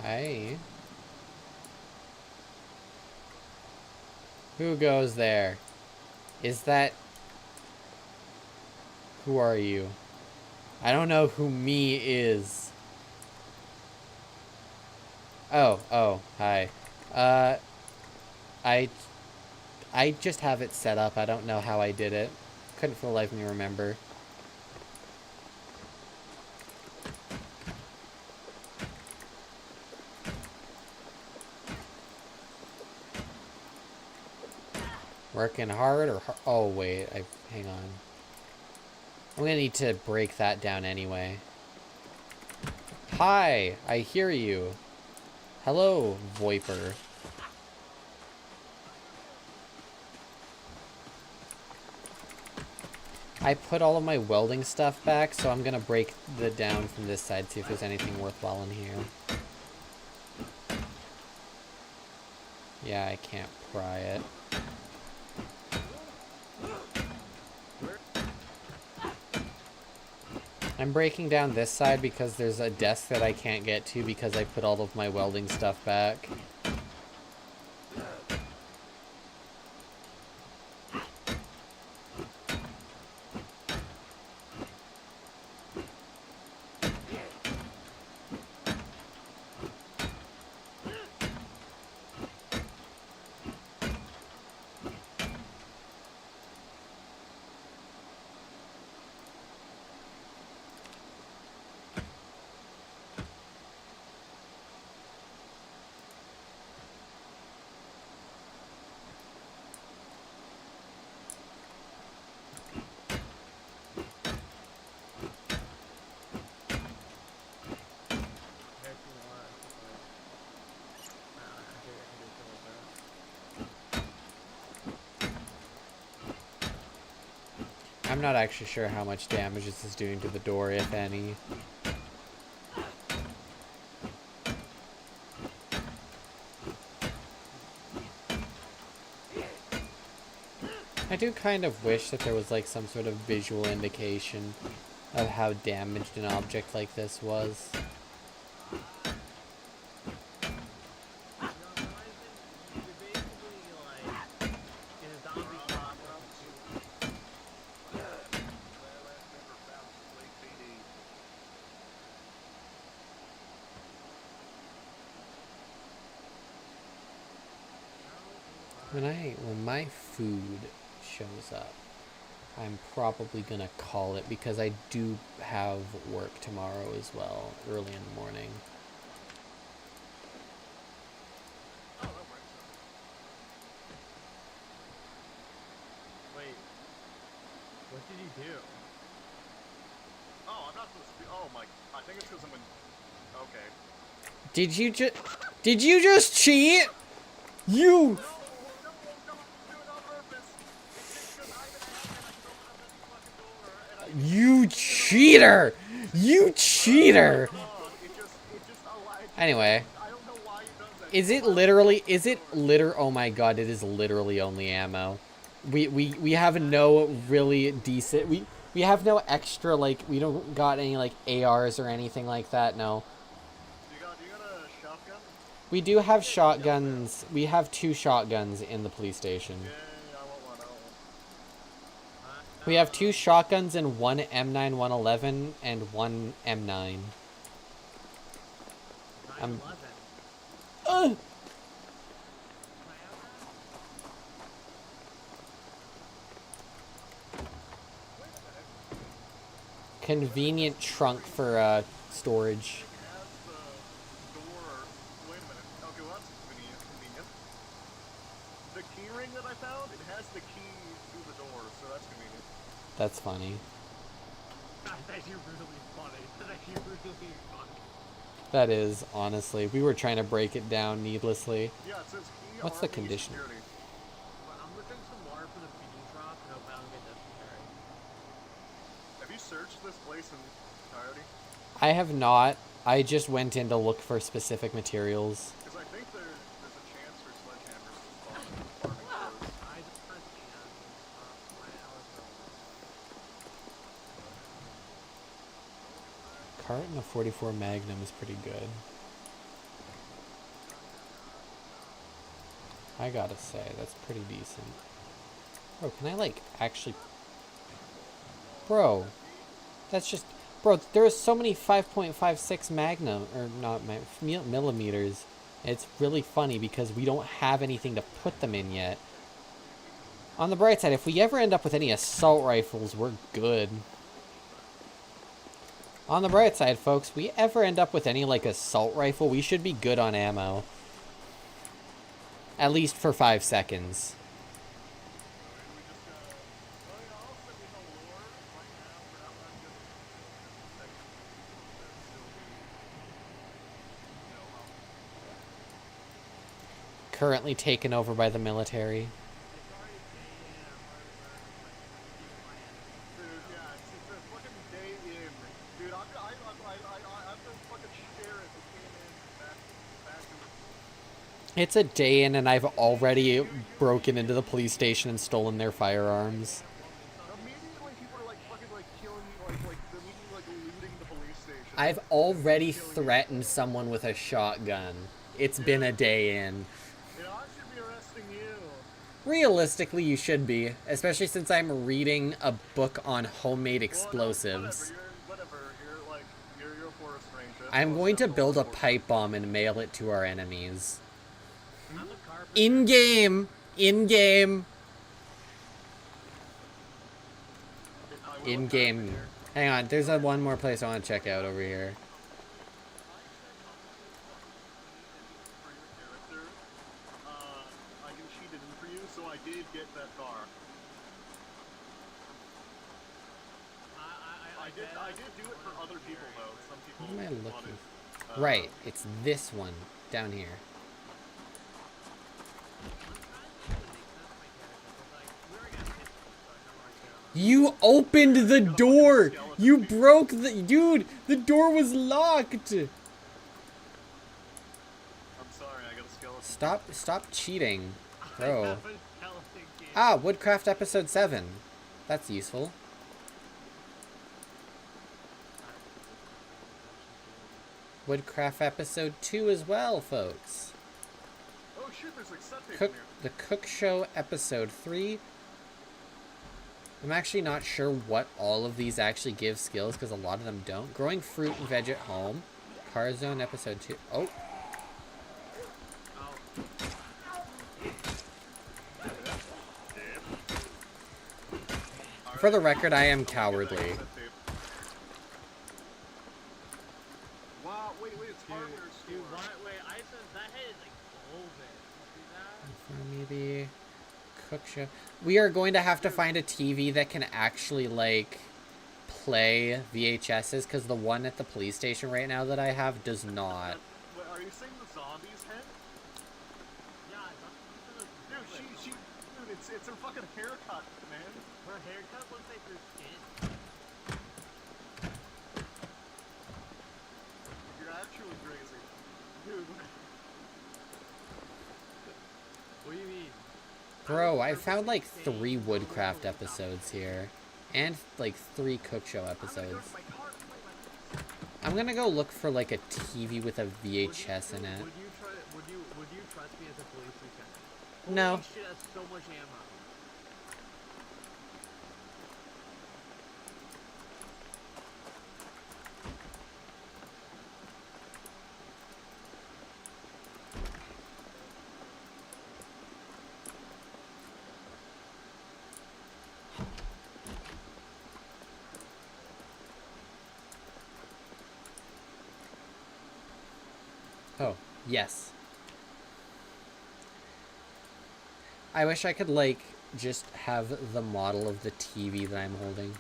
Hey. Who goes there? Is that... Who are you? I don't know who me is. Oh, hi. I just have it set up. I don't know how I did it. Couldn't for the life of me remember. Working hard or... Oh, wait. Hang on. I'm gonna need to break that down anyway. Hi! I hear you. Hello, Voiper. I put all of my welding stuff back, so I'm gonna break the down from this side, see if there's anything worthwhile in here. Yeah, I can't pry it. I'm breaking down this side because there's a desk that I can't get to because I put all of my welding stuff back. I'm not actually sure how much damage this is doing to the door, if any. I do kind of wish that there was like some sort of visual indication of how damaged an object like this was. When my food shows up, I'm probably gonna call it because I do have work tomorrow as well, early in the morning. Wait. What did you do? Oh, I'm not supposed to be. Oh my. I think it's because I'm in. Okay. Did you just cheat? You. No, do it on purpose. It's because I'm an admin. I don't have this fucking door, and I. You cheater! You cheater! It just allowed. Anyway. I don't know why it does that. Oh my god, it is literally only ammo. We have no really decent, we have no extra, like, we don't got any, like, ARs or anything like that, no. Do you got a shotgun? We do have shotguns, we have 2 shotguns in the police station. Yeah, I want one. We have 2 shotguns and 1 M9 111 and 1 M9. Convenient trunk for storage. It has the door. Wait a minute. Okay, well that's convenient. Convenient. The key ring that I found, it has the key to the door, so that's convenient. That's funny. That's actually really funny. That's actually really funny. That is, honestly. We were trying to break it down needlessly. Yeah, it says key. What's the RV condition? security. But I'm gonna drink some water from the feeding trough and hope I don't get dysentery. Have you searched this place in entirety? I have not. I just went in to look for specific materials. Because I think there's a chance for sledgehammers to spawn in farming stores. I just want to see my hours are Carton of 44 Magnum is pretty good. I gotta say, that's pretty decent. Bro, can I, like, actually... Bro, that's just... Bro, there are so many 5.56 Magnum, or not, millimeters. It's really funny because we don't have anything to put them in yet. On the bright side, if we ever end up with any assault rifles, we're good. On the bright side, folks, we ever end up with any, like, assault rifle, we should be good on ammo. At least for 5 seconds. Currently taken over by the military. Dude, yeah, it's a fucking day in. Dude, I'm the fucking sheriff who came in back to... It's a day in and I've already broken into the police station and stolen their firearms. Immediately people are like fucking like killing you, like immediately like looting the police station. I've already threatened someone with a shotgun. It's been a day in. You know, I should be arresting you. Realistically, you should be, especially since I'm reading a book on homemade explosives. Well, no, whatever, you're like, you're a forest ranger. I'm going to build a pipe bomb and mail it to our enemies. In-game! In-game! In-game. Hang on, there's one more place I want to check out over here. For your character, I can cheat it in for you, so I did get that car. I did do it for other people though. Some people What am I looking wanted, for? Right, it's this one down here. You opened the door! You broke the... Dude, the door was locked! I'm sorry, I got a skeleton. Stop cheating, bro. Ah, Woodcraft episode 7. That's useful. Woodcraft episode 2 as well, folks. Oh shit, there's like set tape in here. The Cook Show episode 3. I'm actually not sure what all of these actually give skills because a lot of them don't. Growing fruit and veg at home. Car Zone episode 2. Oh. For the record, I am cowardly. Wow, wait, it's hardware store. Dude, wait, I said that head is like golden. See that? Maybe Cook Show. We are going to have to find a TV that can actually, like, play VHSs because the one at the police station right now that I have does not. Wait, are you saying the zombie's head? Yeah, Dude, it's her fucking haircut, man. her haircut looks like her skin. You're actually crazy. Dude. What do you mean? Bro, I found like 3 Woodcraft episodes here. And like 3 Cook Show episodes. I'm gonna go look for like a TV with a VHS in it. Would you trust me as a police lieutenant? No. Holy shit, that's so much ammo. Yes. I wish I could, like, just have the model of the TV that I'm holding.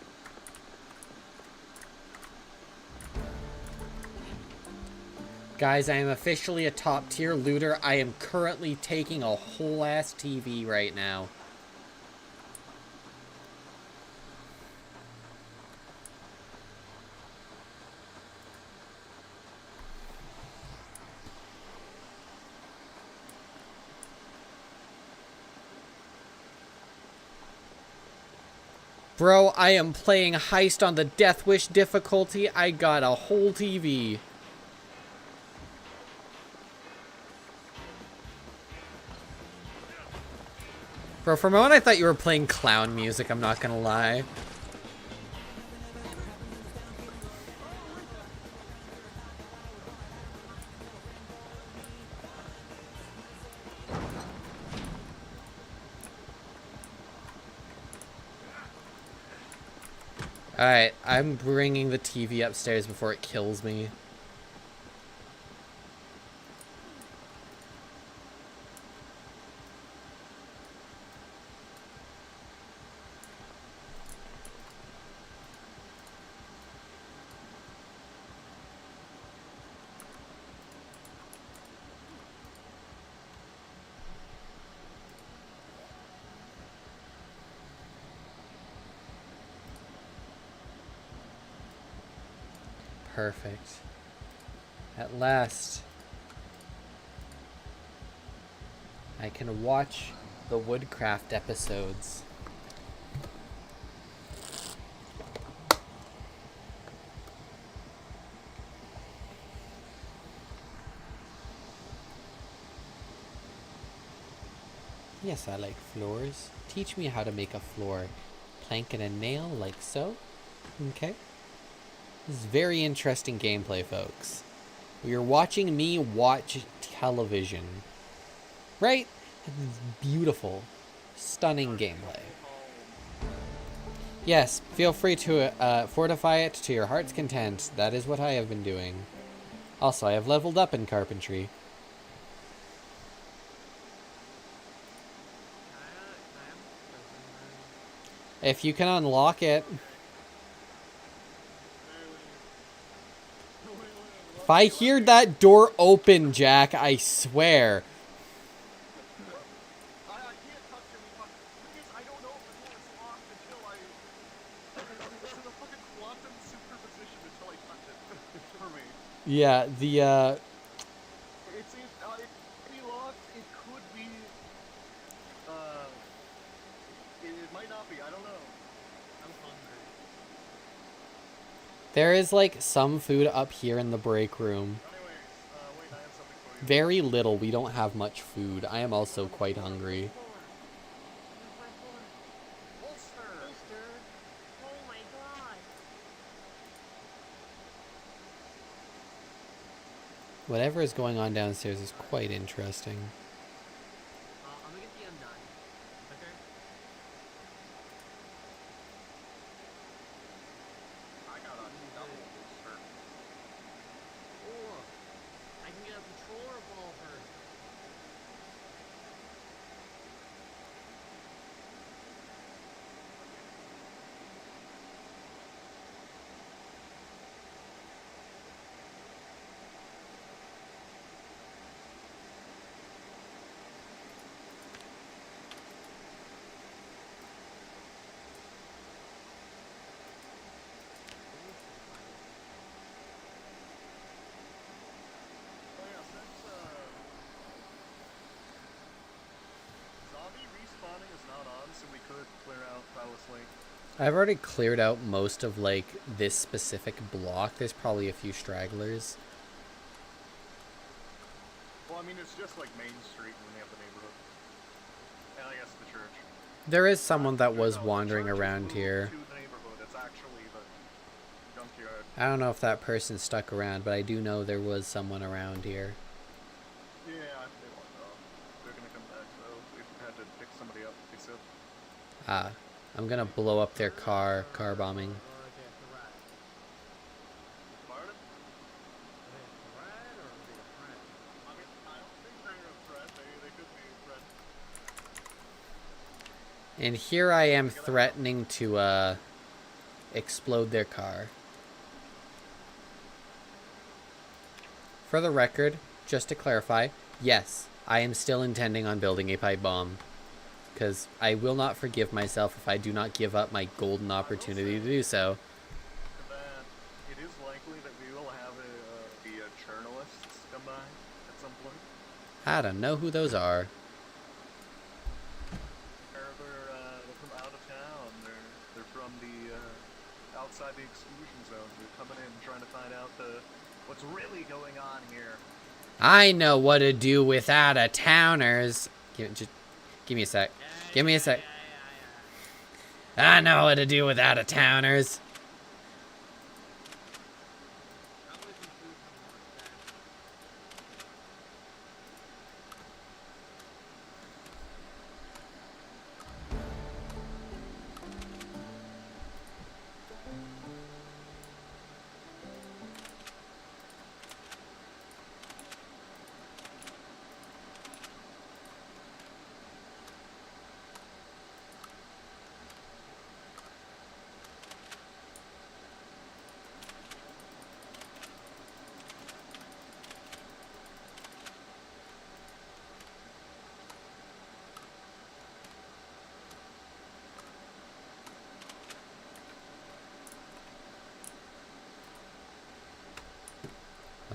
Guys, I am officially a top tier looter. I am currently taking a whole ass TV right now. Bro, I am playing Heist on the Death Wish difficulty. I got a whole TV. Bro, for a moment I thought you were playing clown music, I'm not gonna lie. Alright, I'm bringing the TV upstairs before it kills me. Perfect. At last, I can watch the Woodcraft episodes. Yes, I like floors. Teach me how to make a floor. Plank and a nail, like so. Okay. This is very interesting gameplay, folks. You're watching me watch television. Right? Beautiful. Stunning gameplay. Yes, feel free to fortify it to your heart's content. That is what I have been doing. Also, I have leveled up in carpentry. If you can unlock it. If I hear that door open, Jack, I swear. I can't touch him, but because I don't know if the door is locked until I... It's in a fucking quantum superposition until I touch it. For me. Yeah, the, It seems, it could be locked, it could be... It might not be, I don't know. I'm hungry. there is, like, some food up here in the break room. Anyways, wait, I have something for you. Very little. We don't have much food. I am also quite hungry. Holster! Oh my god. Whatever is going on downstairs is quite interesting. I'm gonna get the M9. Okay? I got a double holster. Oh, I can get a patrol revolver. Oh yeah, since, zombie respawning is not on, so we could clear out Palace Lake. I've already cleared out most of, like, this specific block. There's probably a few stragglers. Well, I mean, it's just like Main Street when we have the neighborhood. And I guess the church. There is someone that was No, wandering the church is around moved here. to the neighborhood. It's actually the junkyard. I don't know if that person stuck around, but I do know there was someone around here. Yeah, they want they're gonna come back, so we had to pick somebody up, they said. Ah, I'm gonna blow up their car bombing. Okay, threat. Pardon? Is it a threat or is it a friend? I mean, And here I am threatening to explode their car. For the record, just to clarify, yes, I am still intending on building a pipe bomb. Because I will not forgive myself if I do not give up my golden opportunity to do so. That it is likely that we will have the journalists come by at some point. I don't know who those are. They're from out of town. They're from the outside the exclusion zone. They're coming in trying to find out what's really going on here. I know what to do with out-of-towners. Just give me a sec. Give me a sec. I know what to do with out-of-towners. I'm with you too, someone.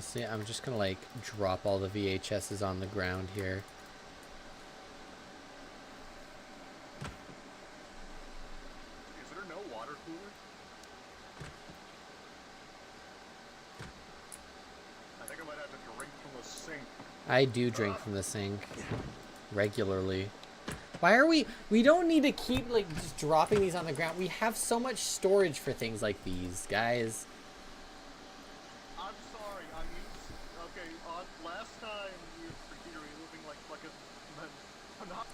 See, I'm just gonna like drop all the VHSs on the ground here. Is there no water cooler? I think I might have to drink from the sink. I do drink from the sink regularly. Why are we don't need to keep like just dropping these on the ground. We have so much storage for things like these, guys. I'm sorry, I'm used. Okay, last time we were here, we were living like a not.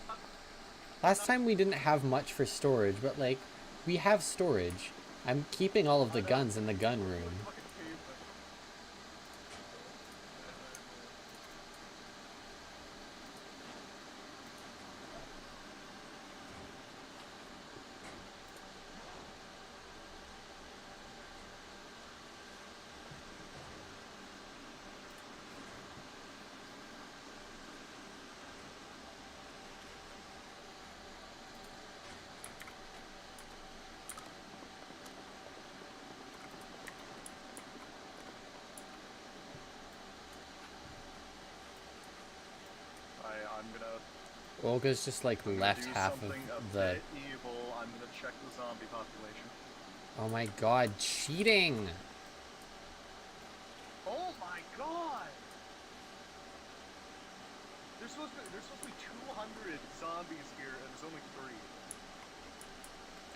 Last time we didn't have much for storage, but like we have storage. I'm keeping all of the guns in the gun room. Fucking caveman. I'm gonna. Olga's just like I'm gonna left do half of something a the. bit evil. I'm gonna check the zombie population. Oh my god, cheating! Oh my god! There's supposed to be 200 zombies here, and there's only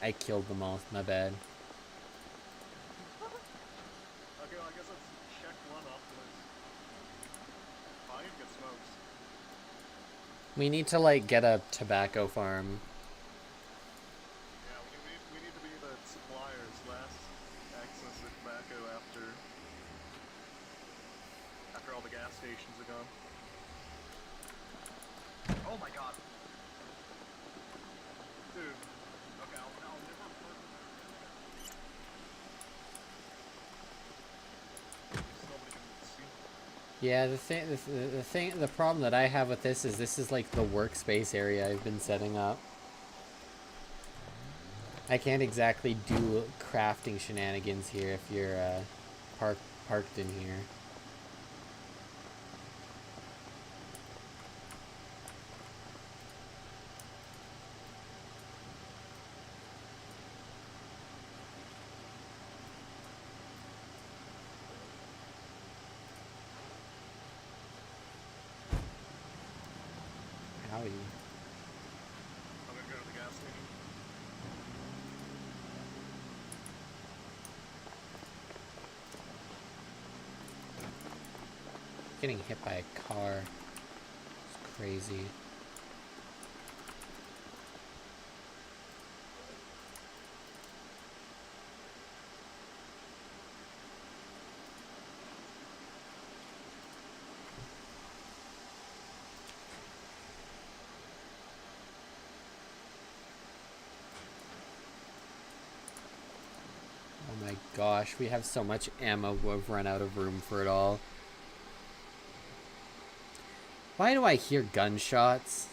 3. I killed them all. My bad. Okay, well, I guess let's check one off the list. Fine, get smokes. We need to like get a tobacco farm. Yeah, we need to be the suppliers. Last access to tobacco after all the gas stations are gone. Oh my god. Dude. Okay, I'll never Nobody can see. Yeah, the problem that I have with this is like the workspace area I've been setting up. I can't exactly do crafting shenanigans here if you're parked in here. Howdy. I'm gonna go to the gas station. Getting hit by a car. It's crazy. Oh my gosh, we have so much ammo, we've run out of room for it all. Why do I hear gunshots?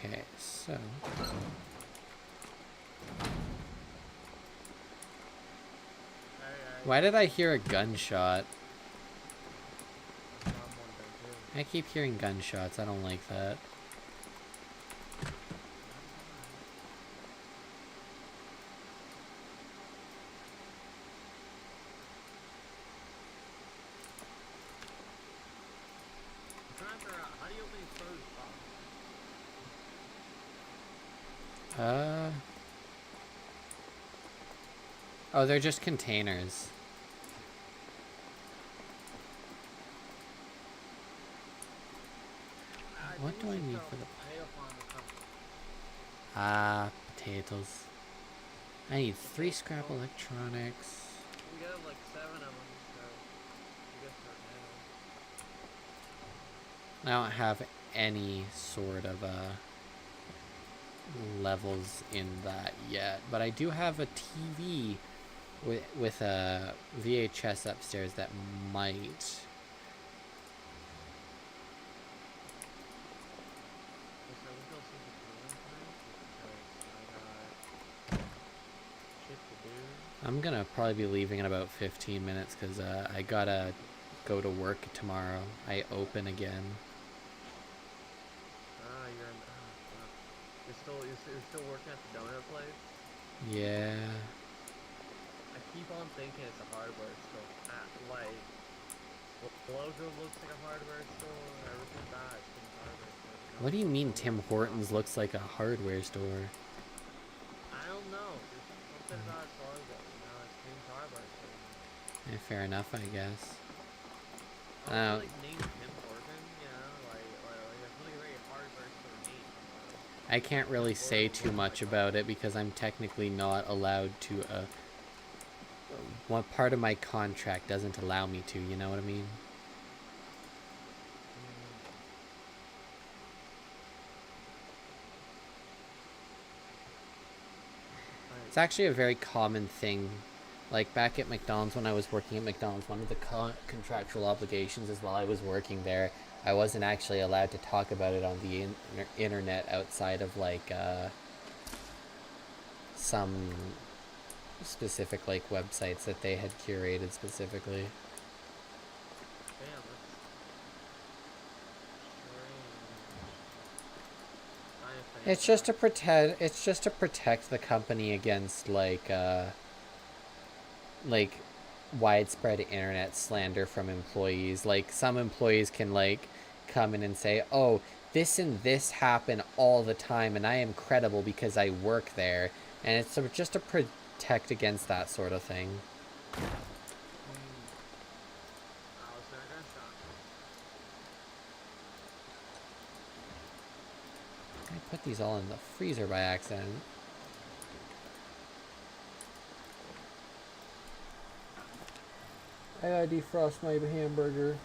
Okay, so... Why did I hear a gunshot? I keep hearing gunshots, I don't like that. I'm trying to figure out, how do you open these storage boxes? Oh, they're just containers. What do I need for the... potatoes. I need 3 scrap electronics. We got like 7 of them, so you guys are I don't have any sort of levels in that yet, but I do have a TV with a VHS upstairs that might... I'm gonna probably be leaving in about 15 minutes because I gotta go to work tomorrow. I open again. You're still working at the donut place? Yeah. I keep on thinking it's a hardware store. Like, the logo looks like a hardware store. Everything about it's a hardware store. What do you mean Tim Hortons looks like a hardware store? I don't know. There's something about its logo. You know, it's Tim's hardware store. Yeah, fair enough, I guess. I don't like name Tim Hortons, you know, like it's really very hardware store name. I can't really say too much about it because I'm technically not allowed to, one part of my contract doesn't allow me to, you know what I mean? It's actually a very common thing. Like back at McDonald's, when I was working at McDonald's, one of the contractual obligations is while I was working there, I wasn't actually allowed to talk about it on the internet outside of like some specific like websites that they had curated specifically. Damn, that's It's just to protect the company against like widespread internet slander from employees. Like some employees can like come in and say, "Oh, this and this happen all the time and I am credible because I work there." And it's just to protect against that sort of thing. I put these all in the freezer by accident. I gotta defrost my hamburger.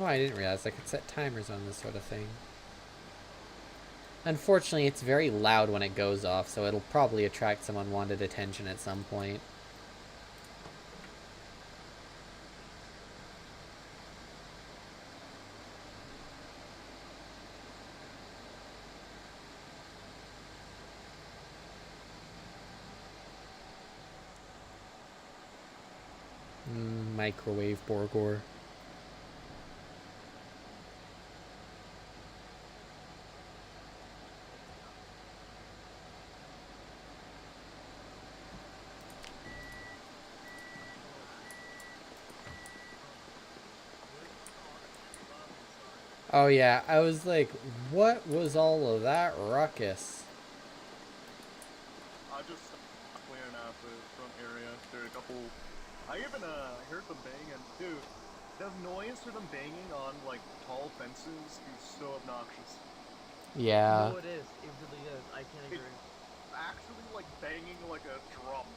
Oh, I didn't realize I could set timers on this sort of thing. Unfortunately, it's very loud when it goes off, so it'll probably attract some unwanted attention at some point. Microwave burger. Oh yeah, I was like, what was all of that ruckus? I just stopped clearing out the front area. There are a couple. I even heard them banging, dude. The noise for them banging on like tall fences is so obnoxious. Yeah. No, it is. It really is. I can't It agree. actually like banging like a drum.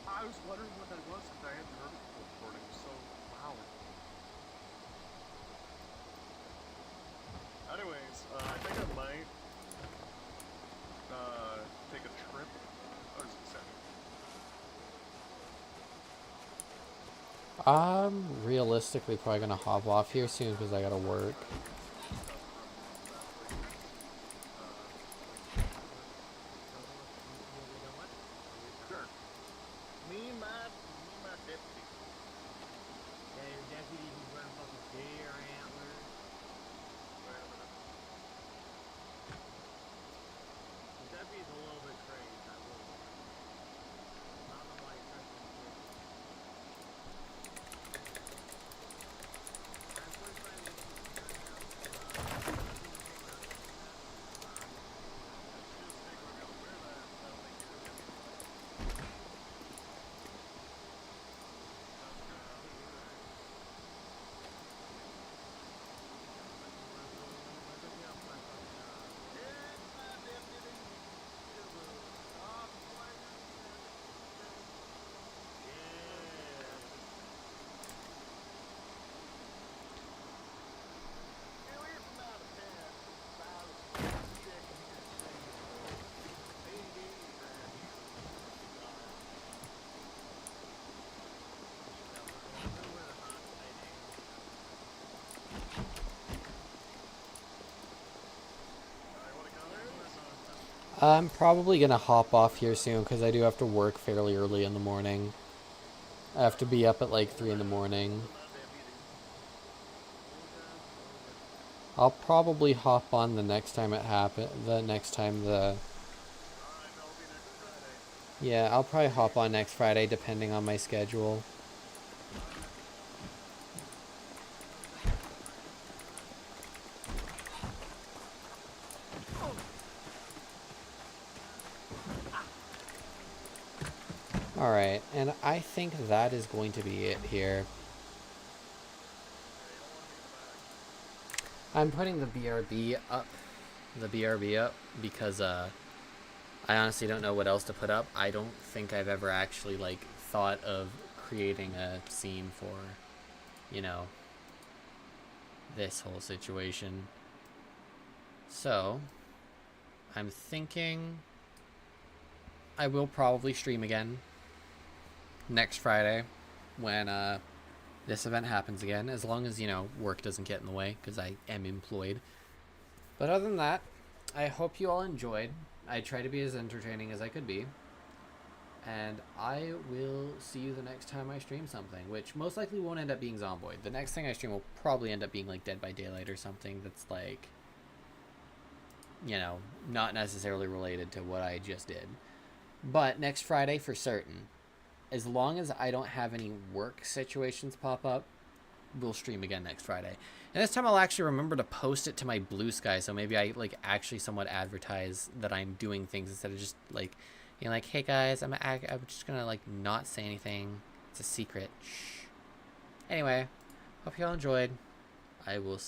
I was wondering what that was because I hadn't heard it before. It was so loud. Anyways, I think I might take a trip. Or is it Saturday? I'm realistically probably gonna hop off here soon because I gotta work. Stuff from Saturday. Uh, What? You'll be done what? You'll be done. sure. Me and my deputy. Yeah, your deputy who's wearing fucking deer antlers. Wait a minute. Your deputy's a little bit crazy, I will admit. I don't know why you're trusting his word. I'm first trying to get some right now. Deputy came out and told me that. I'm just taking it as Let's gospel. just take a look elsewhere. That'll make you look everywhere. Sounds Yeah, good. I'll be right. Let me get off my fucking It's my deputy. It will stop playing this. yeah. Now here's some out of 10. I was checking here to see if the PD around here was alright. Yeah, we're going through where the hot side angles come from. You wanna come Yeah, in? we're going some. I'm probably gonna hop off here soon because I do have to work fairly early in the morning. I have to be up at like 3 in the morning. To my deputy. All good, all good. I'll probably hop on the next time it happen. The next time the Alright, that'll be next Friday. Yeah, I'll probably hop on next Friday depending on my schedule. Alright. So thank you for playing, gentlemen. All right, and I think that is going to be it here. Yeah, you don't want to be in the back. I'm putting the BRB up because I honestly don't know what else to put up. I don't think I've ever actually like thought of creating a scene for, you know, this whole situation. So, I'm thinking I will probably stream again next Friday when this event happens again, as long as, work doesn't get in the way because I am employed. But other than that, I hope you all enjoyed. I try to be as entertaining as I could be. And I will see you the next time I stream something, which most likely won't end up being Zomboid. The next thing I stream will probably end up being like Dead by Daylight or something that's like, not necessarily related to what I just did. But next Friday for certain, as long as I don't have any work situations pop up, we'll stream again next Friday. And this time I'll actually remember to post it to my Blue Sky, so maybe I like actually somewhat advertise that I'm doing things instead of just like, like, hey guys, I'm just gonna like not say anything. It's a secret. Shh. Anyway, hope y'all enjoyed. I will